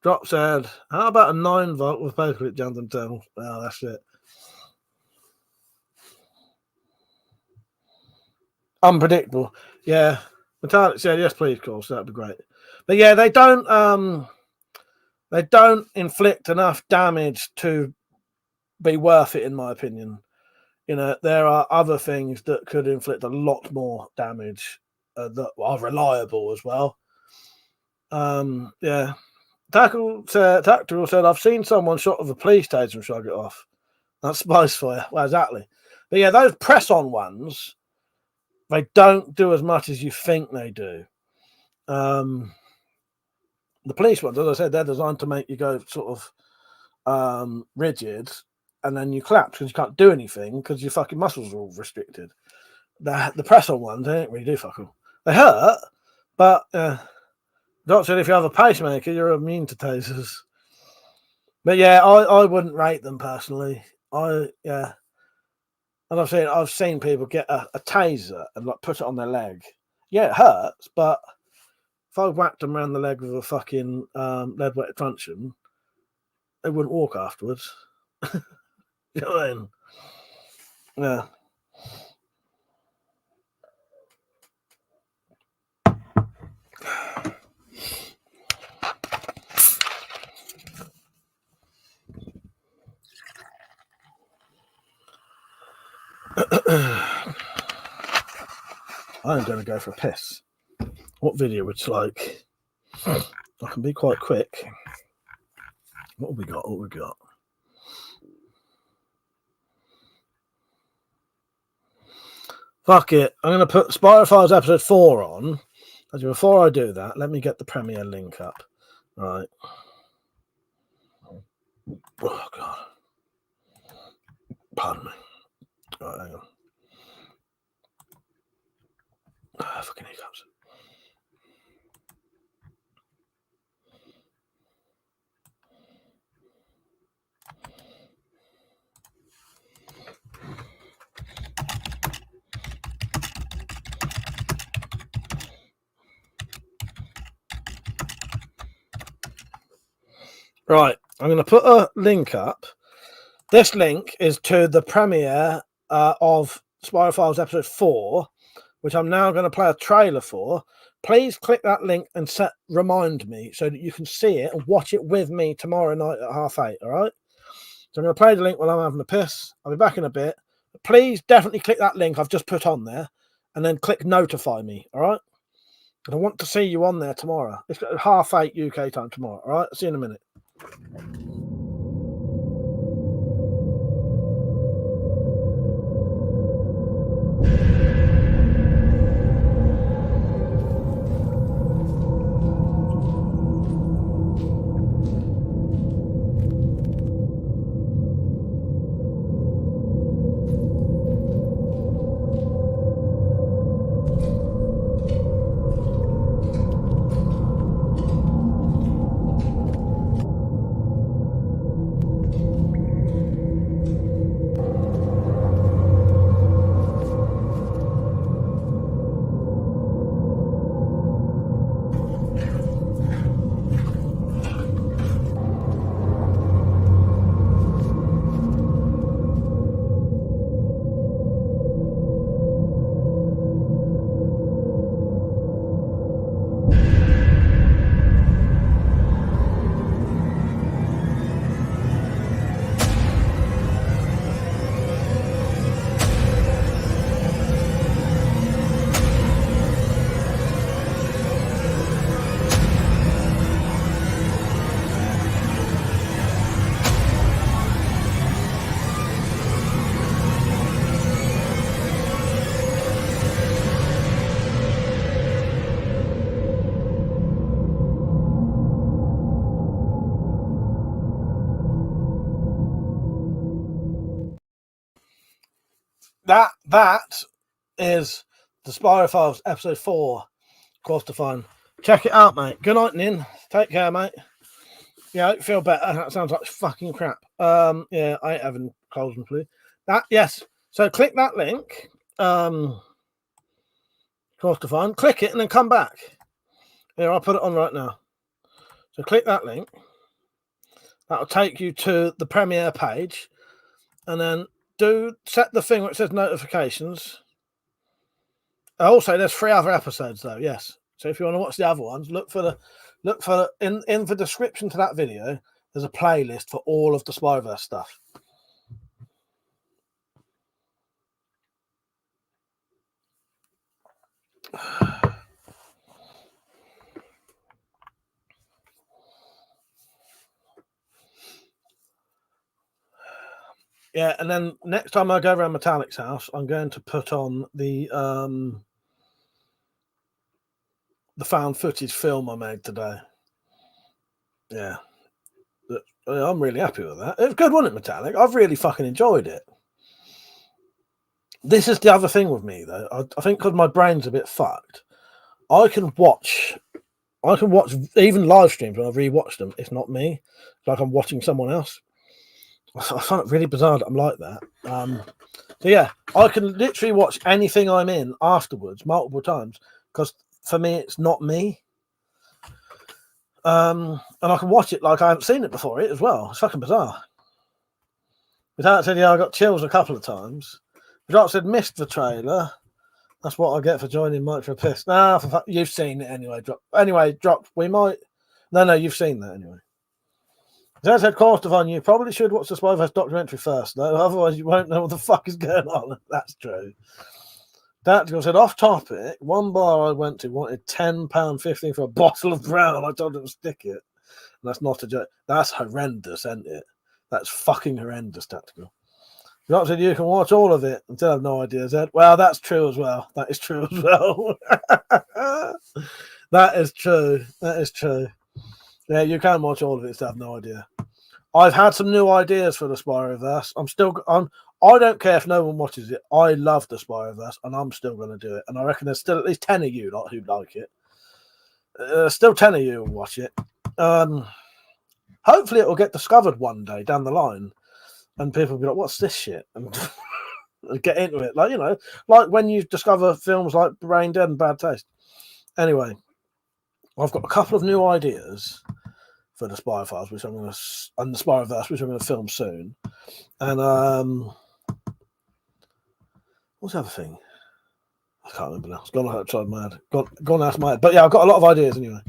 Drop said, how about a 9-volt with both clip jump and tunnel? Well, that's it. Unpredictable. Yeah. Metallic said, yes, please, of course, that'd be great. But yeah, they don't inflict enough damage to be worth it, in my opinion. There are other things that could inflict a lot more damage that are reliable as well. Yeah. Tactical said, I've seen someone shot with a police taser and shrug it off. That's spice for you. Well, exactly. But yeah, those press-on ones, they don't do as much as you think they do. The police ones, as I said, they're designed to make you go sort of rigid, and then you collapse because you can't do anything because your fucking muscles are all restricted. The press-on ones, they don't really do fuck all. They hurt, but Doc said if you have a pacemaker, you're immune to tasers. But yeah, I wouldn't rate them personally. And I've seen people get a taser and like put it on their leg. Yeah, it hurts, but if I whacked them around the leg with a fucking lead-wetted truncheon, they wouldn't walk afterwards. You know what I mean? Yeah. I'm going to go for a piss. What video would you like? I can be quite quick. What have we got? Fuck it. I'm going to put Spider Files episode 4 on. Actually, before I do that, let me get the Premiere link up. Right. Oh, God. Pardon me. Right, hang on. Fucking hiccups. Right, I'm going to put a link up. This link is to the premiere of Spyro Files Episode 4, which I'm now going to play a trailer for. Please click that link and remind me so that you can see it and watch it with me tomorrow night at 8:30, all right? So I'm going to play the link while I'm having a piss. I'll be back in a bit. Please definitely click that link I've just put on there and then click notify me, all right? And I want to see you on there tomorrow. It's at 8:30 UK time tomorrow, all right? See you in a minute. That is the Spyro Files Episode 4 course to find. Check it out, mate. Good night, Nin. Take care, mate. Yeah, I feel better. That sounds like fucking crap. Yeah, I ain't having colds and flu. Yes. So click that link. Course to find. Click it and then come back. Here, I'll put it on right now. So click that link. That'll take you to the premiere page, and then set the thing where it says notifications. Also, there's 3 other episodes though. Yes. So if you want to watch the other ones, look for in the description to that video. There's a playlist for all of the Spyroverse stuff. Yeah, and then next time I go around Metallic's house, I'm going to put on the found footage film I made today. Yeah. I'm really happy with that. It was good, wasn't it, Metallic? I've really fucking enjoyed it. This is the other thing with me, though. I think because my brain's a bit fucked, I can watch even live streams when I've rewatched them. It's not me. It's like I'm watching someone else. I find it really bizarre that I'm like that. So yeah, I can literally watch anything I'm in afterwards multiple times because for me it's not me. And I can watch it like I haven't seen it before it as well. It's fucking bizarre. Without said, yeah, I got chills a couple of times. Without said, missed the trailer. That's what I get for joining Mike for a piss. Nah, you've seen it anyway. Drop. We might. No, you've seen that anyway. As I said, Corstefan, you probably should watch the Spyverse documentary first, though. Otherwise, you won't know what the fuck is going on. That's true. Tactical said, off topic, one bar I went to wanted £10.50 for a bottle of brown. I told them to stick it. And that's not a joke. That's horrendous, isn't it? That's fucking horrendous, Tactical. Not said you can watch all of it. I still have no idea, Zed. Well, that's true as well. That is true as well. That is true. That is true. Yeah, you can watch all of it. Still have no idea. I've had some new ideas for the Spyroverse. I don't care if no one watches it. I love the Spyroverse, and I'm still going to do it. And I reckon there's still at least 10 of you who like it. Still 10 of you will watch it. Hopefully, it will get discovered one day down the line, and people will be like, "What's this shit?" and get into it. Like like when you discover films like Brain Dead and Bad Taste. Anyway, I've got a couple of new ideas for the Spy Files, which I'm going to, and the Spyroverse, which I'm going to film soon. And what's the other thing? I can't remember now. It's gone outside my head. Gone out of my head. But yeah, I've got a lot of ideas anyway.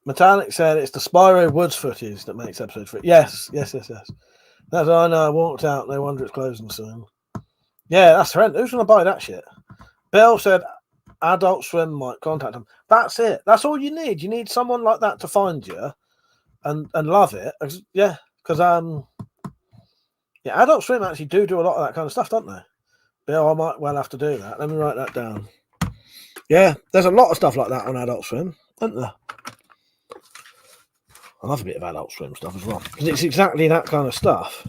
Metallic said it's the Spyro Woods footage that makes episode 3. Yes. That's I know. I walked out. No wonder it's closing soon. Yeah, that's horrendous. Who's going to buy that shit? Bill said Adult Swim might contact them. That's it. That's all you need. You need someone like that to find you and love it. Yeah, because Adult Swim actually do a lot of that kind of stuff, don't they? Bill, I might well have to do that. Let me write that down. Yeah, there's a lot of stuff like that on Adult Swim, isn't there? I love a bit of Adult Swim stuff as well, because it's exactly that kind of stuff.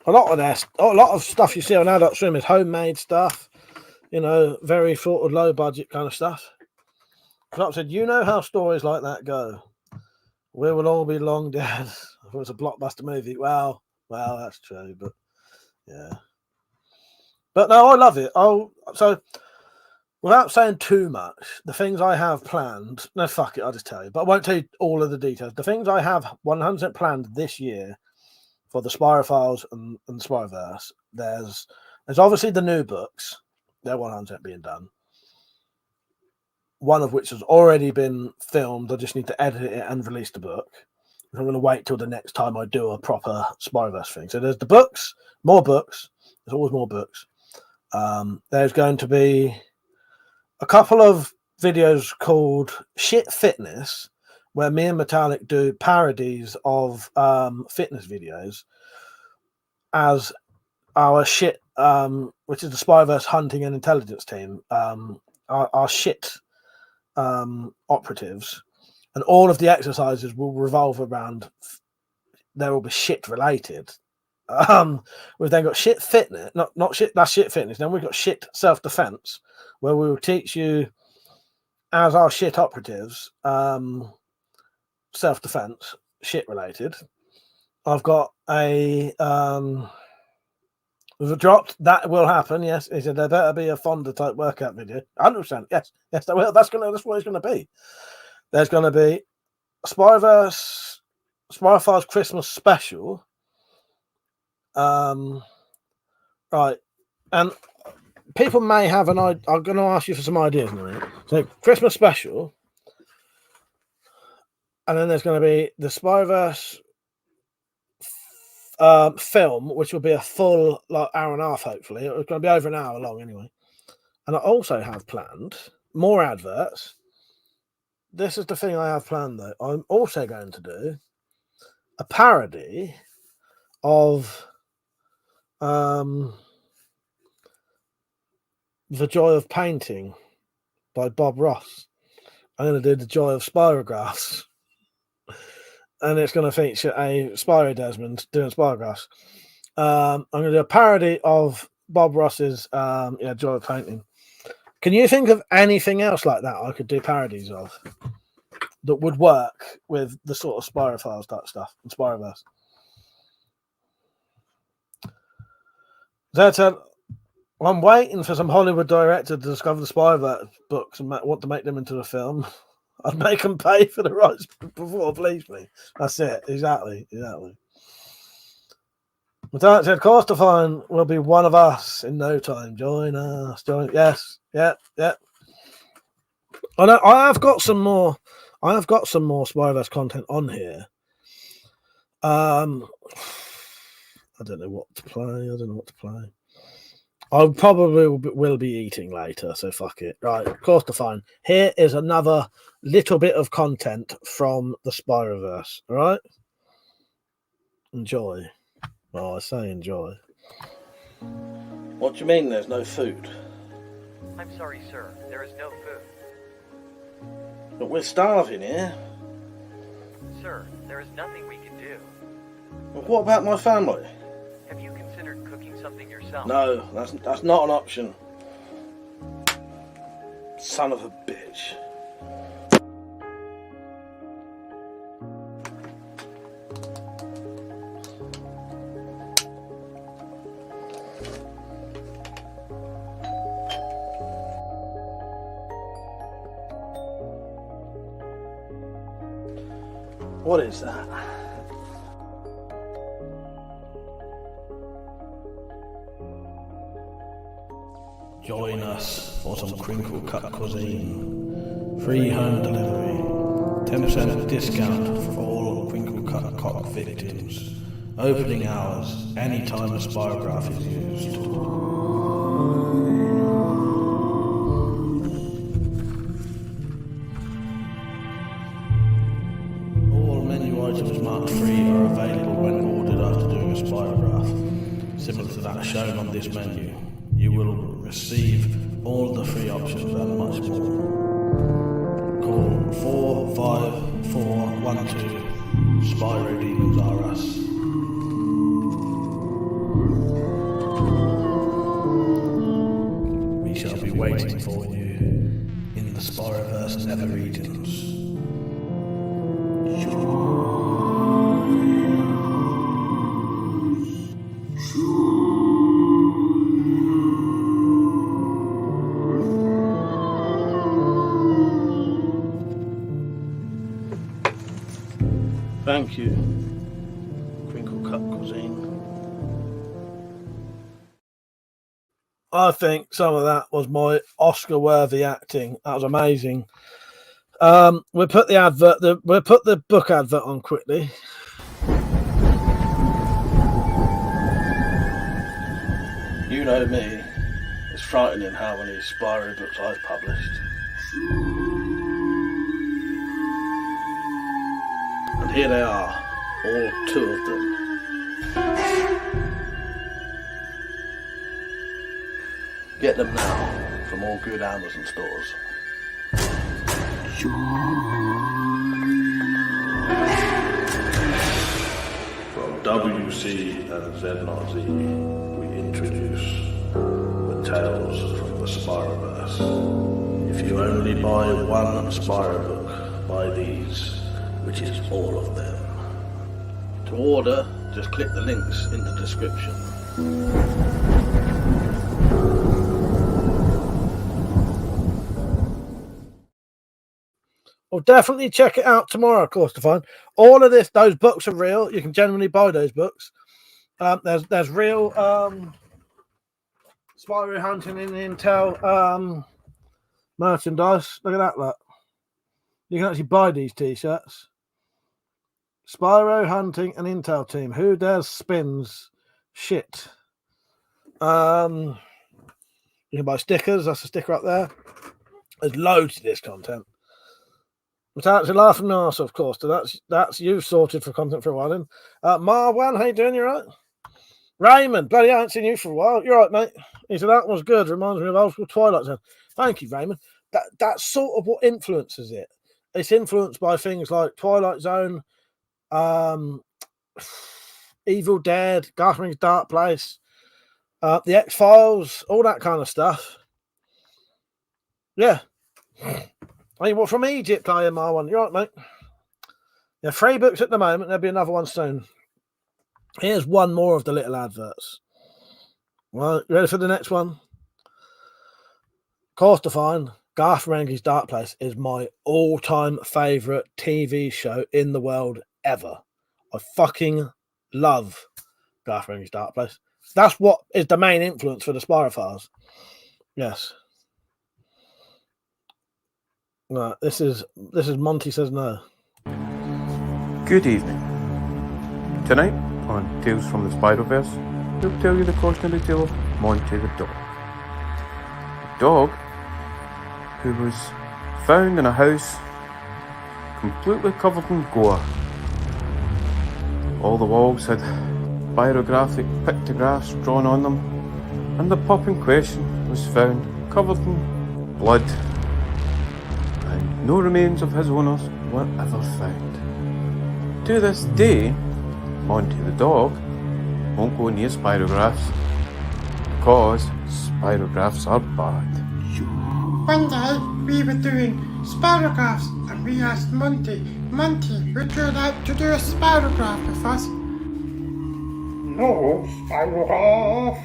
A lot of stuff you see on Adult Swim is homemade stuff, very sort of low budget kind of stuff. Clark said, "You know how stories like that go. We will all be long dead." If it was a blockbuster movie, well, that's true, but yeah. But no, I love it. So without saying too much, the things I have planned, no, fuck it, I'll just tell you, but I won't tell you all of the details. The things I have 100% planned this year for the Spyro Files and the Spyroverse, there's obviously the new books. They're 100% being done. One of which has already been filmed. I just need to edit it and release the book. I'm going to wait till the next time I do a proper Spyroverse thing. So there's the books, more books. There's always more books. There's going to be a couple of videos called Shit Fitness, where me and Metallic do parodies of fitness videos as our shit, which is the Spyroverse hunting and intelligence team, our shit operatives. And all of the exercises will revolve around, they will be shit related. We've then got shit fitness, not shit, that's shit fitness. Then we've got shit self-defense, where we will teach you as our shit operatives, self-defense, shit related. I've got we've dropped, that will happen, yes. He said there better be a Fonda type workout video. 100%, yes, that will. That's what it's gonna be. There's gonna be a Spyroverse, Spyrofiles Christmas special. Right, and people may have an idea. I'm going to ask you for some ideas in a minute. So, Christmas special, and then there's going to be the Spyroverse film, which will be a full hour and a half. Hopefully, it's going to be over an hour long anyway. And I also have planned more adverts. This is the thing I have planned, though. I'm also going to do a parody of The Joy of Painting by Bob Ross. I'm going to do The Joy of Spirographs. And it's going to feature a Spyro Desmond doing Spirographs. I'm going to do a parody of Bob Ross's Joy of Painting. Can you think of anything else like that I could do parodies of that would work with the sort of Spyrofiles type stuff and Spyroverse? Zed said, I'm waiting for some Hollywood director to discover the Spyroverse books and want to make them into a film. I'd make them pay for the rights before, please. That's it. Exactly. Metallic said, Corstifine will be one of us in no time. Join us. Yes. Yep. I have got some more Spyroverse content on here. I don't know what to play. I probably will be eating later, so fuck it. Right, Corstifine. Here is another little bit of content from the Spyroverse. All right? Enjoy. Oh, I say enjoy. What do you mean there's no food? I'm sorry, sir. There is no food. But we're starving here. Sir, there is nothing we can do. Well, what about my family? Have you considered cooking something yourself? No, that's not an option. Son of a bitch. What is that? Join us for some crinkle cut cuisine. Free home delivery. 10% discount for all crinkle cut cock victims. Opening hours, anytime a spirograph is used. All menu items marked free are available when ordered after doing a spirograph. Similar to that shown on this menu. You will receive all the free options and much more. Call 45412. Spyro Demons are us. We shall be waiting for you in the Spyroverse Nether regions. Thank you, Crinkle Cut Cuisine. I think some of that was my Oscar-worthy acting. That was amazing. We'll put the book advert on quickly. You know me. It's frightening how many Spyro books I've published. And here they are, all 2 of them. Get them now from all good Amazon stores. From WC and Z0Z, we introduce the Tales from the Spyroverse. If you only buy one Spyro book, buy these, which is all of them. To order, just click the links in the description. Well, definitely check it out tomorrow, of course, to find all of this. Those books are real. You can genuinely buy those books. There's real Spyro Hunting in Intel merchandise. Look at that, look. You can actually buy these t-shirts. Spyro Hunting and Intel Team. Who dares spins shit? You can buy stickers. That's a sticker up there. There's loads of this content. But actually laughing my arse, of course. So that's you sorted for content for a while then. Marwan, how you doing? You right? Raymond, bloody I haven't seen you for a while. You're right, mate. He said that was good. Reminds me of old school Twilight Zone. Thank you, Raymond. That's sort of what influences it. It's influenced by things like Twilight Zone, Evil Dead, Garth's Dark Place, the X-Files, all that kind of stuff. Yeah. I mean, well, from Egypt, I am Marwan. You're right, mate. Yeah, 3 books at the moment. There'll be another one soon. Here's one more of the little adverts. Well, you ready for the next one? Course to find. Garth's Dark Place is my all-time favourite TV show in the world ever. I fucking love Garth's Dark Place. That's what is the main influence for the Spyro Files. Yes. No, this is Monty Says No. Good evening. Tonight on Tales from the Spyroverse, we'll tell you the cautionary tale of Monty the dog. A dog who was found in a house completely covered in gore. All the walls had pyrographic pictographs drawn on them, and the pup in question was found covered in blood, and no remains of his owners were ever found. To this day, Monty the dog won't go near spirographs because spirographs are bad. One day, we were doing spirographs and we asked Monty, would you like to do a spirograph with us? No, spirograph.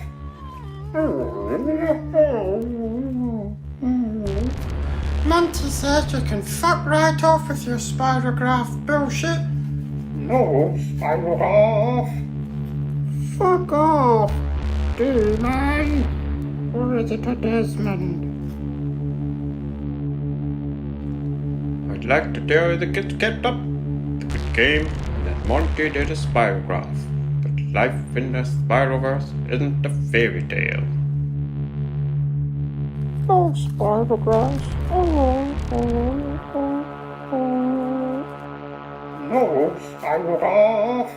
Monty said you can fuck right off with your spirograph bullshit. No, Spirograph. Fuck off, demon. Or is it a Desmond? I'd like to tell the kids kept up the good game that Monty did a spirograph, but life in the Spyroverse isn't a fairy tale. No, Spirograph. No, Spirograph.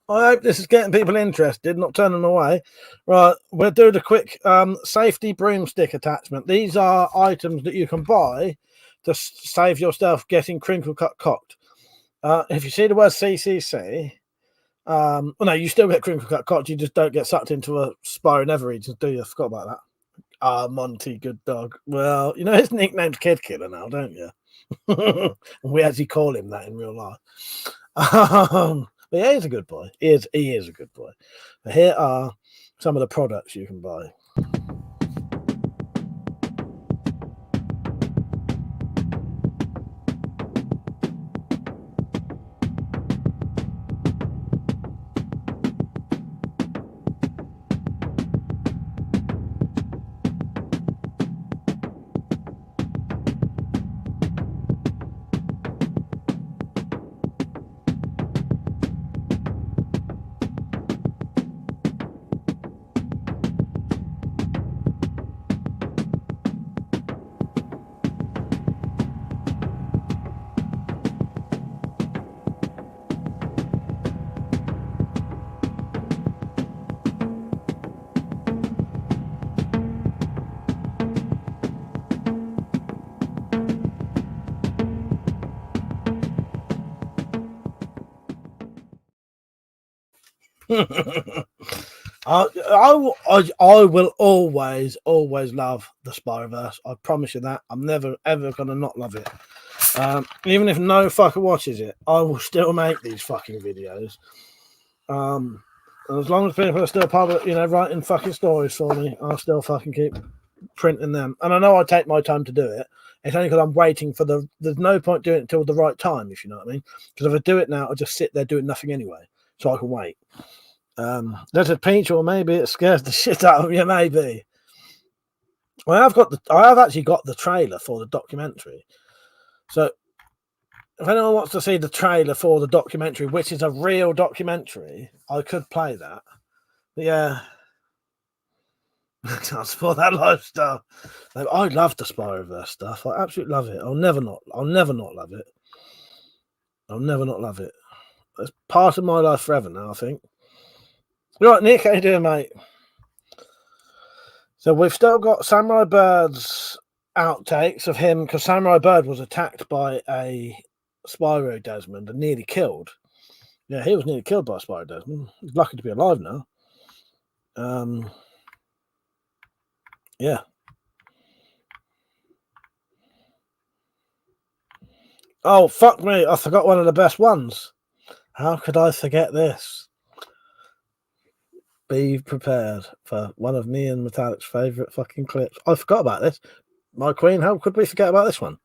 I hope this is getting people interested, not turning them away. Right, we'll do the quick safety broomstick attachment. These are items that you can buy to save yourself getting crinkle cut cocked. If you see the word CCC, well, no, you still get crinkle cut cocked. You just don't get sucked into a Spyro Never Eats, do you? I forgot about that. Monty, good dog. Well, you know his nickname's Kid Killer now, don't you? We actually call him that in real life. But yeah, he's a good boy. He is a good boy. But here are some of the products you can buy. I will always love the Spyroverse. I promise you that. I'm never ever gonna not love it. Even if no fucker watches it, I will still make these fucking videos. And as long as people are still writing fucking stories for me, I'll still fucking keep printing them. And I know I take my time to do it. It's only because I'm waiting for there's no point doing it until the right time, if you know what I mean. Because if I do it now, I'll just sit there doing nothing anyway. So I can wait. There's a peach, or maybe it scares the shit out of you, maybe. Well, I have actually got the trailer for the documentary. So if anyone wants to see the trailer for the documentary, which is a real documentary, I could play that. But yeah. I'll spoil that lifestyle. I love the Spyroverse stuff. I absolutely love it. I'll never not love it. I'll never not love it. It's part of my life forever now, I think. Right, Nick, how you doing, mate? So we've still got Samurai Bird's outtakes of him, because Samurai Bird was attacked by a Spyro Desmond and nearly killed. Yeah, he was nearly killed by Spyro Desmond. He's lucky to be alive now. Yeah. Oh, fuck me. I forgot one of the best ones. How could I forget this? Be prepared for one of me and Metallic's favourite fucking clips. I forgot about this. My queen, how could we forget about this one?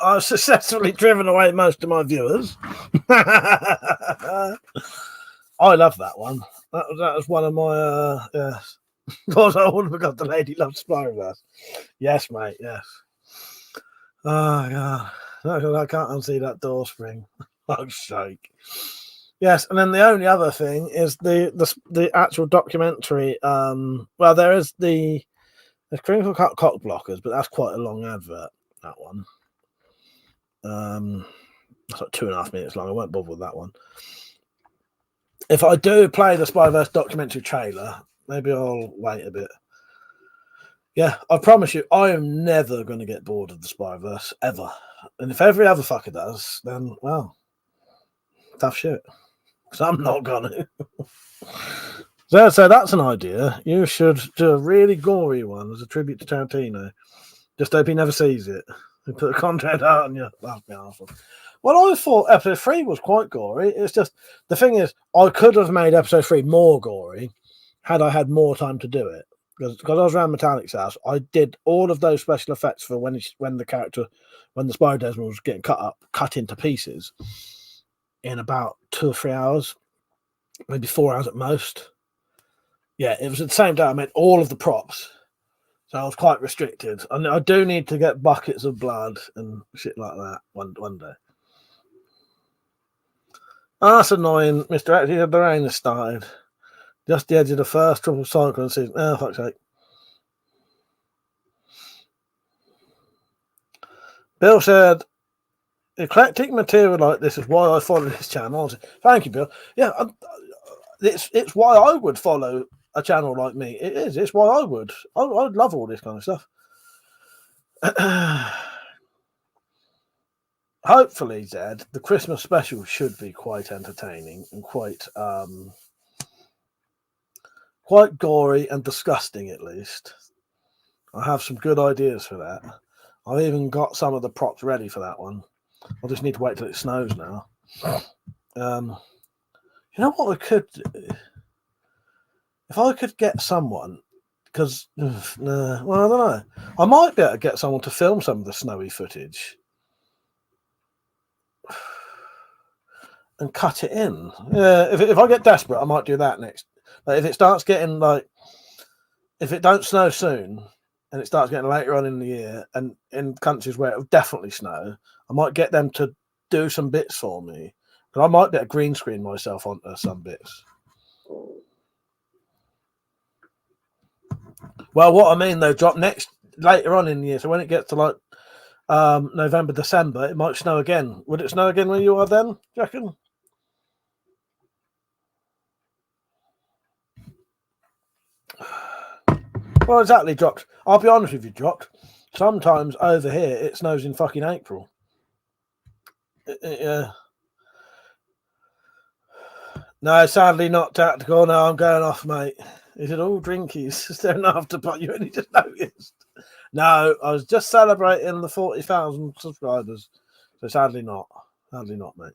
I've successfully driven away most of my viewers. I love that one. That was one of my yes. Because I would have got the lady loves Spyroverse. Yes, mate. Yes. Oh god, I can't unsee that door spring. Fuck's sake. Yes, and then the only other thing is the actual documentary. Well, there's Crinkle Cut Cock Blockers, but that's quite a long advert. That one. It's like 2.5 minutes long. I won't bother with that one. If I do play the Spyverse documentary trailer, maybe I'll wait a bit. Yeah, I promise you, I am never going to get bored of the Spyverse, ever. And if every other fucker does, then, well, tough shit. Because I'm not going to. So that's an idea. You should do a really gory one as a tribute to Tarantino. Just hope he never sees it. And put a content out on you. That'd be awesome. Well, I thought episode 3 was quite gory. It's just, the thing is, I could have made episode 3 more gory had I had more time to do it. Because I was around Metallic's house, I did all of those special effects for when the Spyro Desmond was getting cut into pieces in about 2 or 3 hours, maybe 4 hours at most. Yeah, it was at the same day I made all of the props, so I was quite restricted. And I do need to get buckets of blood and shit like that one day. Oh, that's annoying, Mr. Actually, the rain has started. Just the edge of the first triple cyclone season. Oh, fuck's sake. Bill said, eclectic material like this is why I follow this channel. Thank you, Bill. Yeah, it's why I would follow a channel like me. It is. It's why I would. I'd love all this kind of stuff. Hopefully, Zed, the Christmas special should be quite entertaining and quite gory and disgusting, at least. I have some good ideas for that. I've even got some of the props ready for that one. I'll just need to wait till it snows now. You know what I could do? If I could get someone, because, well, I don't know. I might be able to get someone to film some of the snowy footage and cut it in. Yeah, if I get desperate, I might do that next. Like if it starts getting if it don't snow soon and it starts getting later on in the year and in countries where it'll definitely snow, I might get them to do some bits for me. But I might be able to green screen myself onto some bits. Well, what I mean though, drop later on in the year. So when it gets to November, December, it might snow again. Would it snow again where you are then? Do you reckon? Well, exactly, dropped. I'll be honest with you, dropped. Sometimes over here it snows in fucking April. Yeah. No, sadly not tactical. No, I'm going off, mate. He said, "Oh, drinkies." Don't have to put you any just noticed. No, I was just celebrating the 40,000 subscribers. So sadly not. Sadly not, mate.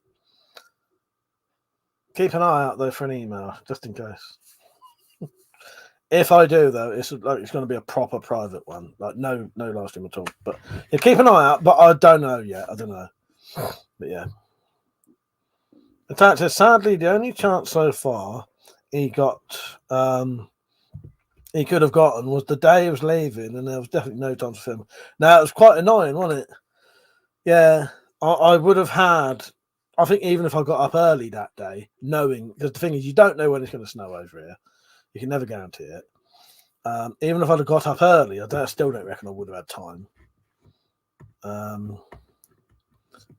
Keep an eye out though for an email, just in case. If I do though, it's going to be a proper private one, like no live stream at all. But yeah, keep an eye out. But I don't know yet. I don't know. But yeah. In fact, sadly, the only chance so far he got, he could have gotten was the day he was leaving, and there was definitely no time to film. Now it was quite annoying, wasn't it? Yeah, I would have had. I think even if I got up early that day, knowing, because the thing is, you don't know when it's going to snow over here. You can never guarantee it. Even if I'd have got up early, I still don't reckon I would have had time.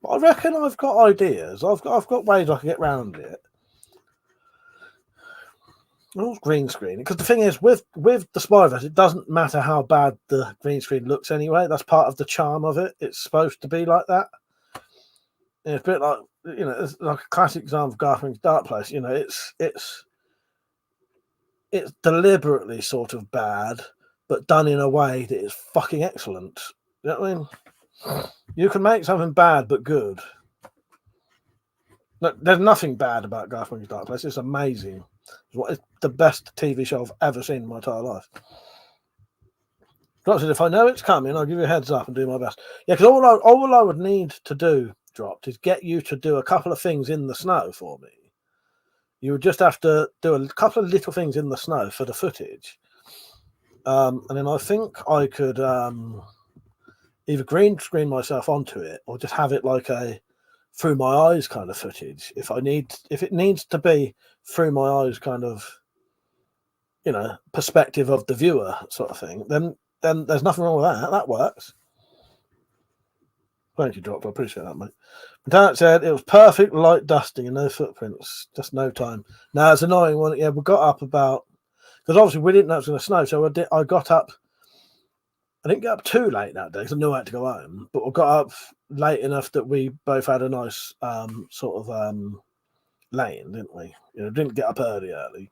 But I reckon I've got ideas. I've got ways I can get around it. All green screen. Because the thing is, with the Spyverse, it doesn't matter how bad the green screen looks anyway. That's part of the charm of it. It's supposed to be like that. And it's a bit like, it's like a classic example of Garfin's Dark Place. It's deliberately sort of bad, but done in a way that is fucking excellent. You know what I mean? You can make something bad but good. Look, there's nothing bad about Garfin's Dark Place. It's amazing. It's the best TV show I've ever seen in my entire life. Drop said, if I know it's coming, I'll give you a heads up and do my best. Yeah, because all I would need to do, Dropped, is get you to do a couple of things in the snow for me. You would just have to do a couple of little things in the snow for the footage. And then I think I could either green screen myself onto it or just have it like a through my eyes kind of footage. If it needs to be through my eyes kind of, perspective of the viewer sort of thing, then there's nothing wrong with that. That works. Thank you, Drop. I appreciate that, mate. Lieutenant said it was perfect light dusting and no footprints, just no time. Now it's annoying one. Yeah, we got up about, because obviously we didn't know it was going to snow, so I got up. I didn't get up too late that day because I knew I had to go home, but I got up late enough that we both had a nice sort of lane, didn't we? Didn't get up early.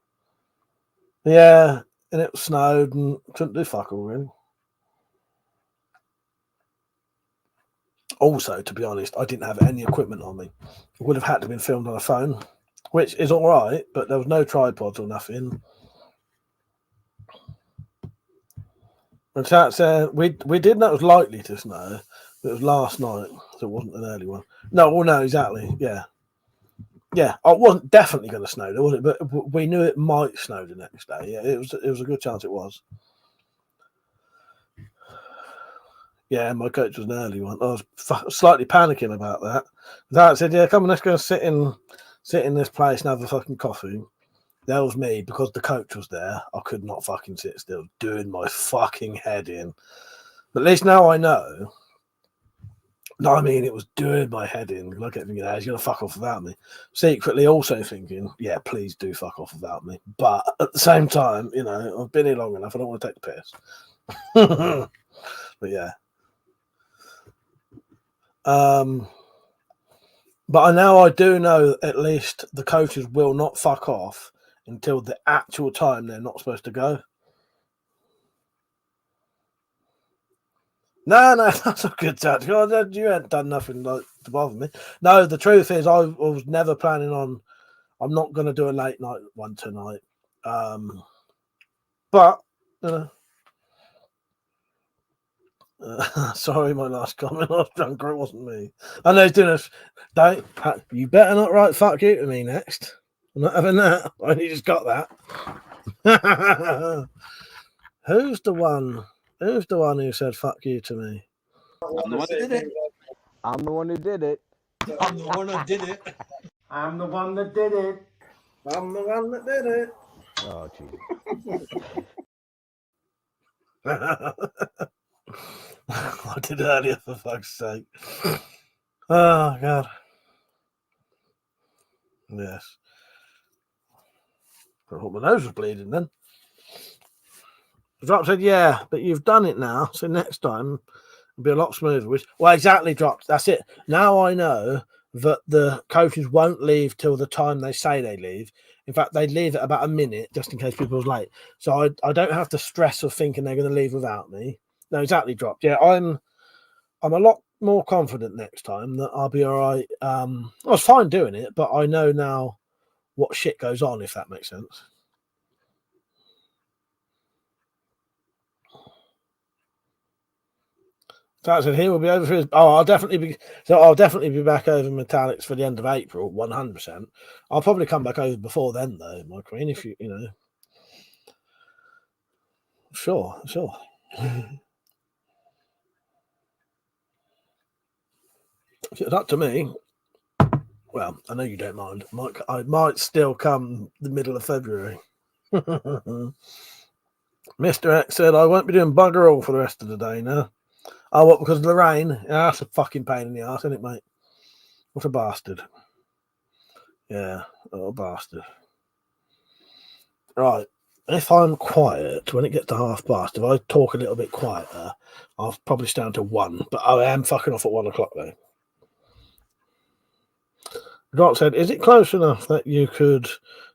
Yeah, and it snowed and couldn't do fuck all really. Also, to be honest, I didn't have any equipment on me. It would have had to have been filmed on a phone, which is all right, but there was no tripods or nothing. And so we did know it was likely to snow, but it was last night, so it wasn't an early one. No, exactly. Yeah. Yeah, it wasn't definitely going to snow, was it? But we knew it might snow the next day. Yeah, it was a good chance it was. Yeah, my coach was an early one. I was slightly panicking about that. Dad said, "Yeah, come on, let's go sit in this place and have a fucking coffee." That was me because the coach was there. I could not fucking sit still, doing my fucking head in. But at least now I know. No, I mean, it was doing my head in. Look at me, he's going to fuck off without me. Secretly also thinking, yeah, please do fuck off without me. But at the same time, I've been here long enough. I don't want to take the piss. But yeah. But I do know at least the coaches will not fuck off until the actual time they're not supposed to go. No, that's a good touch. You ain't done nothing to bother me. No, the truth is I was never planning on. I'm not going to do a late night one tonight. But sorry, my last comment. I was drunk. It wasn't me. I know he's doing a. You better not write "fuck you" to me next. I'm not having that. I only just got that. Who's the one who said "fuck you" to me? I'm the one that did it. I'm the one who did it. I'm the one that did it. I'm the one that did it. I'm the one that did it. Oh, jeez. I did earlier, for fuck's sake. Oh, God. Yes. I thought my nose was bleeding then. Drop said, yeah, but you've done it now, so next time it'll be a lot smoother. Well, exactly, Drop. That's it. Now I know that the coaches won't leave till the time they say they leave. In fact, they leave at about a minute just in case people's late. So I don't have to stress of thinking they're going to leave without me. No, exactly, Drop. Yeah, I'm a lot more confident next time that I'll be all right. I was fine doing it, but I know now what shit goes on, if that makes sense. So I said, he will be over for his. Oh, I'll definitely be back over Metallics for the end of April, 100%. I'll probably come back over before then, though, my queen. If you know, sure. If it's up to me, well, I know you don't mind. I might still come the middle of February. Mr. X said, I won't be doing bugger all for the rest of the day now. Oh, what, because of the rain? Yeah, that's a fucking pain in the arse, isn't it, mate? What a bastard. Yeah, what a bastard. Right. If I'm quiet, when it gets to past, if I talk a little bit quieter, I'll probably stand to 1. But I am fucking off at 1 o'clock, though. Doc said, is it close enough that you could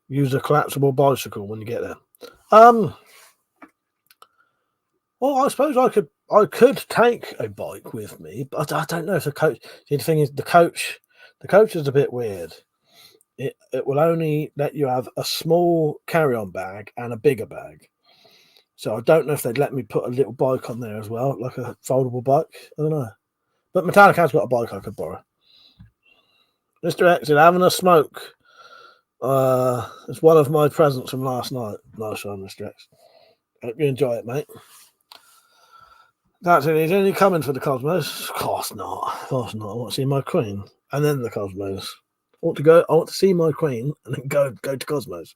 use a collapsible bicycle when you get there? Well, I suppose I could take a bike with me, but I don't know if the coach. See, the thing is, the coach is a bit weird. It will only let you have a small carry-on bag and a bigger bag. So I don't know if they'd let me put a little bike on there as well, like a foldable bike. I don't know. But Metallic has got a bike I could borrow. Mr. X is having a smoke. It's one of my presents from last night. Nice one, Mr. X. Hope you enjoy it, mate. That's it. He's only coming for the Cosmos. Of course not. Of course not. I want to see my queen and then the Cosmos. I want to see my queen and then go to Cosmos.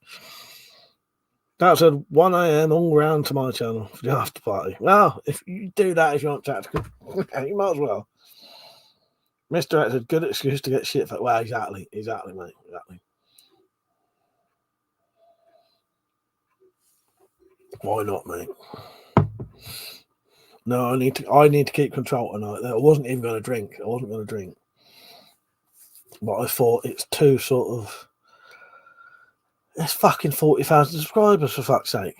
That's at 1 a.m. all round to my channel for the after party. Well, if you do that, if you want tactical, you might as well. Mr. X, a good excuse to get shit for. Well, exactly, mate, exactly. Why not, mate? No, I need to keep control tonight. I wasn't even going to drink. But I thought it's too sort of. It's fucking 40,000 subscribers for fuck's sake.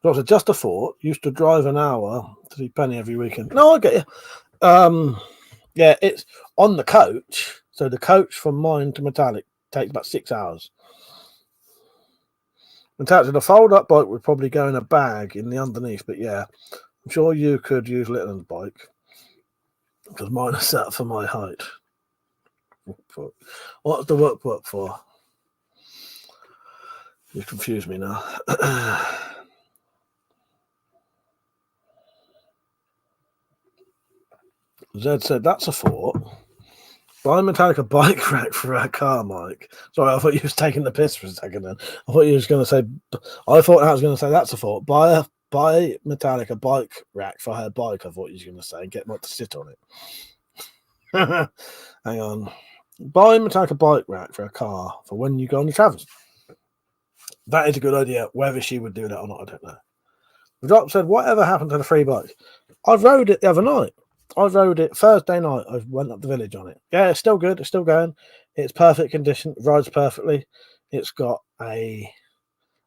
So just a thought. Used to drive an hour to see Penny every weekend. No, I get you. Yeah, it's on the coach. So the coach from mine to Metallic takes about 6 hours. Metallic, the fold-up bike would probably go in a bag in the underneath, but yeah, I'm sure you could use Littleton's bike because mine is set up for my height. What's the work for? You confuse me now. Zed said, that's a thought. Buy Metallica bike rack for our car, Mike. Sorry, I thought you was taking the piss for a second then. I thought that was going to say, that's a thought. Buy Metallica bike rack for her bike, I thought you was going to say, and get Mike to sit on it. Hang on. Buy Metallica bike rack for a car for when you go on your travels. That is a good idea. Whether she would do that or not, I don't know. The drop said, whatever happened to the free bike? I rode it the other night. I rode it Thursday night. I went up the village on it. Yeah, it's still good. It's still going. It's perfect condition. It rides perfectly. It's got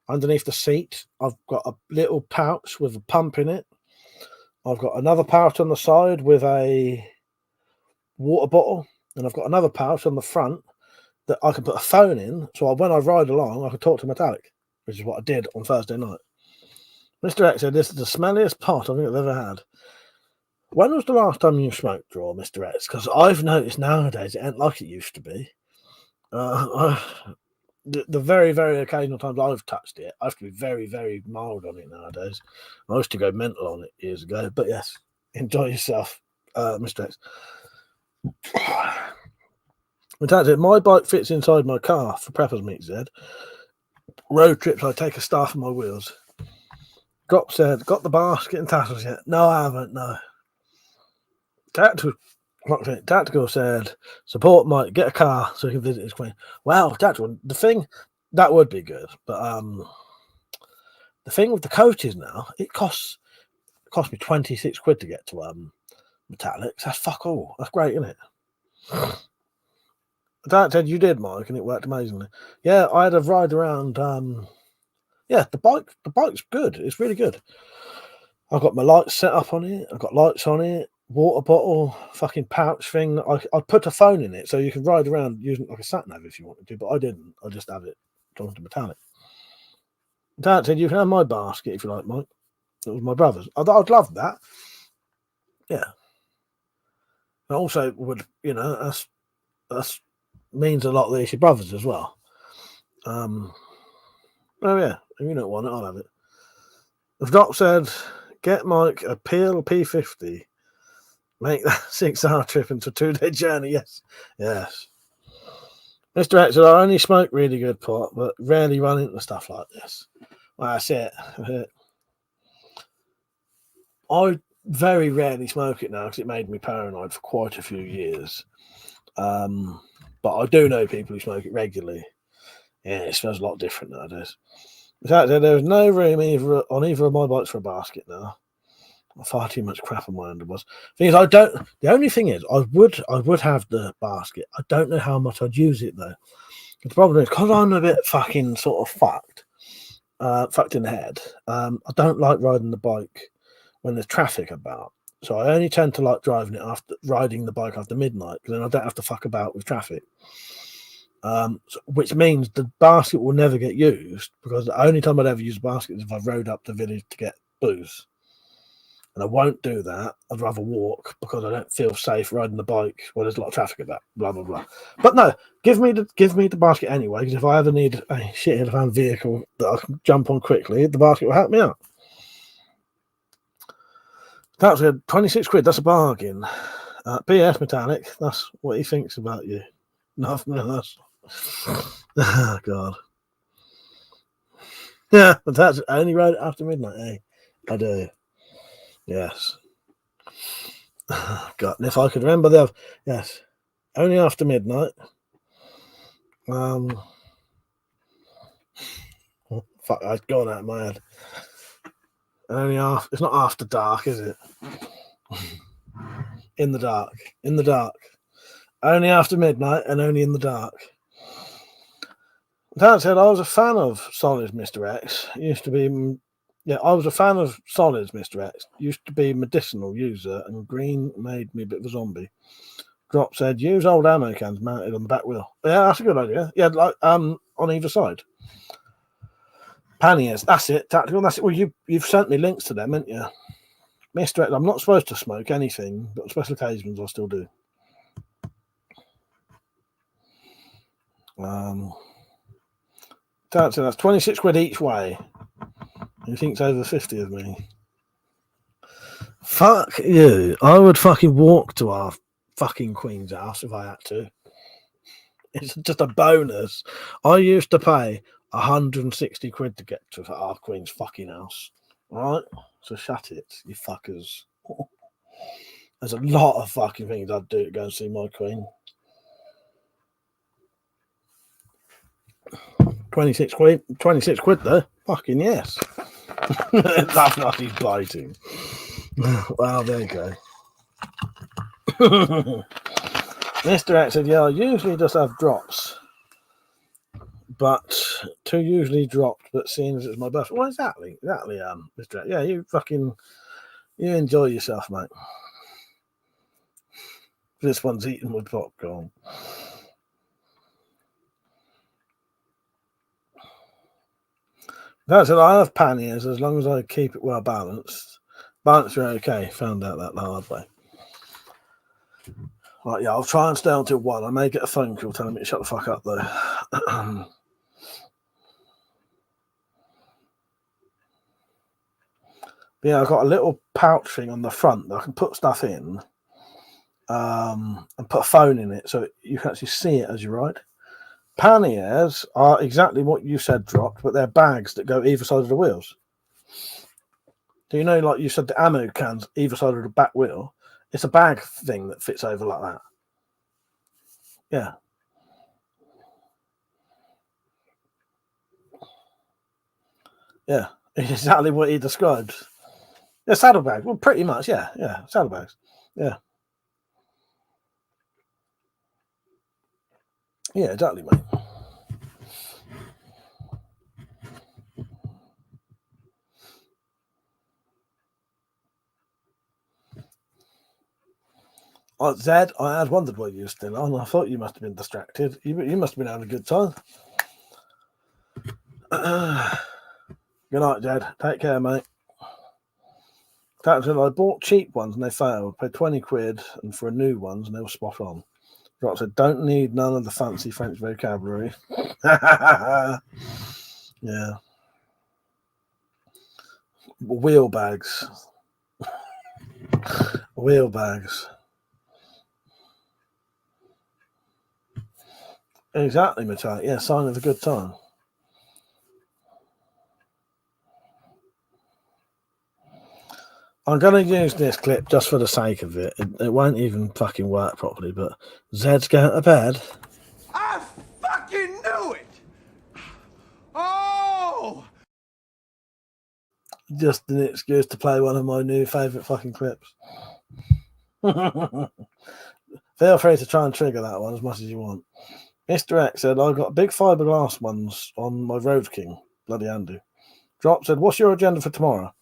underneath the seat, I've got a little pouch with a pump in it. I've got another pouch on the side with a water bottle. And I've got another pouch on the front that I can put a phone in. So when I ride along, I can talk to Metallic, which is what I did on Thursday night. Mr. X said, this is the smelliest pot I think I've ever had. When was the last time you smoked, Draw, Mr. X? Because I've noticed nowadays it ain't like it used to be. The very, very occasional times I've touched it, I have to be very, very mild on it nowadays. I used to go mental on it years ago. But yes, enjoy yourself, Mr. X. My bike fits inside my car for preppers meet, Zed. Road trips, I take a staff on my wheels. Drop said, got the basket and tassels yet? No, I haven't, no. Tactical said, support Mike, get a car so he can visit his queen. Well, Tactical, the thing, that would be good. But the thing with the coaches now, it cost me 26 quid to get to Metallics. That's fuck all. That's great, isn't it? Dad said you did, Mike, and it worked amazingly. Yeah, I had a ride around. Yeah, the bike's good. It's really good. I've got my lights set up on it. I've got lights on it. Water bottle, fucking pouch thing. I put a phone in it so you can ride around using it like a sat nav if you wanted to, but I didn't. I just have it talking to Metallic. Dad said you can have my basket if you like, Mike. It was my brother's. I'd love that. Yeah. And also would, that's means a lot that it's your brother's as well. Oh yeah, if you don't want it, I'll have it. The doc said, get Mike a Peel P50. Make that 6-hour trip into a 2-day journey. Yes. Mr. X said, I only smoke really good pot, but rarely run into stuff like this. Well, that's it. I very rarely smoke it now because it made me paranoid for quite a few years. But I do know people who smoke it regularly. Yeah, it smells a lot different nowadays. In fact, there's no room on either of my bikes for a basket now. Far too much crap on my underboss. Thing is, the only thing is, I would have the basket. I don't know how much I'd use it though. The problem is, because I'm a bit fucking sort of fucked in the head. I don't like riding the bike when there's traffic about. So I only tend to like riding the bike after midnight because then I don't have to fuck about with traffic. which means the basket will never get used, because the only time I'd ever use a basket is if I rode up the village to get booze. And I won't do that. I'd rather walk because I don't feel safe riding the bike where there's a lot of traffic about. Blah blah blah. But no, give me the basket anyway. Because if I ever need a shithead found vehicle that I can jump on quickly, the basket will help me out. That's good. 26 quid. That's a bargain. BS Metallic. That's what he thinks about you. Nothing else. Oh God. Yeah, but that's only road after midnight. Eh? I do. Yes. God, and if I could remember yes, only after midnight. Fuck, I've gone out of my head. Only after, it's not after dark, is it? In the dark. Only after midnight and only in the dark. Dad said I was a fan of Solids, Mr. X. Used to be. Yeah, I was a fan of Solids, Mr. X. Used to be medicinal user, and green made me a bit of a zombie. Drop said, use old ammo cans mounted on the back wheel. Yeah, that's a good idea. Yeah, like on either side. Panniers, that's it. Tactical, that's it. Well, you've sent me links to them, haven't you? Mr. X, I'm not supposed to smoke anything, but on special occasions I still do. That's 26 quid each way. He thinks over 50 of me. Fuck you. I would fucking walk to our fucking Queen's house if I had to. It's just a bonus. I used to pay 160 quid to get to our Queen's fucking house. Right? So shut it, you fuckers. There's a lot of fucking things I'd do to go and see my Queen. 26 quid though. Fucking yes. That's not he's biting. Well, there you go. Mr. X said, yeah, I usually just have drops. But 2 usually dropped, but seeing as it's my birthday. Well, exactly, Mr. X. Yeah, you enjoy yourself, mate. This one's eaten with popcorn. That's it. I have panniers as long as I keep it well balanced. Balance are okay. Found out that the hard way. Right, yeah, I'll try and stay until 1. I may get a phone call telling me to shut the fuck up, though. But yeah, I've got a little pouch thing on the front that I can put stuff in and put a phone in it so you can actually see it as you ride. Panniers are exactly what you said dropped, but they're bags that go either side of the wheels. Do you know, like you said, the ammo cans either side of the back wheel? It's a bag thing that fits over like that. Yeah. Yeah, exactly what he described. Yeah, saddlebags. Well, pretty much, yeah. Yeah, saddlebags. Yeah. Yeah, exactly, mate. Zed, I had wondered why you were still on. I thought you must have been distracted. You must have been having a good time. Good night, Jed. Take care, mate. I bought cheap ones and they failed. Paid 20 quid and for a new ones and they were spot on. Drop said, don't need none of the fancy French vocabulary. Yeah. Wheel bags. Wheel bags. Exactly, Metallic. Yeah, sign of a good time. I'm going to use this clip just for the sake of it. It won't even fucking work properly, but Zed's going to bed. I fucking knew it! Oh! Just an excuse to play one of my new favourite fucking clips. Feel free to try and trigger that one as much as you want. Mr. X said, I've got big fiberglass ones on my Road King. Bloody handy. Drop said, what's your agenda for tomorrow?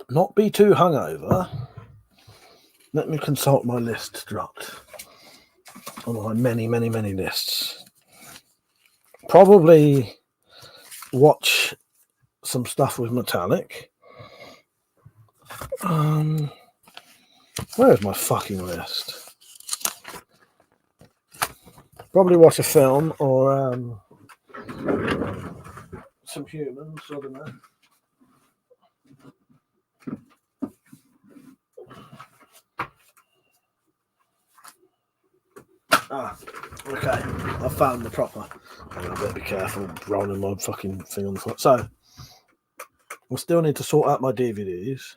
Not be too hungover. Let me consult my list, dropped. on my many lists. Probably watch some stuff with metallic. Where's my fucking list? Probably watch a film or some humans. I don't know. Okay. I found the proper. I better be careful rolling my fucking thing on the floor. So, I still need to sort out my DVDs.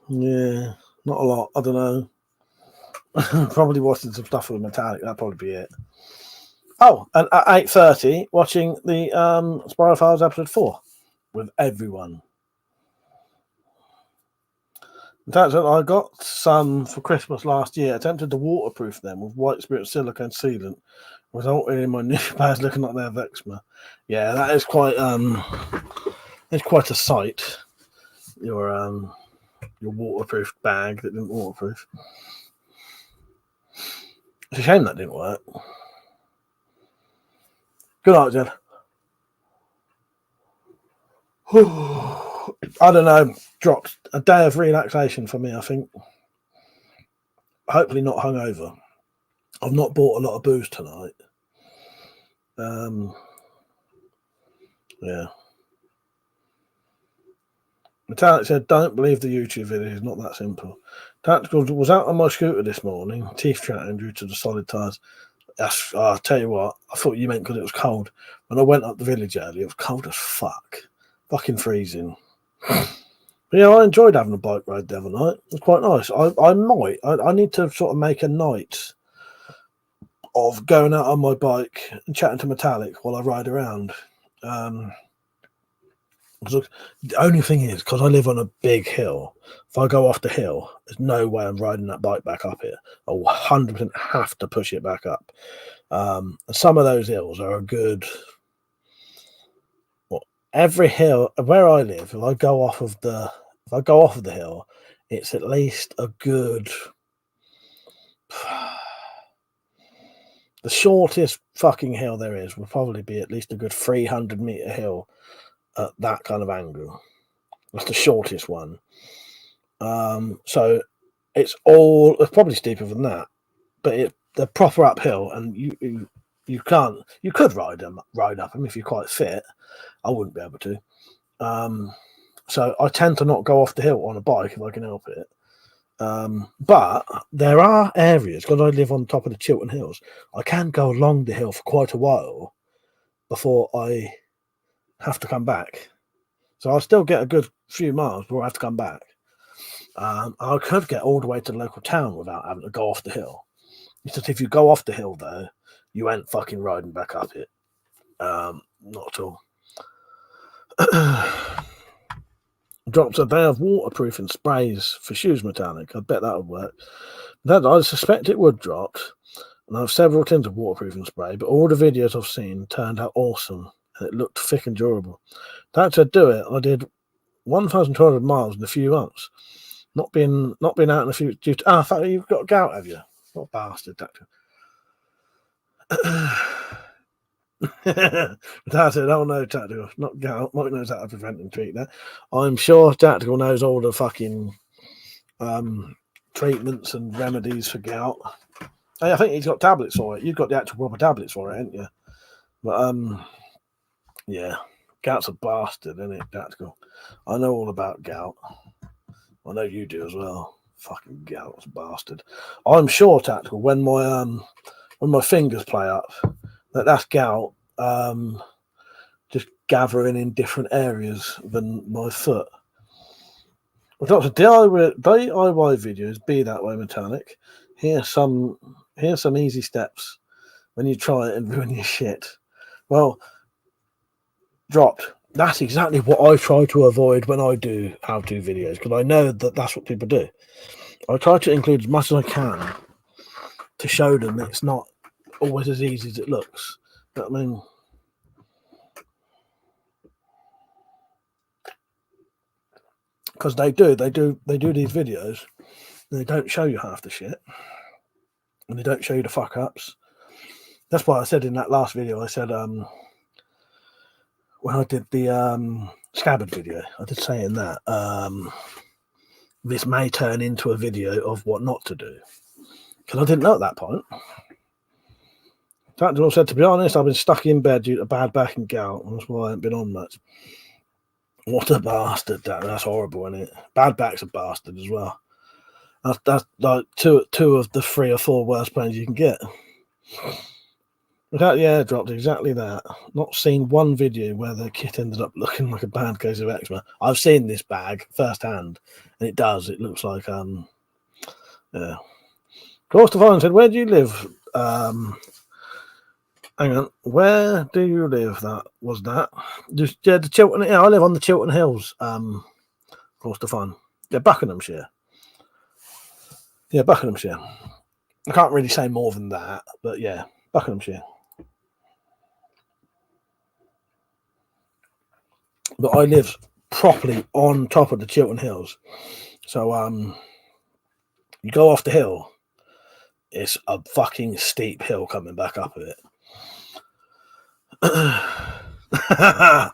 Yeah, not a lot. I don't know. Probably watching some stuff with metallic. That'll probably be it. Oh, and at 8:30, watching the Spiral Files episode 4 with everyone. In fact, I got some for Christmas last year. Attempted to waterproof them with white spirit silicone sealant, resulting in my new pads looking like they're Vexma. Yeah, that is quite it's quite a sight. Your waterproof bag that didn't waterproof. It's a shame that didn't work. Good night, Jen. I don't know. Dropped a day of relaxation for me, I think. Hopefully not hungover. I've not bought a lot of booze tonight. Yeah. Metallic said, don't believe the YouTube video. It's not that simple. Tactical was out on my scooter this morning, teeth chatting due to the solid tyres. I'll tell you what, I thought you meant because it was cold. When I went up the village earlier, it was cold as fuck. Fucking freezing. But yeah, I enjoyed having a bike ride the other night. It was quite nice. I need to sort of make a night of going out on my bike and chatting to Metallic while I ride around. The only thing is, because I live on a big hill, if I go off the hill, there's no way I'm riding that bike back up it. I will 100% have to push it back up. Some of those hills are a good. Well, every hill where I live, if I go off of the hill, it's at least a good. The shortest fucking hill there is will probably be at least a good 300-meter hill at that kind of angle. That's the shortest one. So it's probably steeper than that, but they're proper uphill, and you could ride up them if you're quite fit. I wouldn't be able to. So I tend to not go off the hill on a bike if I can help it. But there are areas, because I live on top of the Chiltern Hills, I can go along the hill for quite a while before I have to come back. So I'll still get a good few miles before I have to come back. I could get all the way to the local town without having to go off the hill. It's just if you go off the hill, though, you ain't fucking riding back up it. Not at all. Drops a day of waterproofing sprays for shoes metallic. I bet that would work. I suspect it would drop. And I have several tins of waterproofing spray, but all the videos I've seen turned out awesome. And it looked thick and durable. That to do it, I did 1,200 miles in a few months. Not been out in a few. In fact, you've got gout, have you? What a bastard, Doctor. Tactical, oh no, Tactical, not gout. Mike knows how to prevent and treat that. I'm sure Tactical knows all the fucking treatments and remedies for gout. I think he's got tablets for it. You've got the actual proper tablets for it, haven't you? But yeah, gout's a bastard, isn't it, Tactical? I know all about gout. I know you do as well. Fucking gout's a bastard. I'm sure, Tactical, when my fingers play up, that's gout just gathering in different areas than my foot. Well, Dr. DIY videos, be that way metallic. Here's some easy steps when you try it and ruin your shit. Well, dropped. That's exactly what I try to avoid when I do how-to videos, because I know that that's what people do. I try to include as much as I can to show them that it's not always as easy as it looks. But, I mean, because they do these videos. And they don't show you half the shit, and they don't show you the fuck ups. That's why I said in that last video, I said when I did the scabbard video, I did say in that this may turn into a video of what not to do, because I didn't know at that point. Tactical said, to be honest, I've been stuck in bed due to bad back and gout. That's why I haven't been on much. What a bastard, that's horrible, isn't it? Bad back's a bastard as well. That's like two of the 3 or 4 worst pains you can get. Without the airdropped, exactly that. Not seen one video where the kit ended up looking like a bad case of eczema. I've seen this bag firsthand, and it does. It looks like yeah. Cross the Fine said, where do you live? Hang on, where do you live? That was that. Just the Chiltern. Yeah, I live on the Chiltern Hills. Cross the Fun. Yeah, Buckinghamshire. Yeah, Buckinghamshire. I can't really say more than that, but yeah, Buckinghamshire. But I live properly on top of the Chiltern Hills, so you go off the hill. It's a fucking steep hill coming back up it.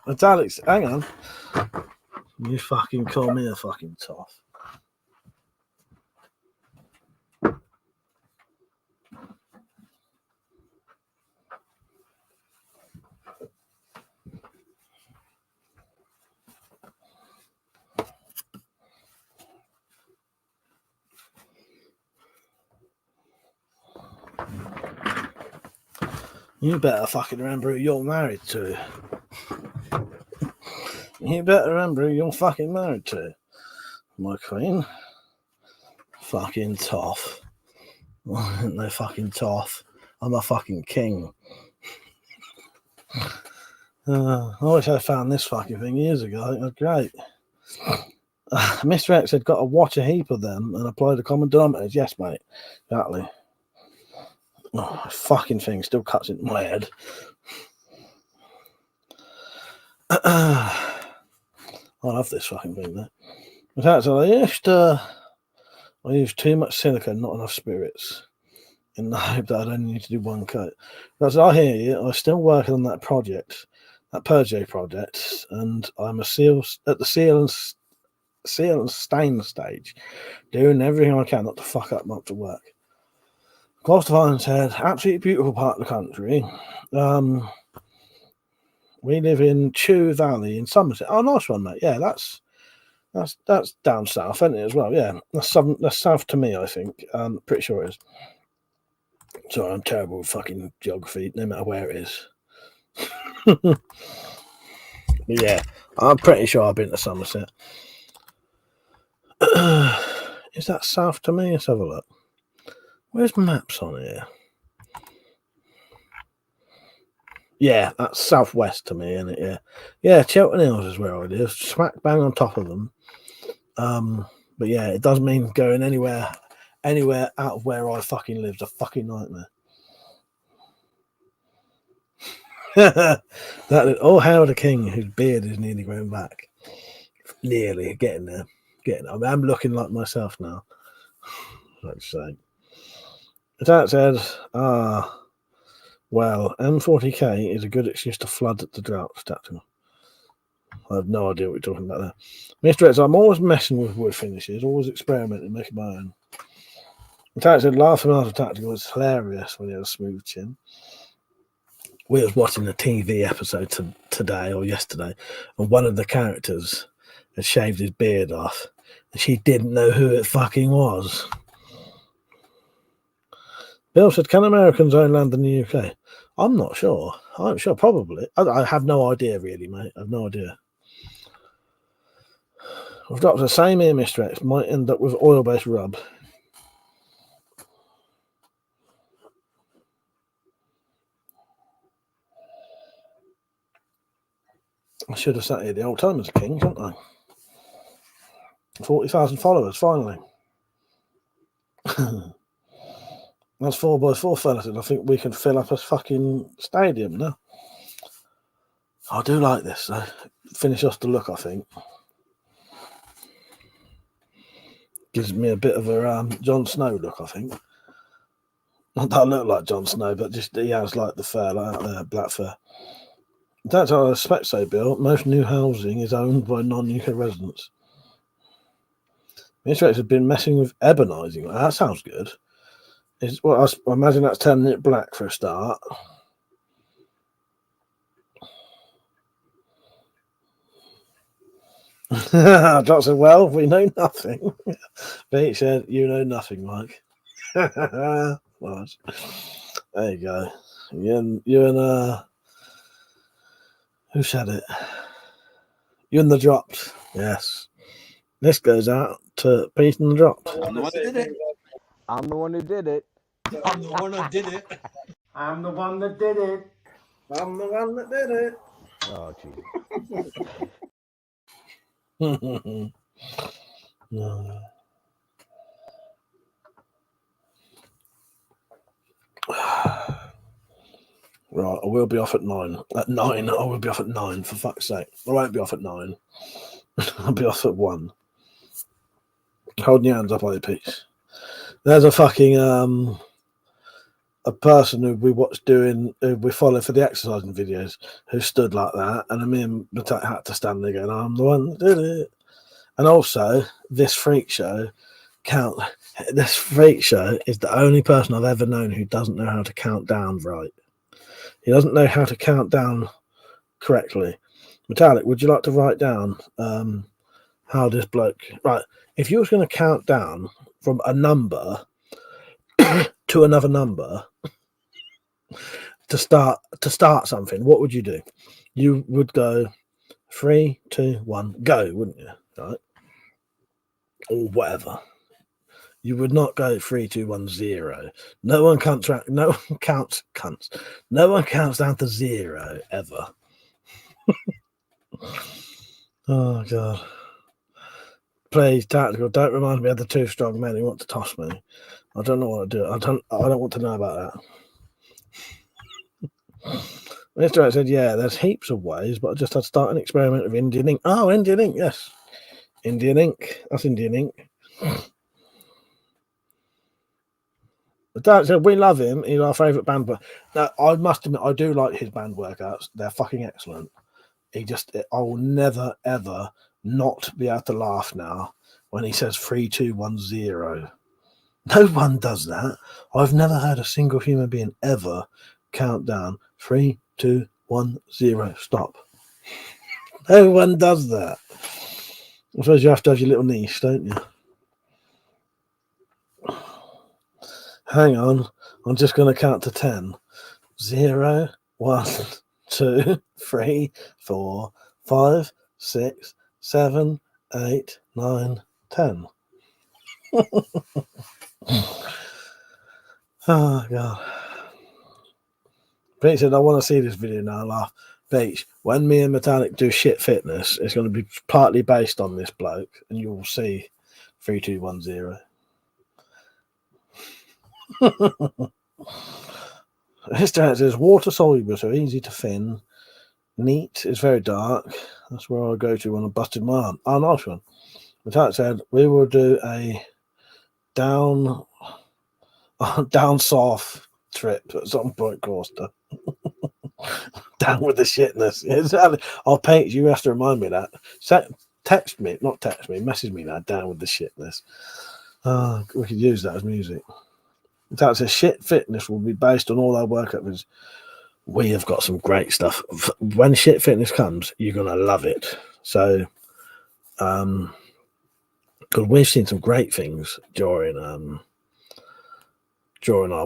It's Alex. Hang on. You fucking call me a fucking toff. You better fucking remember who you're married to. You better remember who you're fucking married to, my queen. Fucking toff. No fucking toff. I'm a fucking king. I wish I found this fucking thing years ago. I think it was great. Mr. X had got to watch a heap of them and apply the common denominators. Yes, mate. Exactly. Oh, fucking thing still cuts into my head. I love this fucking thing though. In fact, I used too much silica and not enough spirits in the hope that I'd only need to do 1 coat. Because I hear you, I'm still working on that project, that Purge project, and I'm at the seal and stain stage, doing everything I can not to fuck up much of work. Gloucester said, absolutely beautiful part of the country. We live in Chew Valley in Somerset. Oh, nice one, mate. Yeah, that's down south, isn't it, as well? Yeah, that's south to me, I think. Pretty sure it is. Sorry, I'm terrible with fucking geography, no matter where it is. But yeah, I'm pretty sure I've been to Somerset. Is that south to me? Let's have a look. Where's maps on here? Yeah, that's southwest to me, isn't it? Yeah. Yeah, Chiltern Hills is where I live, smack bang on top of them. But yeah, it does mean going anywhere out of where I fucking live's a fucking nightmare. Oh, Howard the King, whose beard is nearly grown back. Nearly getting there. I mean, I'm looking like myself now. Like say. That said, well, M40K is a good excuse to flood the drought tactical. I have no idea what you're talking about there. Mr. X, I'm always messing with wood finishes, always experimenting, making my own. That said, laughing after tactical was hilarious when he had a smooth chin. We was watching a TV episode today or yesterday, and one of the characters had shaved his beard off, and she didn't know who it fucking was. Bill said, can Americans own land in the UK? I'm not sure. I'm sure, probably. I have no idea, really, mate. I have no idea. We've got the same here, Mr. X. Might end up with oil-based rub. I should have sat here the old time as a king, shouldn't I? 40,000 followers, finally. That's 4x4 fellas, and I think we can fill up a fucking stadium now. I do like this, though. Finish off the look, I think. Gives me a bit of a Jon Snow look, I think. Not that I look like Jon Snow, but just he has like the fur, like out there, black fur. That's how I expect so, Bill. Most new housing is owned by non-UK residents. Minister has been messing with ebonising. That sounds good. I imagine that's turning it black for a start. Doc said, well, we know nothing. Pete said, you know nothing, Mike. Well, there you go. You and who said it? You and the Dropped. Yes. This goes out to Pete and the Dropped. I'm the one that did it. I'm the one who did it. I'm the one that did it. I'm the one that did it. I'm the one that did it. Oh, gee. No. Right, I will be off at 9. At 9, I will be off at 9, for fuck's sake. I won't be off at 9. I'll be off at 1. Holding your hands up, are you, Pete? There's a fucking a person who we watched who we follow for the exercising videos, who stood like that, and me and Matat had to stand there going, I'm the one that did it. And also, this freak show is the only person I've ever known who doesn't know how to count down right. He doesn't know how to count down correctly. Metallic, would you like to write down how this bloke... Right, if you was going to count down from a number to another number to start something, what would you do? You would go 3, 2, 1, go, wouldn't you? Right? Or whatever. You would not go 3, 2, 1, 0. No one counts down to 0 ever. Oh god. Please, tactical, don't remind me of the 2 strong men who want to toss me. I don't know what to do. I don't want to know about that. Mr. said, yeah, there's heaps of ways, but I just had to start an experiment with Indian ink. Oh, Indian ink, yes. Indian ink. That's Indian ink. But Dad said, we love him. He's our favourite band. But now, I must admit, I do like his band workouts. They're fucking excellent. I will never, ever not be able to laugh now when he says 3, 2, 1, 0. No one does that. I've never heard a single human being ever count down 3, 2, 1, 0. Stop. No one does that. I suppose you have to have your little niece, don't you? Hang on. I'm just going to count to 10. 0, 1, 2, 3, 4, 5, 6, 7, 8, 9, 10. Oh, God. Pete said, I want to see this video now. Laugh. Beach, when me and Metallic do shit fitness, it's going to be partly based on this bloke, and you will see 3, 2, 1, 0. Mr. says, water soluble, so easy to thin. Neat, it's very dark. That's where I go to when I busted my arm. Oh, nice one. Metallic said, we will do a down south trip at some point, Coaster. Down with the shitness. Exactly. I'll paint you. Have to remind me of that. Message me that. Down with the shitness. We could use that as music. That's a shit fitness will be based on all our workout videos. We have got some great stuff. When shit fitness comes, you're gonna love it. So, because we've seen some great things during our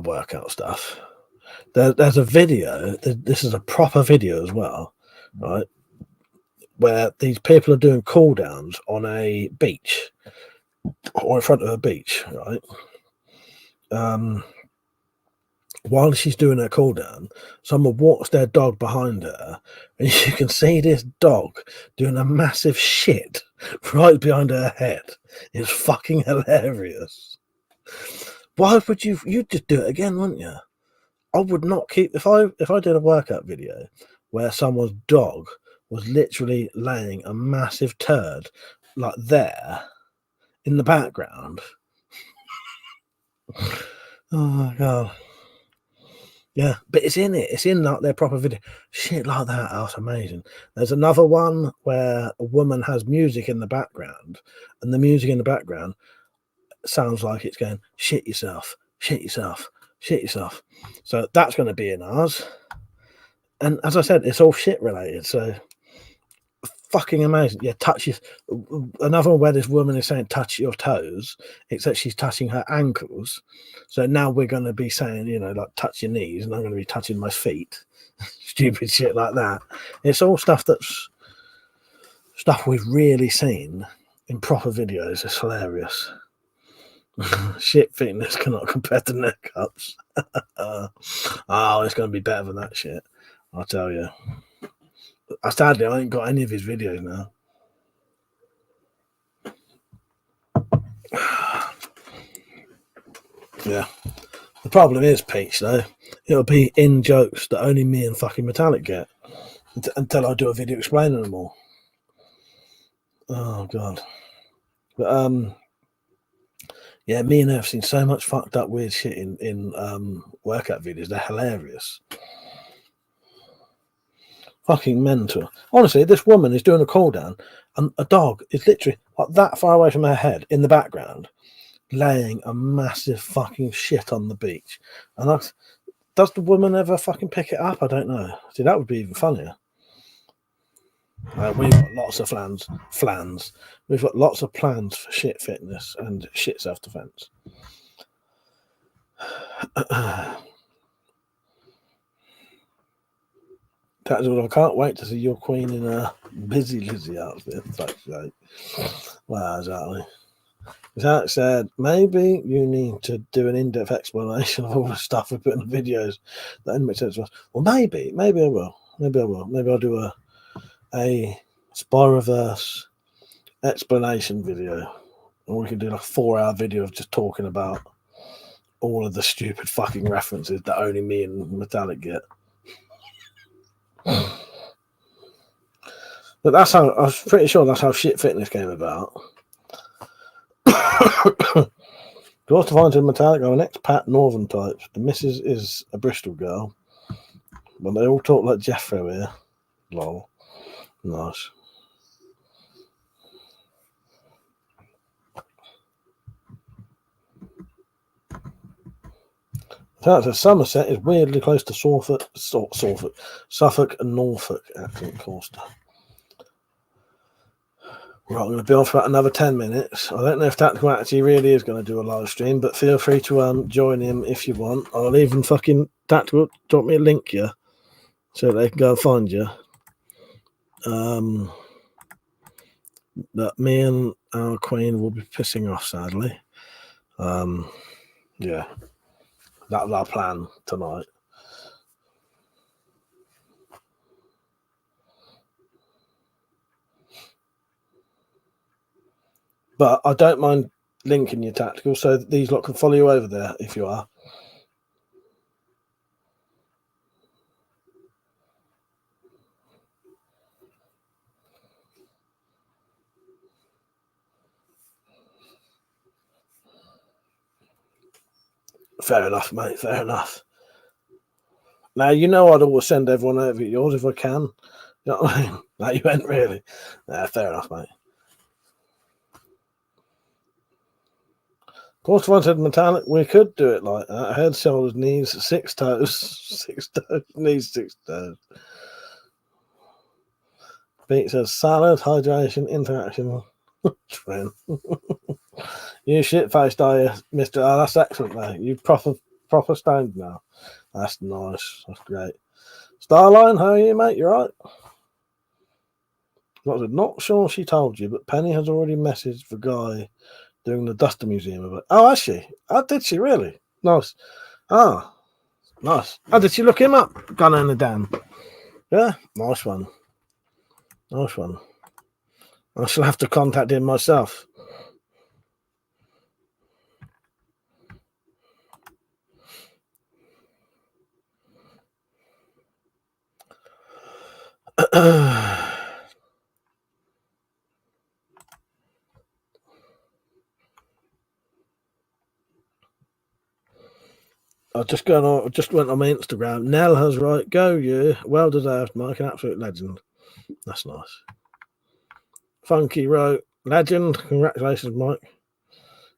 workout stuff. There's a video. This is a proper video as well, right? Where these people are doing cool downs on a beach or in front of a beach, right? While she's doing her cool down, someone walks their dog behind her, and you can see this dog doing a massive shit right behind her head. It's fucking hilarious. Why would you'd just do it again, wouldn't you? I would not keep if I did a workout video where someone's dog was literally laying a massive turd like there in the background. Oh my god. Yeah, but it's in it. It's in like their proper video. Shit like that. That's amazing. There's another one where a woman has music in the background, and the music in the background sounds like it's going, shit yourself, shit yourself, shit yourself. So that's going to be in ours. And as I said, it's all shit related. So fucking amazing. Yeah, touches. Another one where this woman is saying touch your toes, except she's touching her ankles. So now we're going to be saying, you know, like touch your knees, and I'm going to be touching my feet. Stupid shit like that. It's all stuff we've really seen in proper videos. It's hilarious. Shit fitness cannot compare to neck ups. Oh, it's going to be better than that shit. I'll tell you. Sadly, I ain't got any of his videos now. Yeah. The problem is, Peach, though, it'll be in jokes that only me and fucking Metallic get until I do a video explaining them all. Oh, God. But, yeah, me and her have seen so much fucked up weird shit in workout videos. They're hilarious. Fucking mental. Honestly, this woman is doing a call down, and a dog is literally like that far away from her head in the background, laying a massive fucking shit on the beach. And does the woman ever fucking pick it up? I don't know. See, that would be even funnier. We've got lots of flans. We've got lots of plans for shit fitness and shit self-defense. That's all. I can't wait to see your queen in a busy Lizzie outfit. Wow, exactly. Zach said, maybe you need to do an in-depth explanation of all the stuff we put in the videos that didn't make sense to us. Well, maybe I will. Maybe I'll do a Spyroverse explanation video. Or we can do like a 4-hour video of just talking about all of the stupid fucking references that only me and Metallic get. But that's how, I was pretty sure that's how shit fitness came about. Doors to find in Metallic are an expat northern types. The missus is a Bristol girl. But they all talk like Jeffro here. Lol. Nice. Somerset is weirdly close to Suffolk and Norfolk, accent Coaster. Right, I'm going to be on for about another 10 minutes. I don't know if Tactical actually really is going to do a live stream, but feel free to join him if you want. I'll even fucking Tactical drop me a link here so they can go and find you. But me and our queen will be pissing off, sadly. Yeah, that was our plan tonight. But I don't mind linking your Tactical, so these lot can follow you over there if you are. Fair enough, mate. Fair enough. Now, you know I'd always send everyone over yours if I can. You know what I mean? No, you ain't really. Fair enough, mate. Of course, if I said Metallic, we could do it like that. Head, shoulders, knees, 6 toes. 6 toes, knees, 6 toes. Pete says salad, hydration, interaction, trend. You shit-faced, are you, Mr. Oh, that's excellent, mate. You proper stoned now. That's nice. That's great. Starline, how are you, mate? You right? Not sure she told you, but Penny has already messaged the guy doing the Duster Museum of it. Oh, has she? Oh, did she really? Nice. Oh, nice. Oh, did she look him up? Gunner in the Dam. Yeah, nice one. Nice one. I shall have to contact him myself. Just going on. Just went on my Instagram. Nell has right. Go you. Well deserved, Mike. An absolute legend. That's nice. Funky wrote legend. Congratulations, Mike.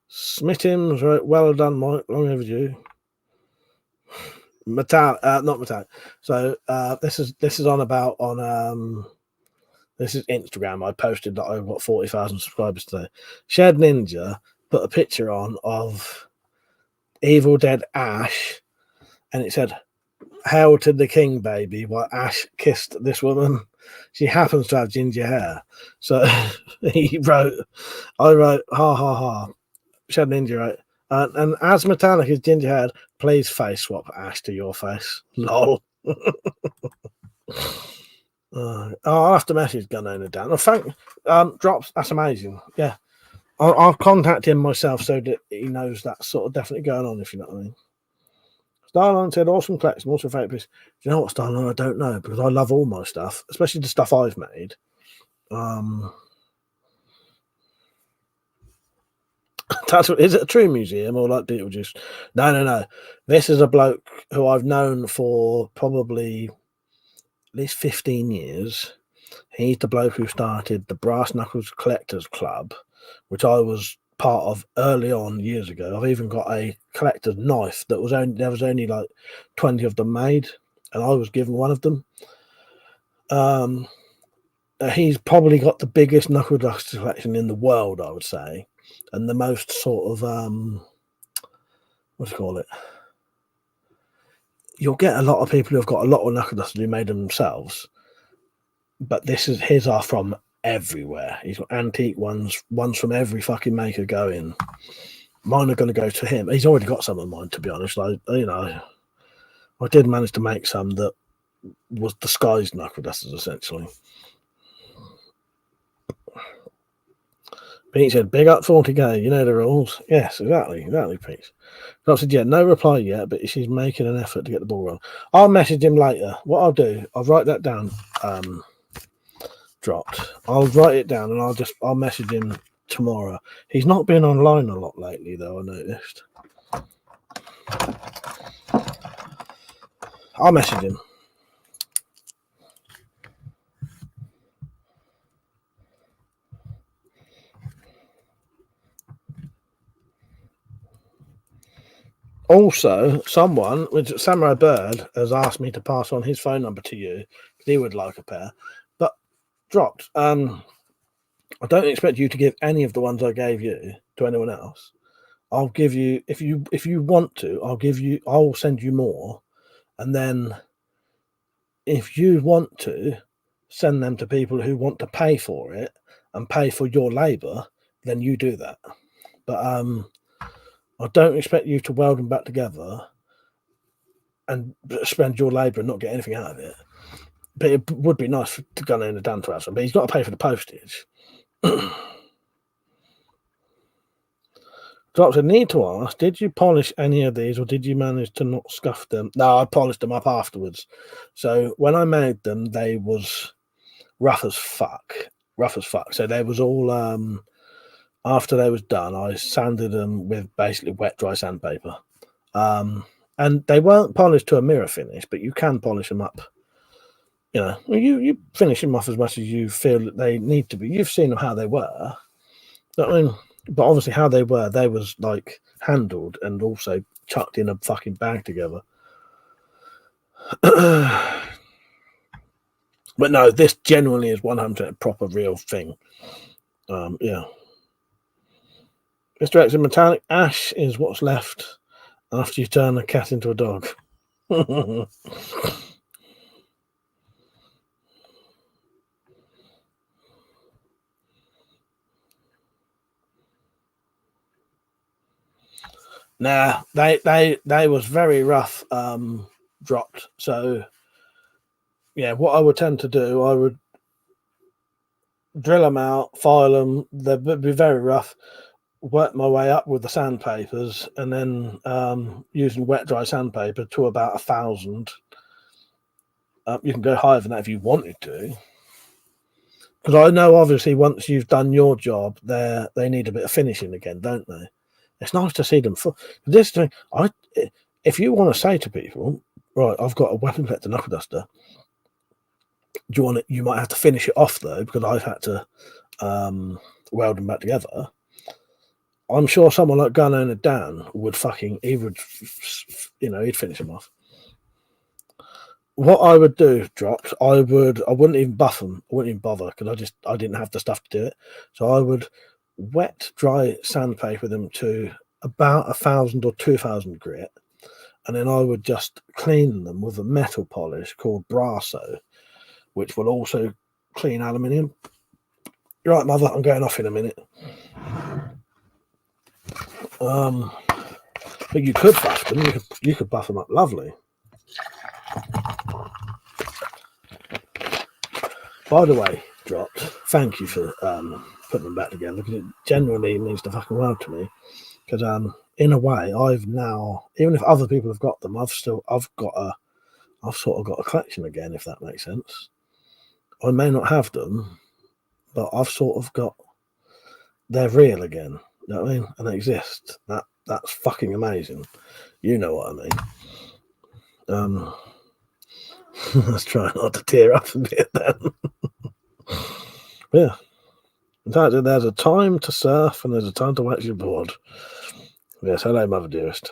Smittims wrote well done, Mike. Long overdue. Not metallic. So this is on this is Instagram. I posted that I've got 40,000 subscribers today. Shed Ninja put a picture on of Evil Dead Ash, and it said, "Hail to the King, baby," while Ash kissed this woman. She happens to have ginger hair. So I wrote, ha ha ha. Shed Ninja wrote, and as Metallic is ginger haired, please face swap Ash to your face. Lol. I'll have to message Gunowner Dan. Oh, thank Drops. That's amazing. Yeah, I'll contact him myself so that he knows that's sort of definitely going on. If you know what I mean. Starline said, "Awesome collection. What's your favourite piece?" Do you know what, Starline? I don't know because I love all my stuff, especially the stuff I've made. Is it a true museum or like Beetlejuice? No. This is a bloke who I've known for probably at least 15 years. He's the bloke who started the Brass Knuckles Collectors Club, which I was part of early on years ago. I've even got a collector's knife that there was only like 20 of them made, and I was given one of them. He's probably got the biggest knuckle duster collection in the world, I would say, and the most sort of what do you call it? You'll get a lot of people who've got a lot of knuckle dusters who made them themselves, but his are from everywhere. He's got antique ones from every fucking maker going. Mine are going to go to him. He's already got some of mine, to be honest. I did manage to make some that was disguised knuckle dusters, essentially. Pete said, "Big up 40k, you know the rules." Yes, exactly, Pete. I said, "Yeah, no reply yet, but she's making an effort to get the ball rolling." I'll message him later. What I'll do, I'll write that down. Dropped. I'll write it down and I'll message him tomorrow. He's not been online a lot lately, though. I noticed. I'll message him. Also, someone, which Samurai Bird, has asked me to pass on his phone number to you because he would like a pair. But Dropped. I don't expect you to give any of the ones I gave you to anyone else. I'll give you, if you want to, I'll send you more, and then if you want to send them to people who want to pay for it and pay for your labor, then you do that. But I don't expect you to weld them back together and spend your labor and not get anything out of it. But it would be nice to go in the Dan to have some. But he's got to pay for the postage. Drops, I need to ask, did you polish any of these or did you manage to not scuff them? No, I polished them up afterwards. So when I made them, they was rough as fuck. So they was all after they was done, I sanded them with basically wet dry sandpaper. And they weren't polished to a mirror finish, but you can polish them up. You know, you finish them off as much as you feel that they need to be. You've seen them how they were. I mean, but obviously how they was like handled and also chucked in a fucking bag together. But no, this genuinely is 100% proper real thing. Yeah. Mr. X in metallic ash is what's left after you turn a cat into a dog. Nah, they was very rough dropped. So yeah, what I would tend to do, I would drill them out, file them. They'd be very rough. Work my way up with the sandpapers, and then using wet dry sandpaper to about 1,000. You can go higher than that if you wanted to, because I know obviously once you've done your job, they need a bit of finishing again, don't they? It's nice to see them. This thing, if you want to say to people, right, I've got a weapon collector knuckle duster. Do you want it? You might have to finish it off though, because I've had to weld them back together. I'm sure someone like Gun Owner Dan would he'd finish them off. What I would do, Drops, I wouldn't even buff them. I wouldn't even bother because I didn't have the stuff to do it. So I would wet, dry sandpaper them to about 1,000 or 2,000 grit, and then I would just clean them with a metal polish called Brasso, which will also clean aluminium. You're right, Mother. I'm going off in a minute. But you could buff them. You could buff them up lovely. By the way, Dropped, thank you for putting them back together, because it genuinely means the fucking world to me. Because in a way, I've now, even if other people have got them, I've sort of got a collection again, if that makes sense. I may not have them, but I've sort of got, they're real again. You know what I mean? And they exist. That's fucking amazing. You know what I mean. Let's try not to tear up a bit then. Yeah. In fact, there's a time to surf and there's a time to wax your board. Yes, hello, Mother Dearest.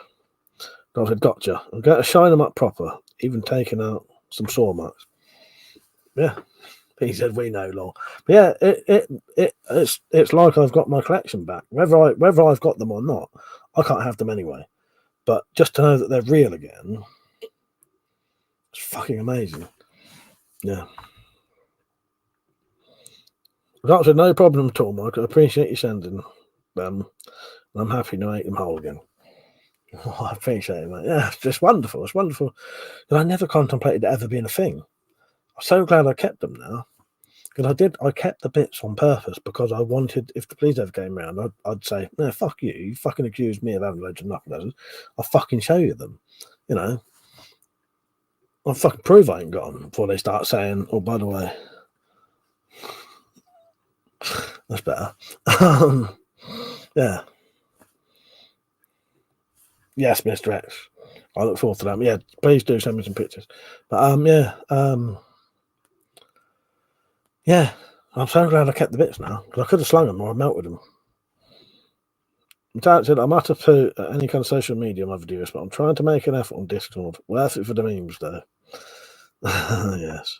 I said, gotcha. I'm going to shine them up proper, even taking out some saw marks. Yeah. He said, we know, lol. But yeah, it's like I've got my collection back. Whether I've got them or not, I can't have them anyway. But just to know that they're real again, it's fucking amazing. Yeah. That's no problem at all, Mike. I appreciate you sending them. I'm happy to make them whole again. Oh, I appreciate it, mate. Yeah, it's just wonderful. It's wonderful. And I never contemplated it ever being a thing. I'm so glad I kept them now. Because I kept the bits on purpose because I wanted, if the police ever came around, I'd say, no, fuck you. You fucking accused me of having loads of knuckle dusters. I'll fucking show you them. You know, I'll fucking prove I ain't got them before they start saying, oh, by the way, that's better. Yeah. Yes, Mr. X. I look forward to that. Yeah, please do send me some pictures. But yeah, I'm so glad I kept the bits now, because I could have slung them or I melted them. I'm not to put any kind of social media on my videos, but I'm trying to make an effort on Discord. Worth it for the memes, though. Yes.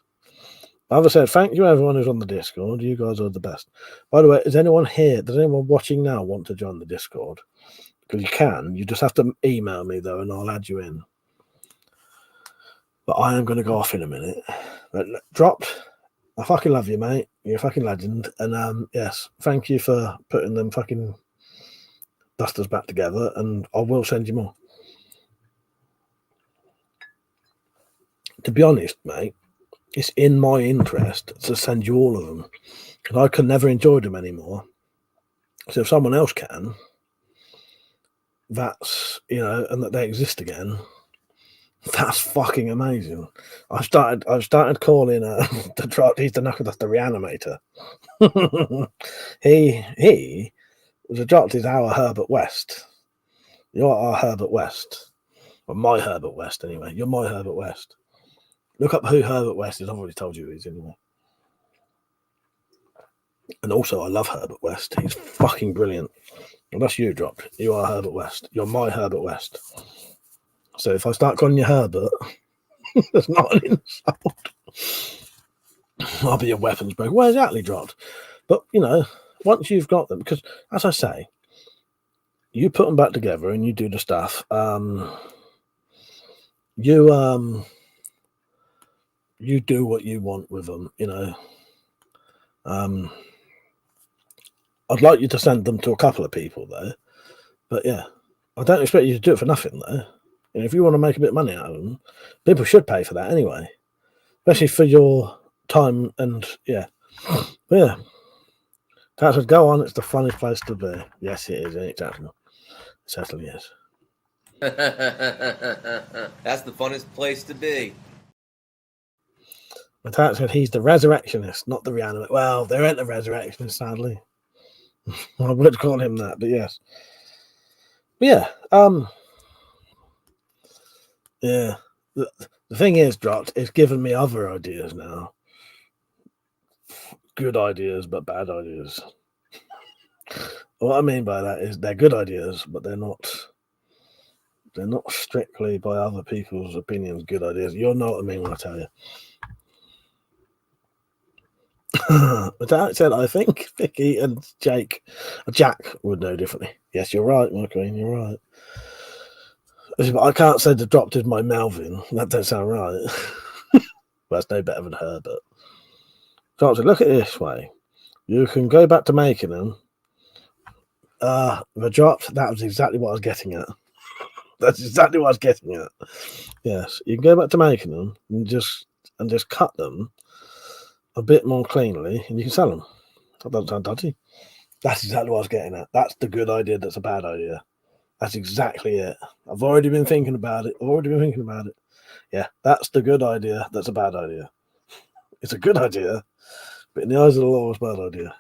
As I said, thank you everyone who's on the Discord. You guys are the best. By the way, is anyone here? Does anyone watching now want to join the Discord? Because you can. You just have to email me, though, and I'll add you in. But I am going to go off in a minute. But Dropped, I fucking love you, mate. You're a fucking legend. And yes, thank you for putting them fucking dusters back together, and I will send you more. To be honest, mate, it's in my interest to send you all of them, because I can never enjoy them anymore. So if someone else can, that's, you know, and that they exist again, that's fucking amazing. I've started calling the Trot, he's the knuckle duster reanimator. he the Trot is our Herbert West. You're our Herbert West. Or my Herbert West, anyway. You're my Herbert West. Look up who Herbert West is. I've already told you who he is, anyway. And also, I love Herbert West. He's fucking brilliant. Well, that's you, Dropped. You are Herbert West. You're my Herbert West. So if I start calling you Herbert, that's not an insult. I'll be a weapons broker. Well, exactly, Dropped. But, you know, once you've got them, because, as I say, you put them back together and you do the stuff. You do what you want with them, you know. I'd like you to send them to a couple of people, though. But yeah, I don't expect you to do it for nothing, though. You know, if you want to make a bit of money out of them, people should pay for that anyway, especially for your time and yeah. But yeah, Tat said, go on. It's the funnest place to be. Yes, it is. Exactly. It certainly is. That's the funnest place to be. But Tat said he's the resurrectionist, not the reanimator. Well, there ain't a resurrectionist, sadly. I would call him that, but yes. But yeah, Yeah. The thing is, Dropped, it's given me other ideas now. Good ideas, but bad ideas. What I mean by that is they're good ideas, but they're not strictly by other people's opinions good ideas. You'll know what I mean when I tell you. But that said, I think Vicky and Jack would know differently. Yes, you're right, my queen, you're right. I can't say the Dropped is my Melvin. That don't sound right. Well, that's no better than her, but Dropped, look at it this way. You can go back to making them. The Dropped, that was exactly what I was getting at. That's exactly what I was getting at. Yes, you can go back to making them and just cut them a bit more cleanly, and you can sell them. That doesn't sound dodgy. That's exactly what I was getting at. That's the good idea. That's a bad idea. That's exactly it. I've already been thinking about it. Yeah, that's the good idea. That's a bad idea. It's a good idea, but in the eyes of the law, it's a bad idea.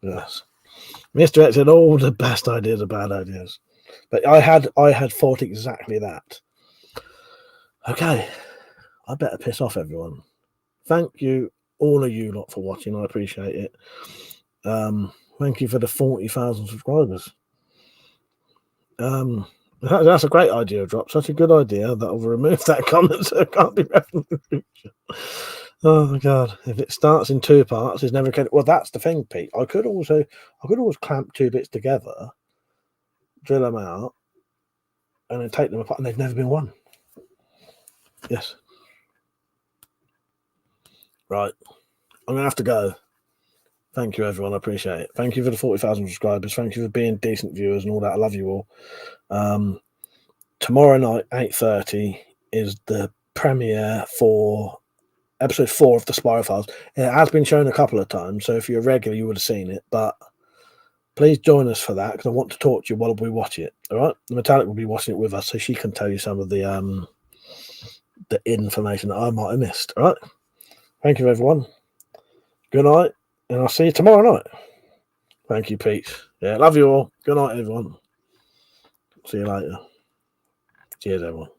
Yes. Mr. X said all the best ideas are bad ideas. But I had thought exactly that. Okay. I better piss off everyone. Thank you, all of you lot, for watching. I appreciate it. Thank you for the 40,000 subscribers. That's a great idea, Drop. Such a good idea that I'll remove that comment so it can't be referenced in the future. Oh my god! If it starts in 2 parts, it's never going. Well, that's the thing, Pete. I could always clamp 2 bits together, drill them out, and then take them apart, and they've never been one. Yes. Right. I'm gonna have to go. Thank you, everyone. I appreciate it. Thank you for the 40,000 subscribers. Thank you for being decent viewers and all that. I love you all. Tomorrow night, 8:30, is the premiere for episode 4 of the Spiral Files. It has been shown a couple of times, so if you're a regular, you would have seen it. But please join us for that, because I want to talk to you while we watch it. All right, the Metallic will be watching it with us, so she can tell you some of the information that I might have missed. All right. Thank you, everyone. Good night, and I'll see you tomorrow night. Thank you, Pete. Yeah, love you all. Good night, everyone. See you later. Cheers, everyone.